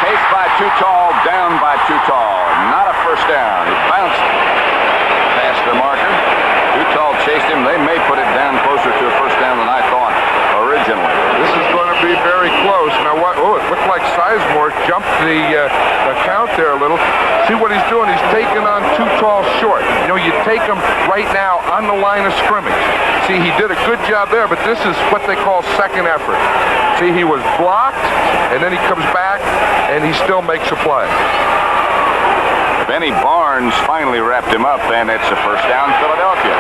Chased by too tall, down by too tall. Not a first down. He bounced past the marker. Too tall chased him. They may put it down closer to a first down than I thought originally. This is going to be very close. Now, it looked like Sizemore jumped the count there a little. See what he's doing? He's taking on too tall short. You know, you take him right now on the line of scrimmage. See, he did a good job there, but this is what they call second effort. See, he was blocked, and then he comes back, and he still makes a play. Benny Barnes finally wrapped him up, and it's a first down, Philadelphia.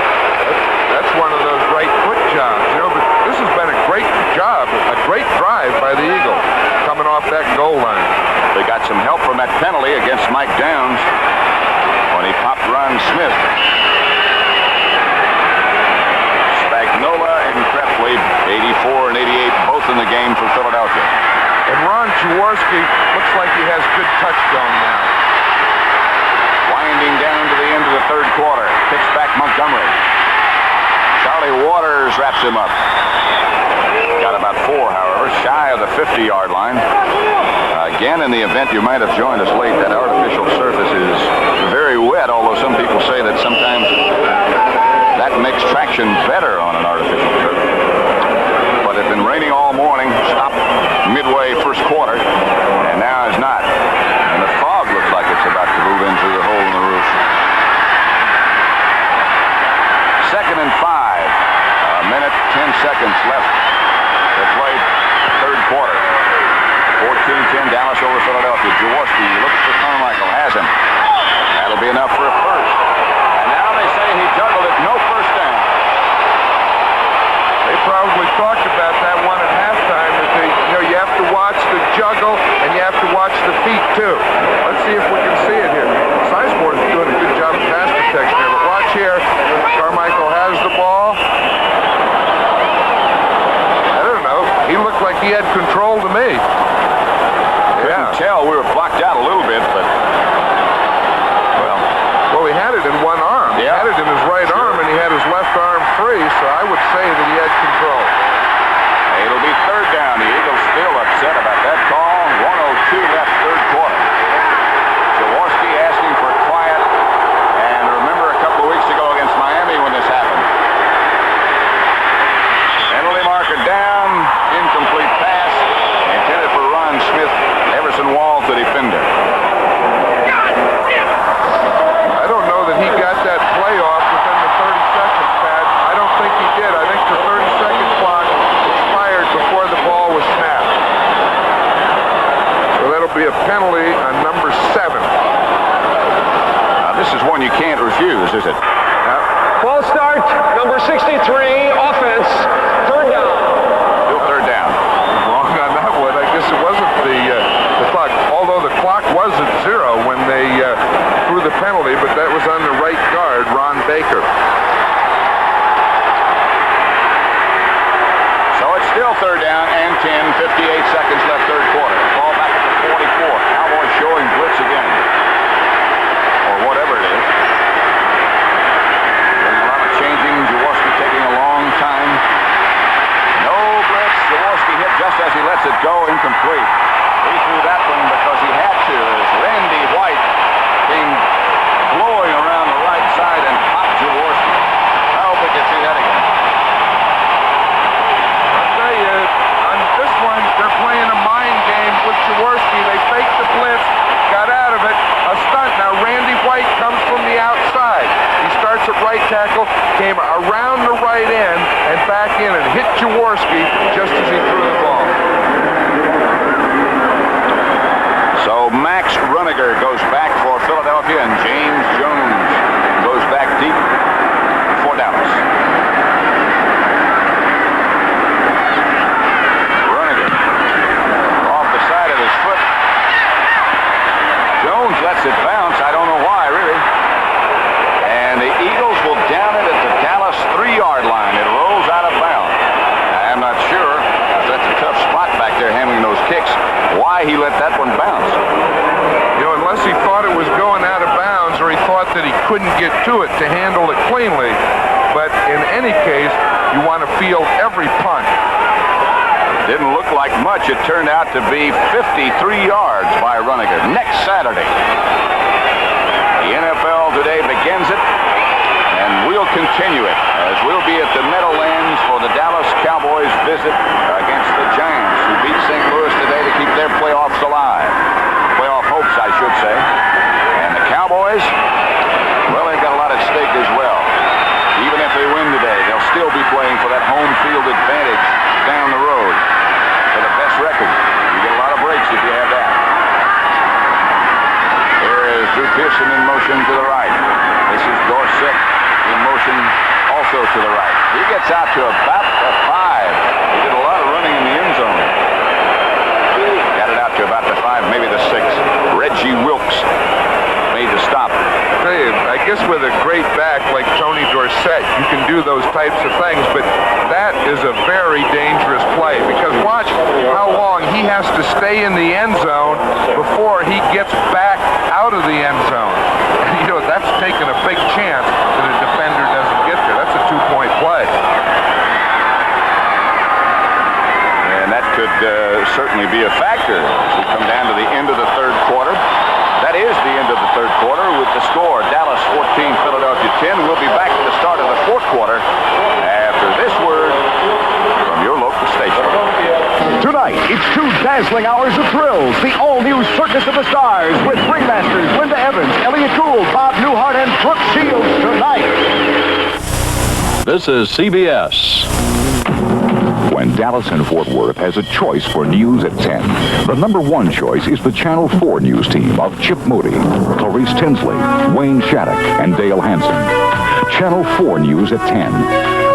That's one of those right foot jobs, you know, but this has been a great job, a great drive by the Eagles, coming off that goal line. They got some help from that penalty against Mike Downs when he popped Ron Smith. Spagnola and Krepley, 84 and 88, both in the game for Philadelphia. And Ron Jaworski looks like he has good touch going now. Winding down to the end of the third quarter. Kicks back Montgomery. Charlie Waters wraps him up. Got about 4, however, shy of the 50-yard line. Again, in the event you might have joined us late, that artificial surface is very wet, although some people say that sometimes that makes traction better on an artificial surface. But it's been raining all morning, stopped midway first quarter, and now is not. And the fog looks like it's about to move in through the hole in the roof. 2nd and 5. A minute, 10 seconds left to play third quarter. 14-10 Dallas over Philadelphia. Jaworski looks for Carmichael, has him. That'll be enough for a first. And now they say he juggled it, no first down. it. False start, number 63, offense, third down. Still third down. Wrong on that one. I guess it wasn't the clock, although the clock was at 0 when they threw the penalty, but that was on the right guard, Ron Baker. So it's still third down and 10, 58 seconds left, third quarter. Ball back at the 44. Cowboys showing blitz again. Or whatever it is. There's a lot of changing. Jaworski taking a long time. No blitz. Jaworski hit just as he lets it go, incomplete. He threw that one because he had to, as Randy White came blowing around the right side and popped Jaworski. I hope we can see that again. On this one, they're playing a mind game with Jaworski. They faked the blitz, got out of it, a stunt. Now Randy White comes from the outside. He starts at right tackle, came around the right end and back in and hit Jaworski just as he threw the ball. So Max Runiger goes back for Philadelphia, and James Jones goes back deep for Dallas. Runiger off the side of his foot. Jones lets it bounce. I don't know why, really. And the Eagles will down it at the Dallas 3-yard line. It rolls out of bounds. I'm not sure, because that's a tough spot back there handling those kicks, why he let that one bounce. You know, unless he thought it was going out of bounds or he thought that he couldn't get to it to handle it cleanly. But in any case, you want to field every punt. Didn't look like much. It turned out to be 53 yards by Runiger. Next Saturday, the NFL today begins it, and we'll continue it as we'll be at the Meadowlands for the Dallas Cowboys visit against the Giants, who beat St. Louis today to keep their playoffs alive. Playoff hopes, I should say. And the Cowboys, well, they've got a lot at stake as well. Even if they win today, they'll still be playing for that home field advantage down the road for the best record. You get a lot of breaks if you have that. There is Drew Pearson in motion to the right. This is Dorsett in motion also to the right. He gets out to about the 5. He did a lot of running in the end zone. Got it out to about the 5, maybe the 6. Reggie Wilkes made the stop. Hey, I guess with a great back like Tony Dorsett, you can do those types of things, but that is a very dangerous play because watch how long he has to stay in the end zone before he gets back out of the end zone. And, you know, that's taking a big chance that a defender doesn't get there. That's a 2-point play. And that could certainly be a factor as we come down to the end of the third quarter. That is the end of the third quarter with the score Dallas 14, Philadelphia 10. We'll be back at the start of the fourth quarter after this word from your local station. Tonight, it's 2 dazzling hours of thrills. The all-new Circus of the Stars with ringmasters Linda Evans, Elliot Gould, Bob Newhart, and Brooke Shields tonight. This is CBS. When Dallas and Fort Worth has a choice for news at 10, the number 1 choice is the Channel 4 news team of Chip Moody, Clarice Tinsley, Wayne Shattuck, and Dale Hansen. Channel 4 news at 10.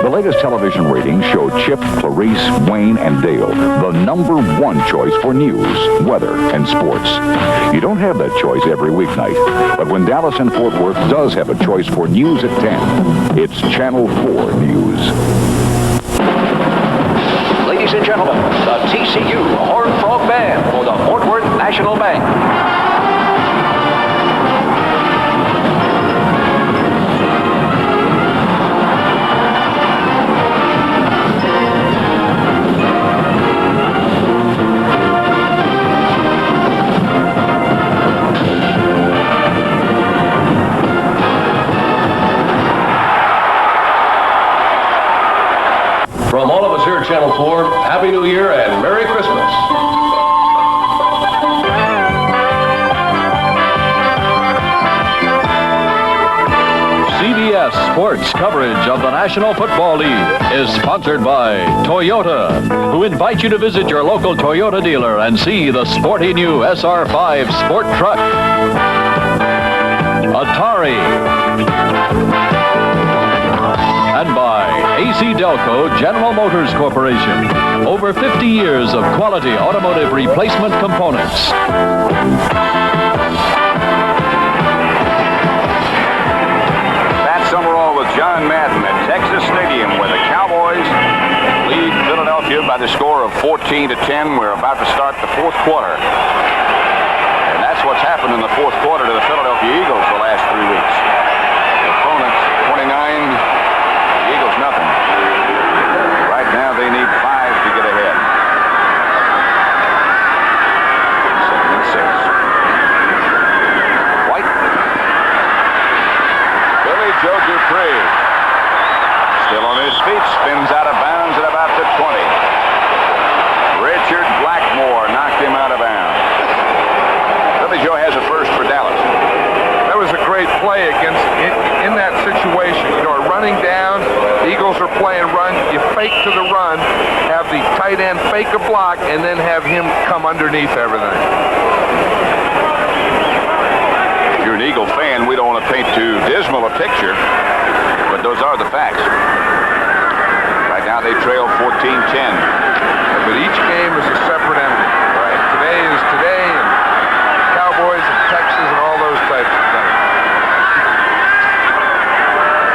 The latest television ratings show Chip, Clarice, Wayne, and Dale the number 1 choice for news, weather, and sports. You don't have that choice every weeknight, but when Dallas and Fort Worth does have a choice for news at 10, it's Channel 4 news. Ladies and gentlemen, the TCU Horned Frog Band for the Fort Worth National Bank. From all of us here at Channel 4, Happy New Year and Merry Christmas. CBS Sports coverage of the National Football League is sponsored by Toyota, who invite you to visit your local Toyota dealer and see the sporty new SR5 Sport Truck. Atari. And by AC Delco General Motors Corporation. Over 50 years of quality automotive replacement components. Pat Summerall with John Madden at Texas Stadium, where the Cowboys lead Philadelphia by the score of 14-10. We're about to start the fourth quarter. And that's what's happened in the fourth quarter to the Philadelphia Eagles the last 3 weeks. The opponents 29, the Eagles nothing. Right now they need 5 to get ahead. 7-6. White. Billy Joe Dupree. Still on his feet, spins out of bounds at about the 20. Richard Blackmore knocked him out of bounds. Billy Joe has a first for Dallas. That was a great play against in that situation. You know, running down, the Eagles are playing run. You fake to the run, have the tight end fake a block, and then have him come underneath everything. If you're an Eagle fan, we don't want to paint too dismal a picture, but those are the facts. Right now they trail 14-10. But each game is a separate entity. Right. Today is today, and Cowboys and Texas and all those types of things.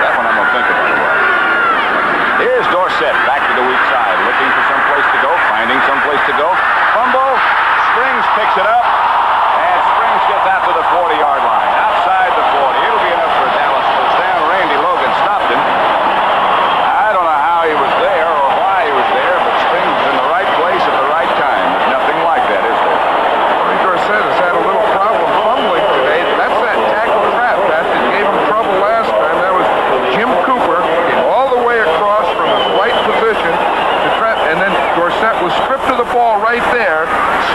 That one I'm going to think about a while. Here's Dorsett back to the weak side, looking for some place to go, finding some place to go. Fumble. Springs picks it up, and Springs gets out to the 40-yard line. Outside the 40. It'll be enough for a Dallas first down. Randy Logan stopped him. I don't know how he was there or why he was there, but Springs was in the right place at the right time. There's nothing like that, is there? Dorsett has had a little problem fumbling today. That's that tackle trap, Pat, that gave him trouble last time. That was Jim Cooper came all the way across from his right position to trap, and then Dorsett was stripped of the ball right there.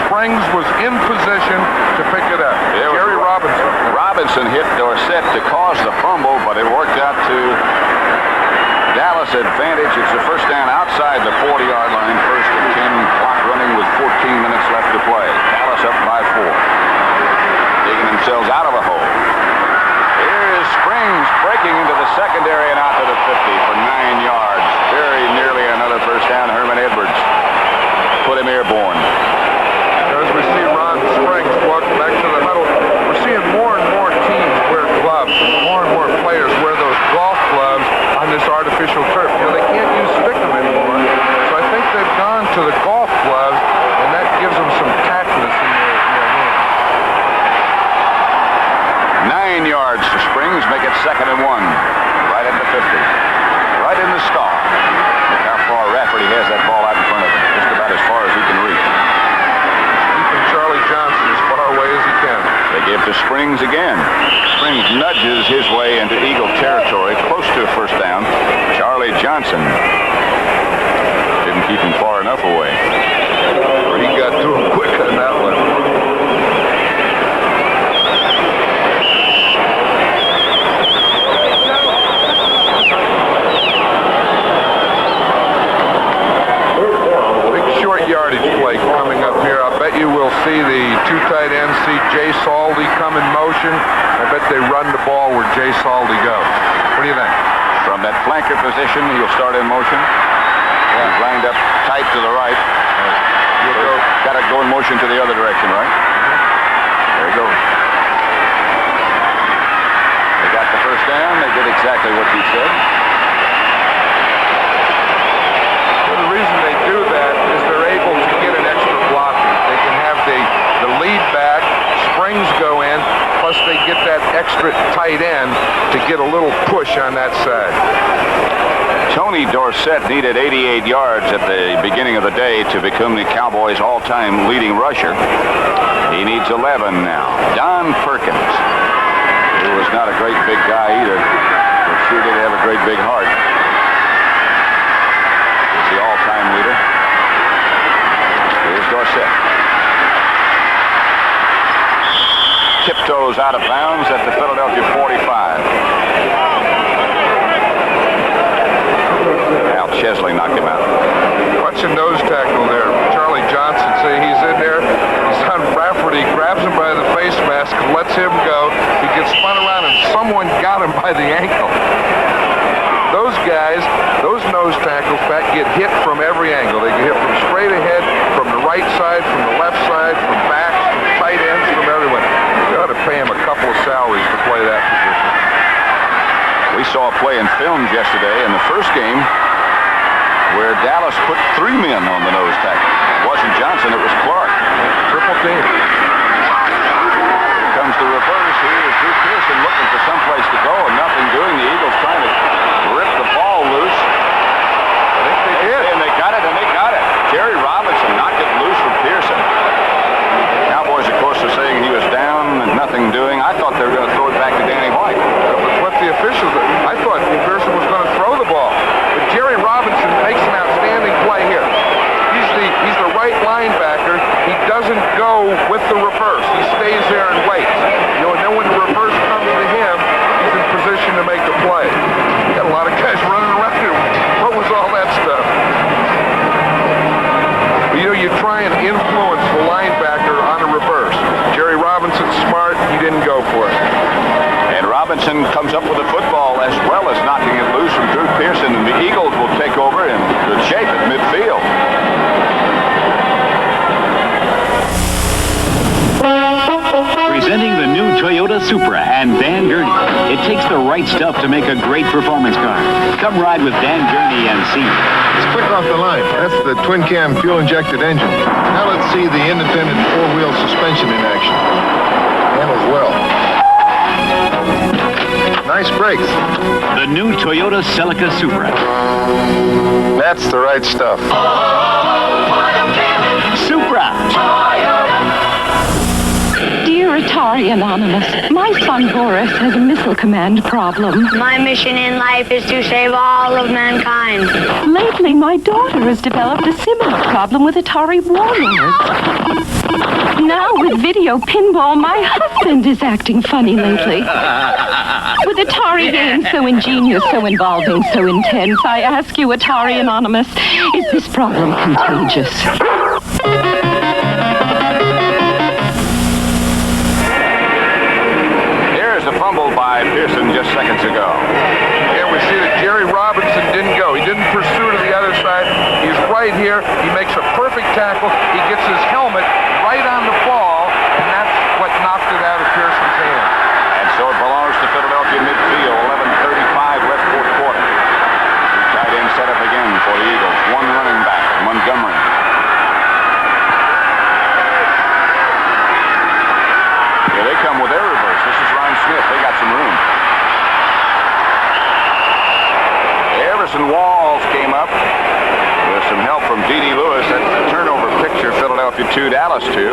Springs was in position to pick it up. Jerry Robinson. Robinson hit Dorsett to cause the fumble, but it worked out to Dallas advantage. It's the first down outside the 40-yard line. First and 10, clock running with 14 minutes left to play. Dallas up by 4. Digging themselves out of a hole. Here's Springs breaking into the secondary and out to the 50 for 9 yards. Very nearly another first down. Herman Edwards put him airborne. As we see Ron Springs walk back to the huddle, we're seeing more and more teams wear gloves. More and more players wear those golf gloves on this artificial turf. You know, they can't use stickum anymore. So I think they've gone to the golf gloves, and that gives them some tactness in their hand. 9 yards to Springs, make it 2nd and 1. Right at the 50. Right in the star. Look how far Rafferty has that ball out in front of him. Just about as far as he can reach. Keeping Charlie Johnson as far away as he can. They give to Springs again. Springs nudges his way into Eagle territory, close to a first down. Charlie Johnson didn't keep him far enough away. He got to him quick on that one. Yardage play coming up here. I bet you will see the 2 tight ends see Jay Saldy come in motion. I bet they run the ball where Jay Saldy goes. What do you think? From that flanker position, he'll start in motion. Yeah. He's lined up tight to the right. Got to go in motion to the other direction, right? There you go. They got the first down. They did exactly what he said. Well, the reason they do that is they're able to get an extra blocking. They can have the lead back, Springs go in, plus they get that extra tight end to get a little push on that side. Tony Dorsett needed 88 yards at the beginning of the day to become the Cowboys' all-time leading rusher. He needs 11 now. Don Perkins, who was not a great big guy either, but sure did have a great big heart, is the all-time leader. Here's Dorsett. Tiptoes out of bounds at the Philadelphia 45. Al Chesley knocked him out. Watch a nose tackle there. Charlie Johnson, see, he's in there. He's on Rafferty, grabs him by the face mask, and lets him go. He gets spun around and by the ankle. Those guys, those nose tackles, Pat, get hit from every angle. They get hit from straight ahead, from the right side, from the left side, from backs, from tight ends, from everyone. You ought to pay him a couple of salaries to play that position. We saw a play in films yesterday in the first game where Dallas put 3 men on the nose tackle. It wasn't Johnson, it was Clark. Triple team. Here comes the reverse. Here is Drew Pearson looking for someplace to go and nothing doing. The Eagles trying to rip the ball loose. I think they did. And they got it, and they got it. Jerry Robinson knocked it loose from Pearson. The Cowboys, of course, are saying he was down and nothing doing. I thought they were going to throw it back to Danny White. But what the officials, I thought Pearson was going to throw the ball. But Jerry Robinson makes an outstanding play here. He's the right linebacker. He doesn't go with the reverse. He stays there and waits. You know, and then when the reverse comes to him, he's in position to make the play. Got a lot of guys running around here. What was all that stuff? You know, you try and influence the linebacker on a reverse. Jerry Robinson's smart. He didn't go for it. And Robinson comes up with the football as well as knocking it loose from Drew Pearson, and the Eagles will take over in good shape at midfield. Presenting the new Toyota Supra and Dan Gurney. It takes the right stuff to make a great performance car. Come ride with Dan Gurney and see. It's quick off the line. That's the twin-cam fuel-injected engine. Now let's see the independent four-wheel suspension in action. Handles well. Nice brakes. The new Toyota Celica Supra. That's the right stuff. Supra. Dear Atari Anonymous, my son Boris has a missile command problem. My mission in life is to save all of mankind. Lately, my daughter has developed a similar problem with Atari Warlords. Now with video pinball, my husband is acting funny lately. With Atari games so ingenious, so involving, so intense, I ask you, Atari Anonymous, is this problem contagious? Here's a fumble by Pearson just seconds ago. Yeah, we see that Jerry Robinson didn't go. He didn't pursue to the other side. He's right here. He makes a perfect tackle. He gets his helmet right on the ball, and that's what knocked it out of Pearson's hand. And so it belongs to Philadelphia midfield. 11:35 left fourth quarter. Tight end set up again for the Eagles. One running back, Montgomery. Here they come with their reverse. This is Ron Smith. They got some room. Everson Walls came up with some help from D.D. Lewis. That's the turnover picture, Philadelphia 2, Dallas 2.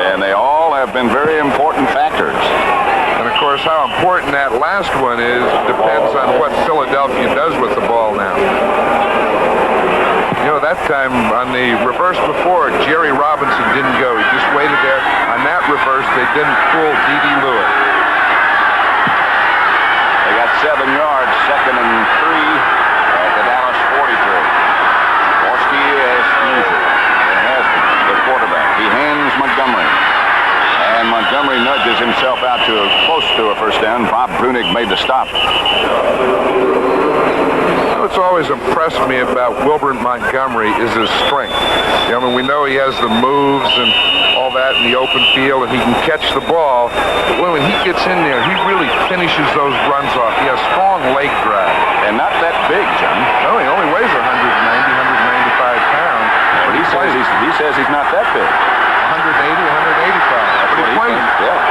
And they all have been very important factors. And of course, how important that last one is depends on what Philadelphia does with the ball now. You know, that time on the reverse before, Jerry Robinson didn't go. He just waited there. On that reverse, they didn't fool D.D. Lewis. They got 7 yards, 2nd and 3 at the Dallas 43. Borski as usual. It has the quarterback. He hands Montgomery. And Montgomery nudges himself out to close to a first down. Bob Brunig made the stop. What's always impressed me about Wilbert Montgomery is his strength. I mean, we know he has the moves and all that in the open field, and he can catch the ball. But when he gets in there, he really finishes those runs off. He has strong leg drive. And not that big, John. No, he only weighs 190, 195 pounds. But he says he's not that big. 180, 185. That's what he plays. Yeah.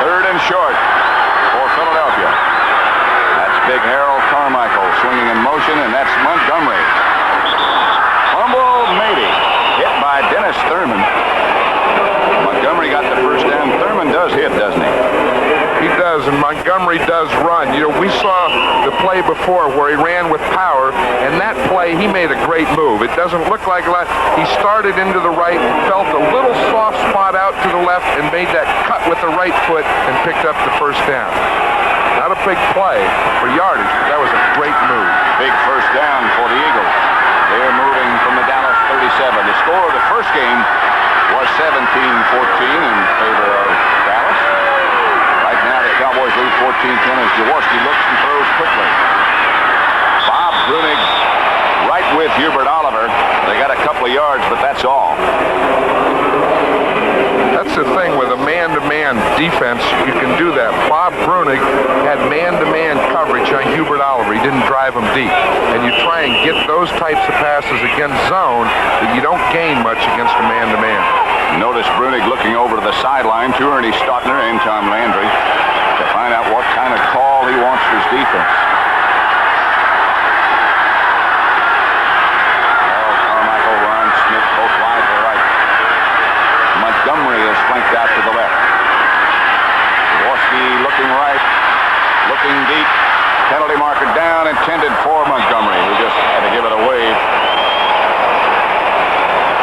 3rd and short for Philadelphia. That's big Harold Carmichael swinging in motion, and that's Montgomery. Fumble, maybe. Hit by Dennis Thurman. Montgomery got the first down. Thurman does hit, doesn't he? He does, and Montgomery does run. You know, we saw the play before where he ran with power, and that play, he made a great move. It doesn't look like a lot. He started into the right, felt a little soft spot out to the left, and made that cut with the right foot and picked up the first down. Not a big play for yardage, but that was a great move. Big first down for the Eagles. They're moving from the Dallas 37. The score of the first game, was 17-14 in favor of Dallas. Right now the Cowboys lead 14-10 as Jaworski looks and throws quickly. Bob Brunig right with Hubert Oliver. They got a couple of yards, but that's all. That's the thing with a man-to-man defense. You can do that. Bob Brunig had man-to-man coverage on Hubert Oliver. He didn't drive him deep. And you try and get those types of passes against zone that you don't gain much against a man-to-man. Notice Brunig looking over to the sideline to Ernie Stautner and Tom Landry to find out what kind of call he wants for his defense. Carmichael, Ron Smith, both wide to the right. Montgomery is flanked out to the left. Jaworski looking right, looking deep. Penalty marker down, intended for Montgomery, who just had to give it a wave.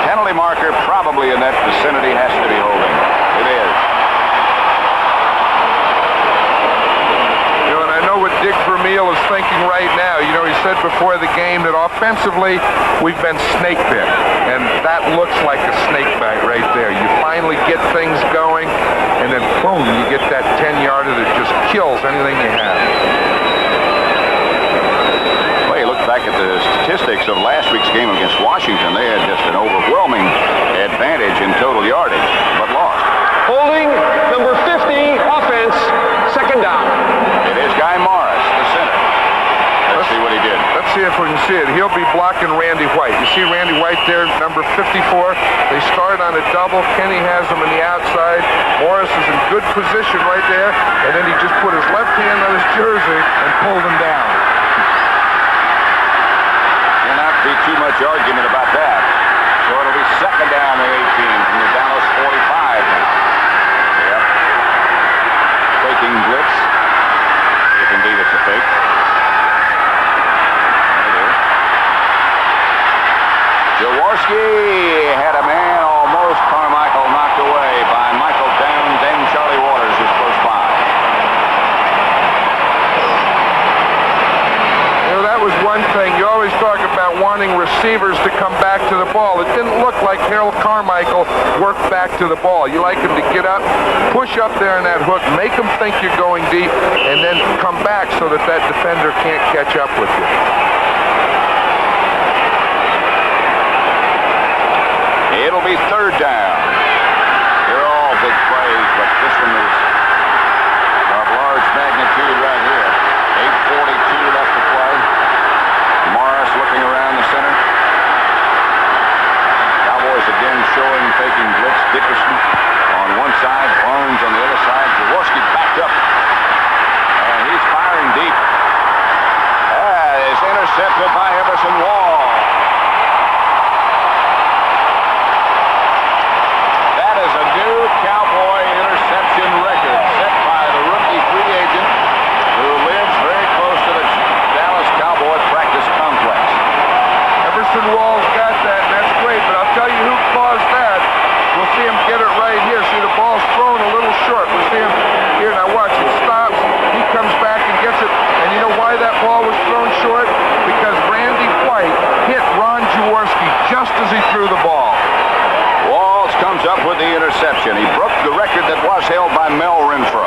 Penalty marker probably in that vicinity, has to be holding. It is. You know, and I know what Dick Vermeil is thinking right now. You know, he said before the game that offensively we've been snake bit, and that looks like a snake bite right there. You finally get things going, and then boom, you get that 10-yarder that just kills anything you have. Well, you look back at the statistics of last week's game against Washington. They had just an overwhelming advantage in total yardage, but lost. Holding number 50, offense, second down. It is Guy Morris, the center. Let's see what he did. Let's see if we can see it. He'll be blocking Randy White. You see Randy White there, number 54. They start on a double. Kenny has him on the outside. Morris is in good position right there, and then he just put his left hand on his jersey and pulled him down. There'll not be too much argument about that. So it'll be second down and 18 from the Dallas 45 now. Yep. Faking blitz. If indeed it's a fake. Jaworski had a man almost. Carmichael knocked away by Michael Down. Then Charlie Waters is close by. You know, that was one thing. You always talk about wanting receivers to come back to the ball. It didn't look like Harold Carmichael worked back to the ball. You like him to get up, push up there in that hook, make him think you're going deep, and then come back so that that defender can't catch up with you. It'll be third down. They're all big plays, but this one is of large magnitude right here. 8:42 left to play. Morris looking around the center. Cowboys again showing faking blitz. Dickerson on one side, Barnes on the other side. Jaworski backed up. And he's firing deep. That is intercepted by Everson Wall. Cowboy interception record set by the rookie free agent who lives very close to the Dallas Cowboy practice complex. Everson Wall's got that, and that's great, but I'll tell you who caused that. We'll see him get it right here. See, the ball's thrown a little short. We'll see him here. Now watch, it stops. He comes back and gets it. And you know why that ball was thrown short? Because Randy White hit Ron Jaworski just as he threw the ball. Comes up with the interception. He broke the record that was held by Mel Renfro.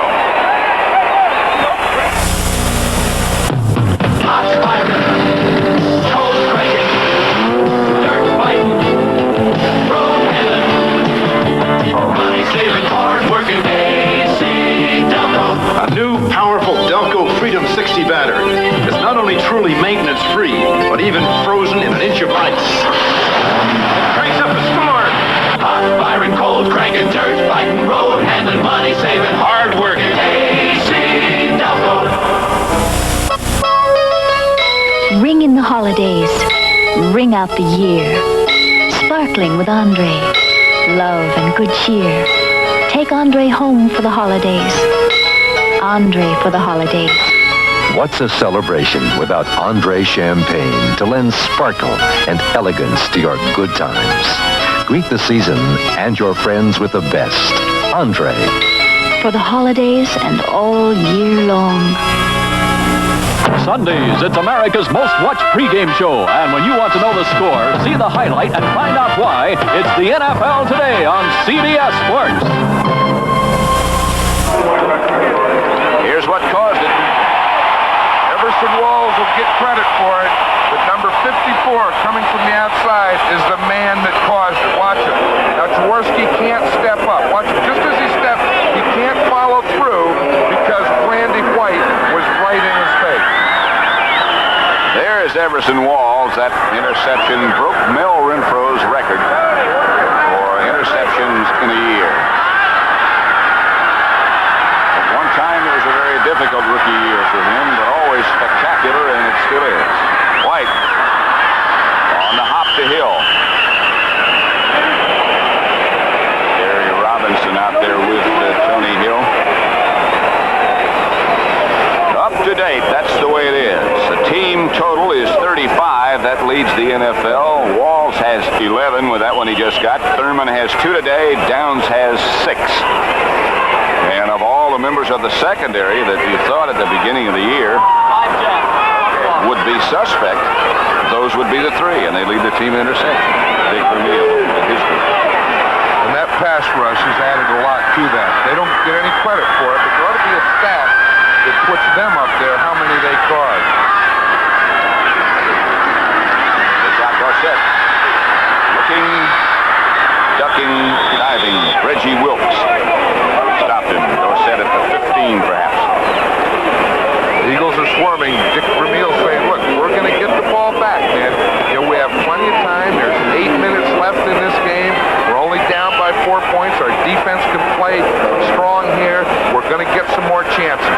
Hot fighting, cold breaking, dirt fighting, road heading, money saving, hard working, AC Delco. A new powerful Delco Freedom 60 battery is not only truly maintenance free, but even frozen in an inch of ice. It cranks up the score. Hot firing, cold cranking, dirt fighting, road handling, money saving, hard working, AC Delco. Ring in the holidays. Ring out the year. Sparkling with Andre. Love and good cheer. Take Andre home for the holidays. Andre for the holidays. What's a celebration without Andre Champagne to lend sparkle and elegance to your good times? Greet the season and your friends with the best. Andre. For the holidays and all year long. Sundays, it's America's most watched pregame show. And when you want to know the score, see the highlight, and find out why, it's the NFL Today on CBS Sports. Here's what caused it. Everson Walls will get credit for it, but number 54 coming from the outside is the man that caused it. Watch it. Now Jaworski can't step up. Watch it. Just as he stepped, he can't follow through because Randy White was right in his face. There is Everson Walls. That interception broke Mel Renfro's record for interceptions in a year. At one time, it was a very difficult rookie year for him, but always spectacular, and it still is. White on the hop to Hill. Gary Robinson out there with Tony Hill. Up to date, that's the way it is. The team total is 35. That leads the NFL. Walls has 11 with that one he just got. Thurman has 2 today. Downs has 6. And of all the members of the secondary that you thought at the beginning of the year would be suspect, those would be the 3, and they lead the team in interception. Dick Vermeil and his group. And that pass rush has added a lot to that. They don't get any credit for it, but there ought to be a stat that puts them up there, how many they caused. They got Dorsett. Looking, ducking, diving. Reggie Wilkes stopped him. Dorsett at the 15, perhaps. The Eagles are swarming. Dick Vermeil saying, look, we're going to get the ball back, man. You know, we have plenty of time. There's 8 minutes left in this game. We're only down by 4 points. Our defense can play strong here. We're going to get some more chances.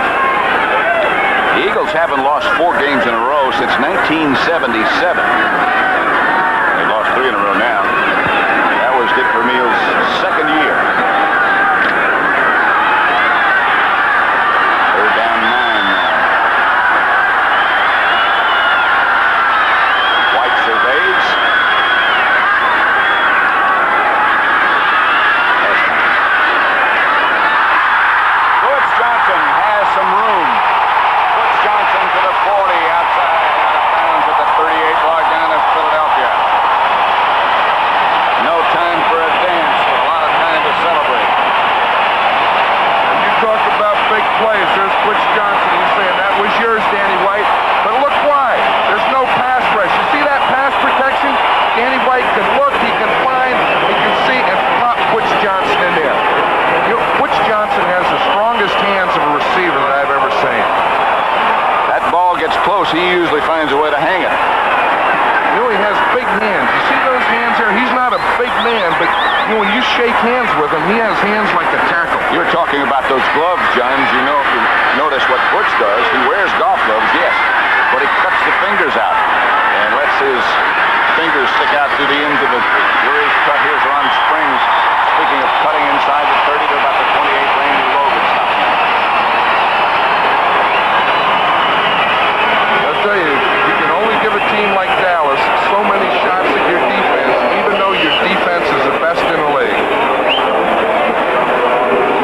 The Eagles haven't lost 4 games in a row since 1977. They've lost 3 in a row now. That was Dick Vermeil's second year. They're down 9 now. White surveys. Butch Johnson has some room. Johnson to the 40, outside, out of bounds at the 38-yard line of Philadelphia. No time for a dance, but a lot of time to celebrate. When you talk about big plays, there's Butch Johnson. He's saying, that was yours, Danny White. But look why. There's no pass rush. You see that pass protection? Danny White can look, he can find, he can see, and pop Butch Johnson in there. You know, Butch Johnson has the strongest hands of a receiver that I've ever seen. Ball gets close, he usually finds a way to hang it. You know, he has big hands. You see those hands there? He's not a big man, but you know, when you shake hands with him, he has hands like a tackle. You're talking about those gloves, Johns. You know, if you notice what Butch does, he wears golf gloves, yes, but he cuts the fingers out and lets his fingers stick out through the ends of it. Where he's cut, here's Ron Springs. Speaking of cutting inside the 30 to about the 28 range, Logan stopped him. Tell you, you can only give a team like Dallas so many shots at your defense, even though your defense is the best in the league.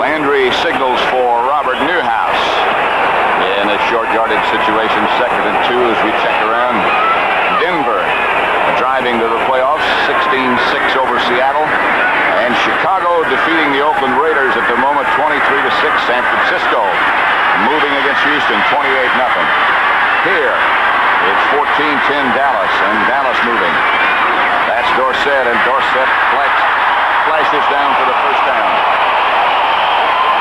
Landry signals for Robert Newhouse in a short yardage situation, 2nd and 2 as we check around. Denver driving to the playoffs, 16-6 over Seattle, and Chicago defeating the Oakland Raiders at the moment, 23-6. San Francisco moving against Houston, 28-0. Here, it's 14-10 Dallas, and Dallas moving. That's Dorsett, and Dorsett flashes down for the first down.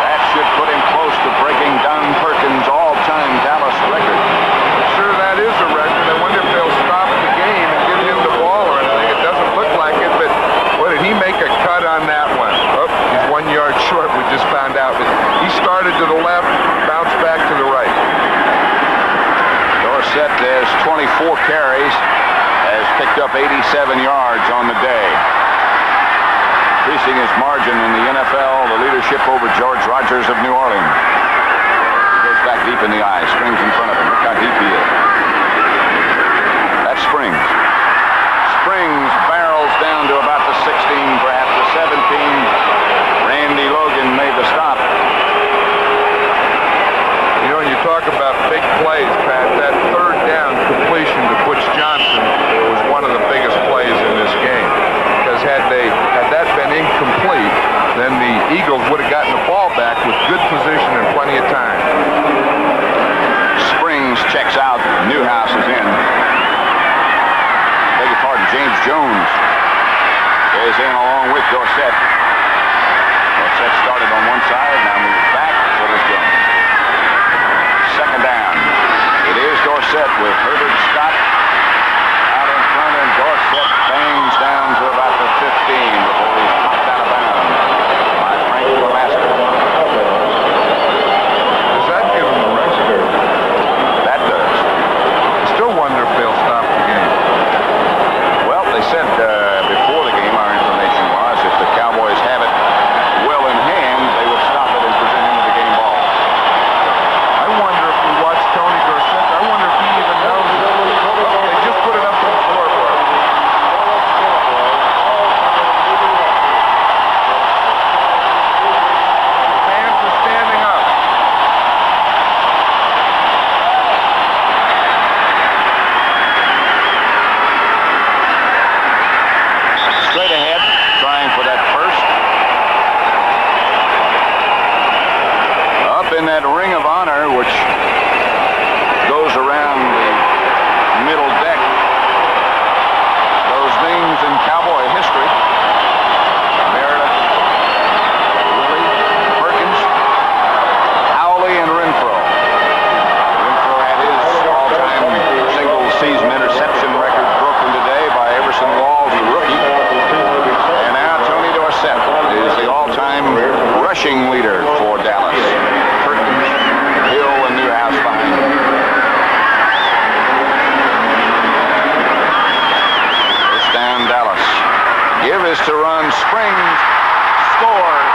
That should put him close to breaking Don Perkins' all-time Dallas record. Sure, that is a record. I wonder if they'll stop the game and give him the ball or anything. It doesn't look like it, but what did he make a cut on that one? Oh, he's 1 yard short, we just found out. But he started to the left, bounced back to the right. Dorsett has 24 carries, has picked up 87 yards on the day. Increasing his margin in the NFL, the leadership over George Rogers of New Orleans. He goes back deep in the eye, Springs in front of him. Look how deep he is. That's Springs. Springs barrels down to about the 16, perhaps the 17. Randy Logan made the stop. You know, when you talk about big plays, Pat, that honor, which goes around the middle deck. Those names in Cowboy history: Meredith, Willie, Perkins, Howley, and Renfro. Renfro had his all-time single-season interception record broken today by Everson Walls, the rookie. And now Tony Dorsett is the all-time rushing leader for Dallas. Perkins, Hill, and Newhouse behind him. First down, Dallas. Give is to run. Springs scores.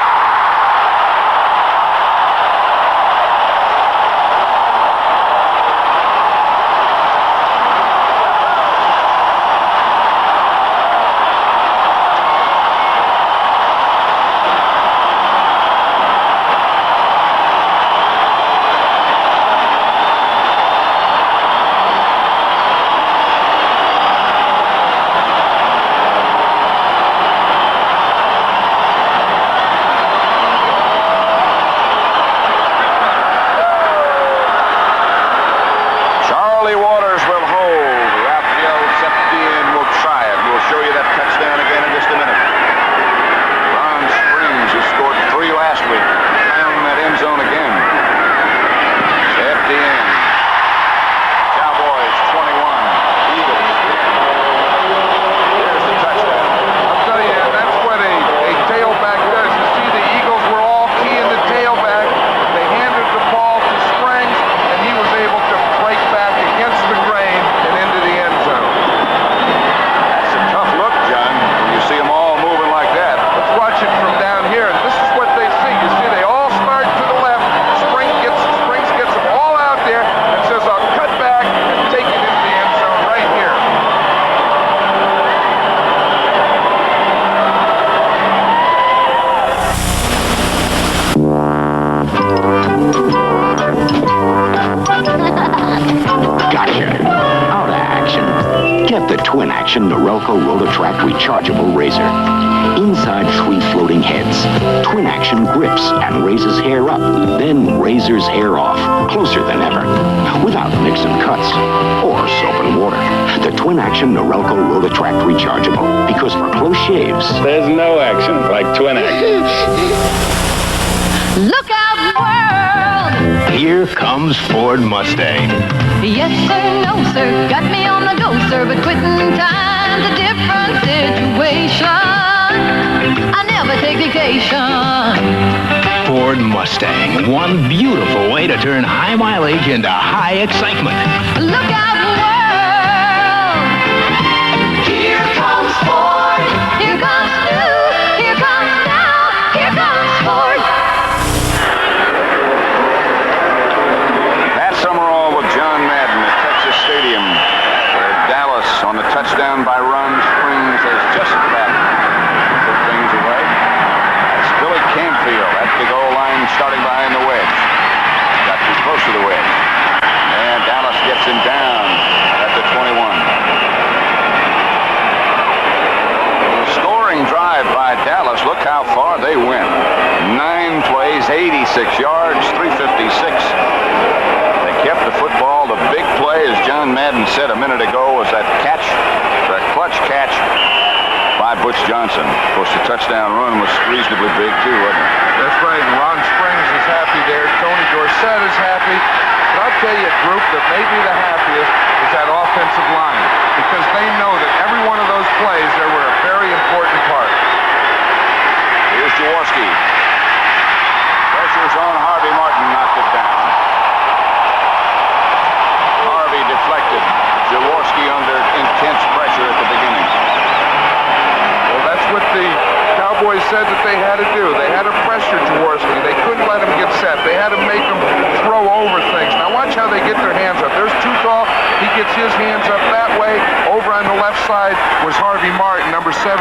Norelco Rotor-Track rechargeable razor. Inside 3 floating heads. Twin action grips and raises hair up, then razors hair off, closer than ever, without mixing cuts or soap and water. The twin action Norelco Rotor-Track rechargeable, because for close shaves, there's no action like twin action. Look out, world! Here comes Ford Mustang. Yes, sir, no, sir, got me on the go, sir, but quitting time's a different situation. I never take vacation. Ford Mustang, one beautiful way to turn high mileage into high excitement. Look out, world! Here comes Ford! Here comes new! Here comes now! Here comes Ford! Pat Summerall with John Madden at Texas Stadium, where Dallas on the touchdown by Ron Springs has just about put things away. That's Billy Canfield at the goal line, starting behind the wedge. Got too close to the wedge. And Dallas gets him down at the 21. Scoring drive by Dallas. Look how far they went. 9 plays, 86 yards, 356. They kept the football. The big play, as John Madden said a minute ago, was that catch, that clutch catch by Butch Johnson. Of course, the touchdown run was reasonably big, too, wasn't it? That's right, and Ron Springs is happy there. Tony Dorsett is happy. But I'll tell you a group that may be the happiest is that offensive line, because they know that every one of those plays, they were a very important part. Here's Jaworski. Pressure's on Harvey. Martin knocked it down. Harvey deflected. Jaworski under intense pressure at the beginning. Well, that's what the Cowboys said that they had to do. They had to pressure Jaworski. They couldn't let him get set. They had to make him throw over things. Now watch how they get their hands up. There's Too Tall. He gets his hands up that way. Over on the left side was Harvey Martin, number 79,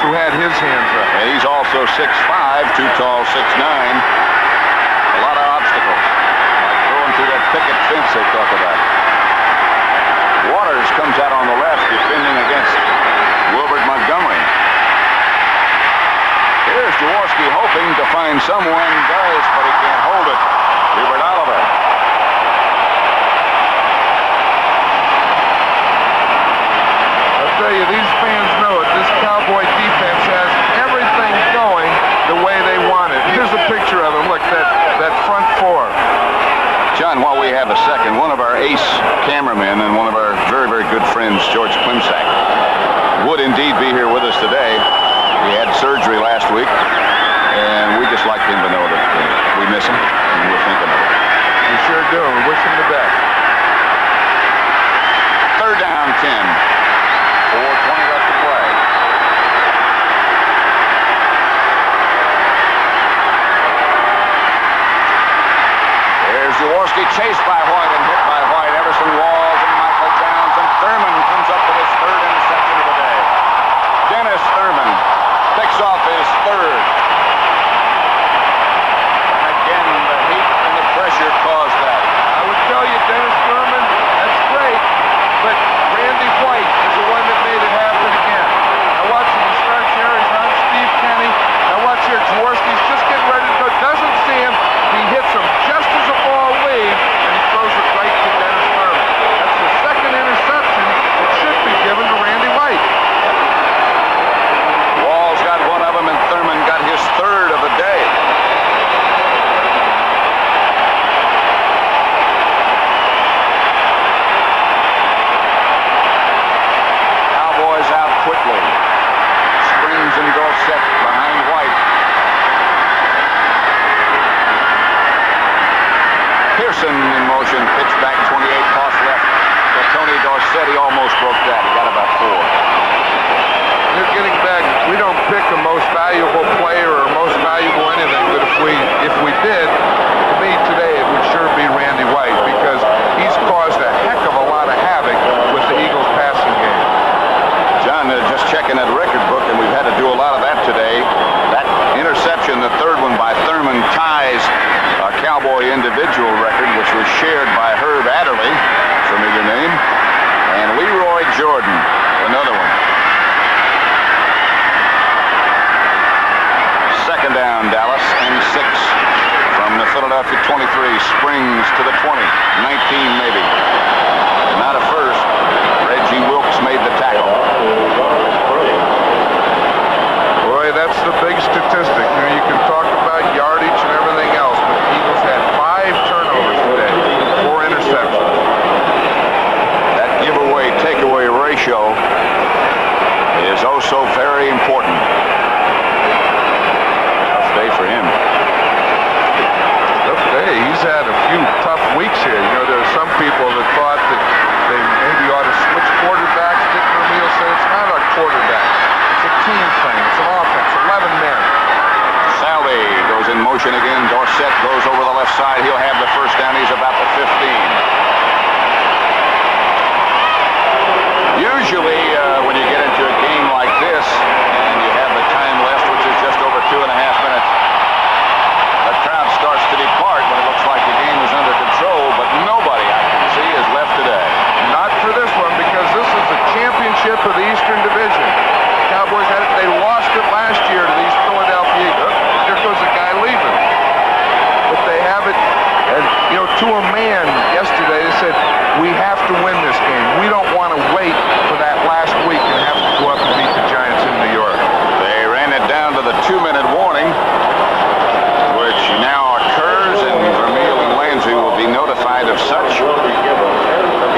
who had his hands up. And he's also 6'5", Too Tall, 6'9". A lot of obstacles, like throwing through that picket fence they talk about. Waters comes out on the left, defending against Wilbert Montgomery. Here's Jaworski hoping to find someone, does, but he can't hold it. Hubert Oliver. a second. One of our ace cameramen and one of our very, very good friends, George Klimczak, would indeed be here with us today. He had surgery last week, and we just like him to know that we miss him, and we're thinking of him. We sure do. We wish him the best. Third down, 10. 4:20 left to play. There's Jaworski, chased by White and hit by White. Everson Walls and Michael Downs, and Thurman comes up with his third interception of the day. Dennis Thurman picks off his third. Again, the heat and the pressure caused that. I would tell you, Dennis Thurman, that's great, but Randy White is the one that made it happen again. I watch him, he starts here, he's on Steve Kenny. I watch here, Jaworski's just getting ready to go, doesn't see him, he hits him just as the ball leaves, and he throws it right to Dennis Thurman. That's the second interception that should be given to Randy White. Walls got one of them, and Thurman got his third of the day. Cowboys out quickly. Springs and Dorsett behind White. Pearson in motion, pitch back 28, toss left. So Tony Dorsett, he almost broke that. He got about 4. They're getting back. We don't pick a most valuable player or most valuable anything, but if we did, to me today it would sure be Randy White because he's caused a heck of a lot of havoc with the Eagles passing game. John, just checking that record book, and we've had to do a lot of that today. That interception, the third one by Thurman, ties our Cowboy individual record, which was shared by Herb Adderley, familiar name, and Leroy Jordan, another one. Second down, Dallas, and 6 from the Philadelphia 23. Springs to the 20, 19 maybe. Not a first. Reggie Wilkes made the tackle. Boy, that's the big statistic. You can talk about yardage and everything else, but the Eagles had 5 turnovers today, 4 interceptions. That giveaway-takeaway ratio is oh so very important. Tough day for him. Tough day. He's had a few tough weeks here. You know, there are some people that thought that they maybe ought to switch quarterbacks. Dick Vermeil said it's not our quarterback. It's a team thing. It's an offense. 11 men. Salve goes in motion again. Dorsett goes over the left side. He'll have the first down. He's about the 15. Usually, when you get into a game like this, and you have the time left, which is just over 2.5 minutes, the crowd starts to depart when it looks like the game is under control, but nobody I can see is left today. Not for this one, because this is the championship of the Eastern Division. Cowboys they lost it last year to these Philadelphia Eagles. There goes a guy leaving. But they have it, and to a man yesterday, they said, we have to win this game. We don't want to wait for that last week and have to go up and beat the Giants in New York. They ran it down to the 2-minute warning, which now occurs, and Vermeil and Landry will be notified of such.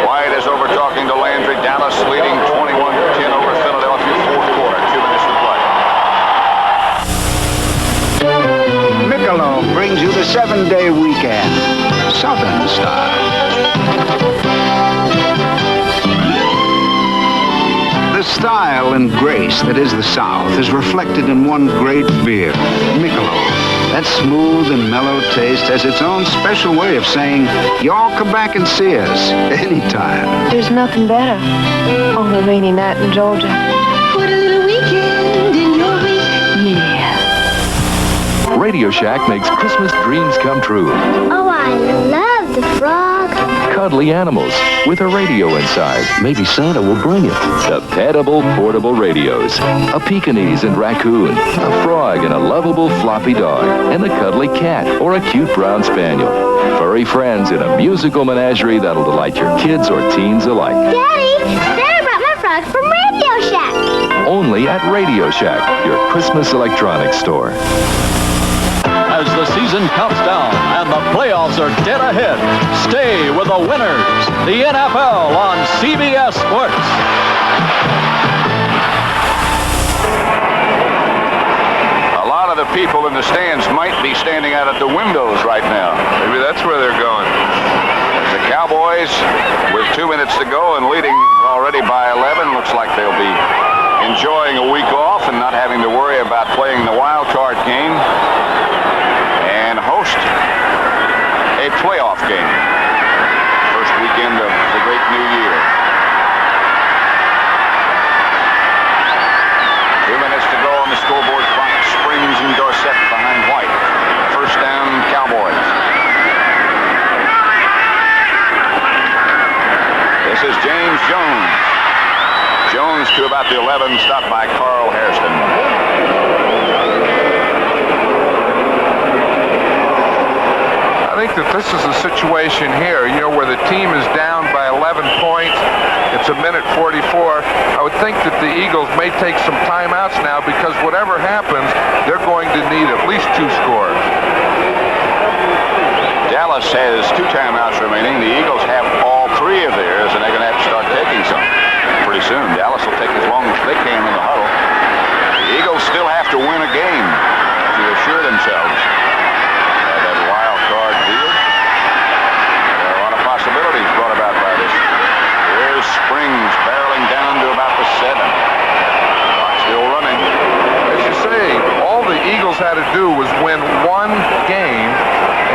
White is over talking to Landry. Dallas leading 21-10 over Philadelphia, fourth quarter. 2 minutes to play. Michelob brings you the 7-day weekend, Southern style. The style and grace that is the South is reflected in one great beer, Michelob. That smooth and mellow taste has its own special way of saying, y'all come back and see us anytime. There's nothing better on a rainy night in Georgia. Put a little weekend in your week. Yeah. Radio Shack makes Christmas dreams come true. Oh, I love the frog. Cuddly animals with a radio inside. Maybe Santa will bring it. The Petable Portable Radios. A Pekingese and raccoon. A frog and a lovable floppy dog. And a cuddly cat or a cute brown spaniel. Furry friends in a musical menagerie that'll delight your kids or teens alike. Daddy, Santa brought my frog from Radio Shack. Only at Radio Shack, your Christmas electronics store. as the season counts down and the playoffs are dead ahead. Stay with the winners, the NFL on CBS Sports. A lot of the people in the stands might be standing out at the windows right now. Maybe that's where they're going. The Cowboys, with 2 minutes to go and leading already by 11, looks like they'll be enjoying a week off and not having to worry about playing the wild card game and host a playoff game. First weekend of the great new year. 2 minutes to go on the scoreboard clock. Springs and Dorsett behind White. First down, Cowboys. This is James Jones. Jones to about the 11, stopped by Carl Hairston. I think that this is a situation here, where the team is down by 11 points. It's a minute 44. I would think that the Eagles may take some timeouts now because whatever happens, they're going to need at least 2 scores. Dallas has 2 timeouts remaining. The Eagles have all 3 of theirs, and they're going to have to start taking some pretty soon. Dallas will take as long as they can in the huddle. The Eagles still have to win a game to assure themselves of that wild card deal. There are a lot of possibilities brought about by this. Here's Springs barreling down to about the 7. Clock still running. As you say, all the Eagles had to do was win 1 game,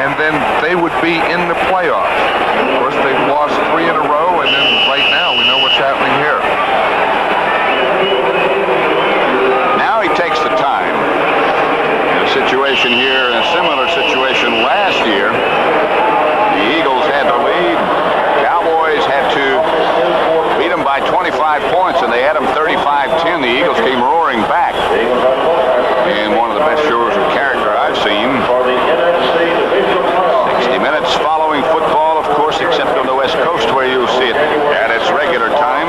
and then they would be in the playoffs. Of course, they've lost 3 in a row, and then right now we know what's happening here. Now he takes the time. In a situation here, in a similar situation last year, the Eagles had the lead. Cowboys had to beat them by 25 points, and they had them 35-10. The Eagles came roaring back. And one of the best shows of character I've seen. 60 minutes following football, of course, except on the West Coast where you'll see it at its regular time.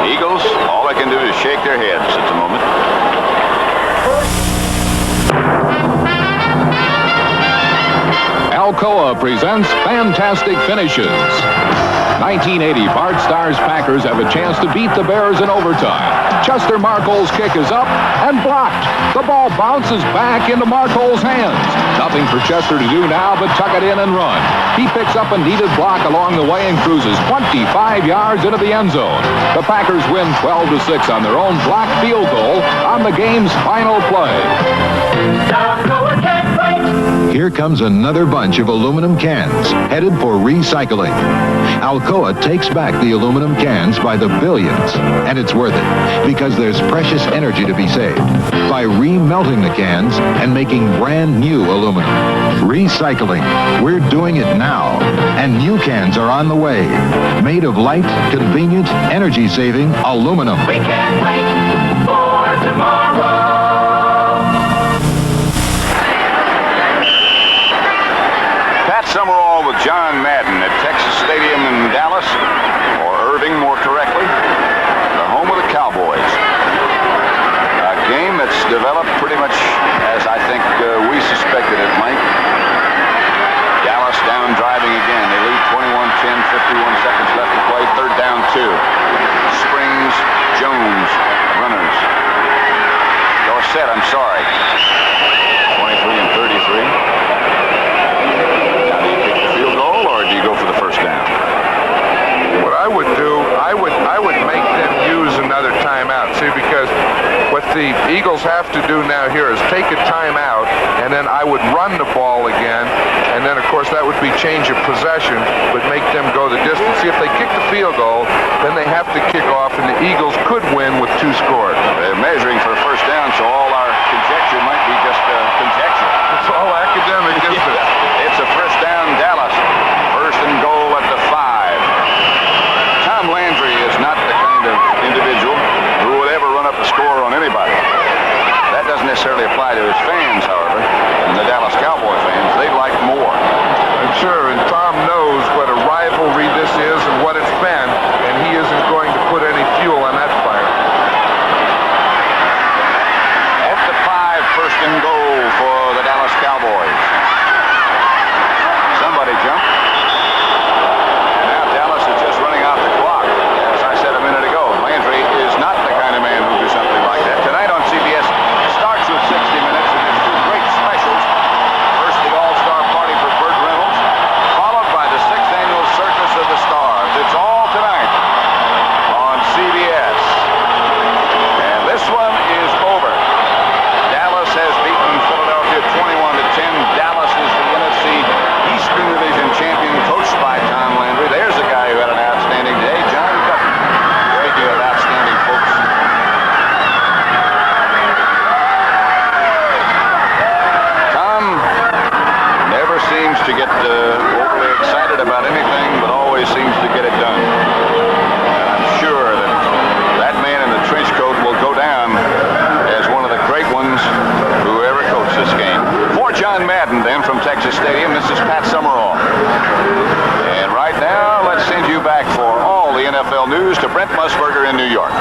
The Eagles, all they can do is shake their heads at the moment. Alcoa presents Fantastic Finishes. 1980 Bart Starr's Packers have a chance to beat the Bears in overtime. Chester Marcole's kick is up and blocked. The ball bounces back into Marcole's hands. Nothing for Chester to do now but tuck it in and run. He picks up a needed block along the way and cruises 25 yards into the end zone. The Packers win 12-6 on their own blocked field goal on the game's final play. Here comes another bunch of aluminum cans headed for recycling. Alcoa takes back the aluminum cans by the billions, and it's worth it because there's precious energy to be saved by remelting the cans and making brand new aluminum. Recycling. We're doing it now, and new cans are on the way. Made of light, convenient, energy-saving aluminum. We can't wait for tomorrow. Summerall with John Madden at Texas Stadium in Dallas, or Irving more correctly, the home of the Cowboys. A game that's developed pretty much as I think we suspected it might. Dallas down driving again. They lead 21-10, 51 seconds left to play. Third down 2. Springs, Jones, runners. Dorsett, I'm sorry. 23 and 33. You go for the first down. What I would do, I would make them use another timeout. See, because what the Eagles have to do now here is take a timeout, and then I would run the ball again, and then of course that would be change of possession, would make them go the distance. See, if they kick the field goal, then they have to kick off, and the Eagles could win with 2 scores. They're measuring for a first down, so all our conjecture might be just conjecture. It's all academic, isn't it? It's a first down, Dallas. First and goal at the 5. Tom Landry is not the kind of individual who would ever run up the score on anybody. That doesn't necessarily apply to his fans, however, and the Dallas Cowboy fans. They'd like more. I'm sure, and Tom knows what a rivalry this is and what it's been, and he isn't going to put any fuel on that fire. overly excited about anything, but always seems to get it done. And I'm sure that that man in the trench coat will go down as one of the great ones who ever coached this game. For John Madden, then, from Texas Stadium, this is Pat Summerall. And right now, let's send you back for all the NFL news to Brent Musburger in New York.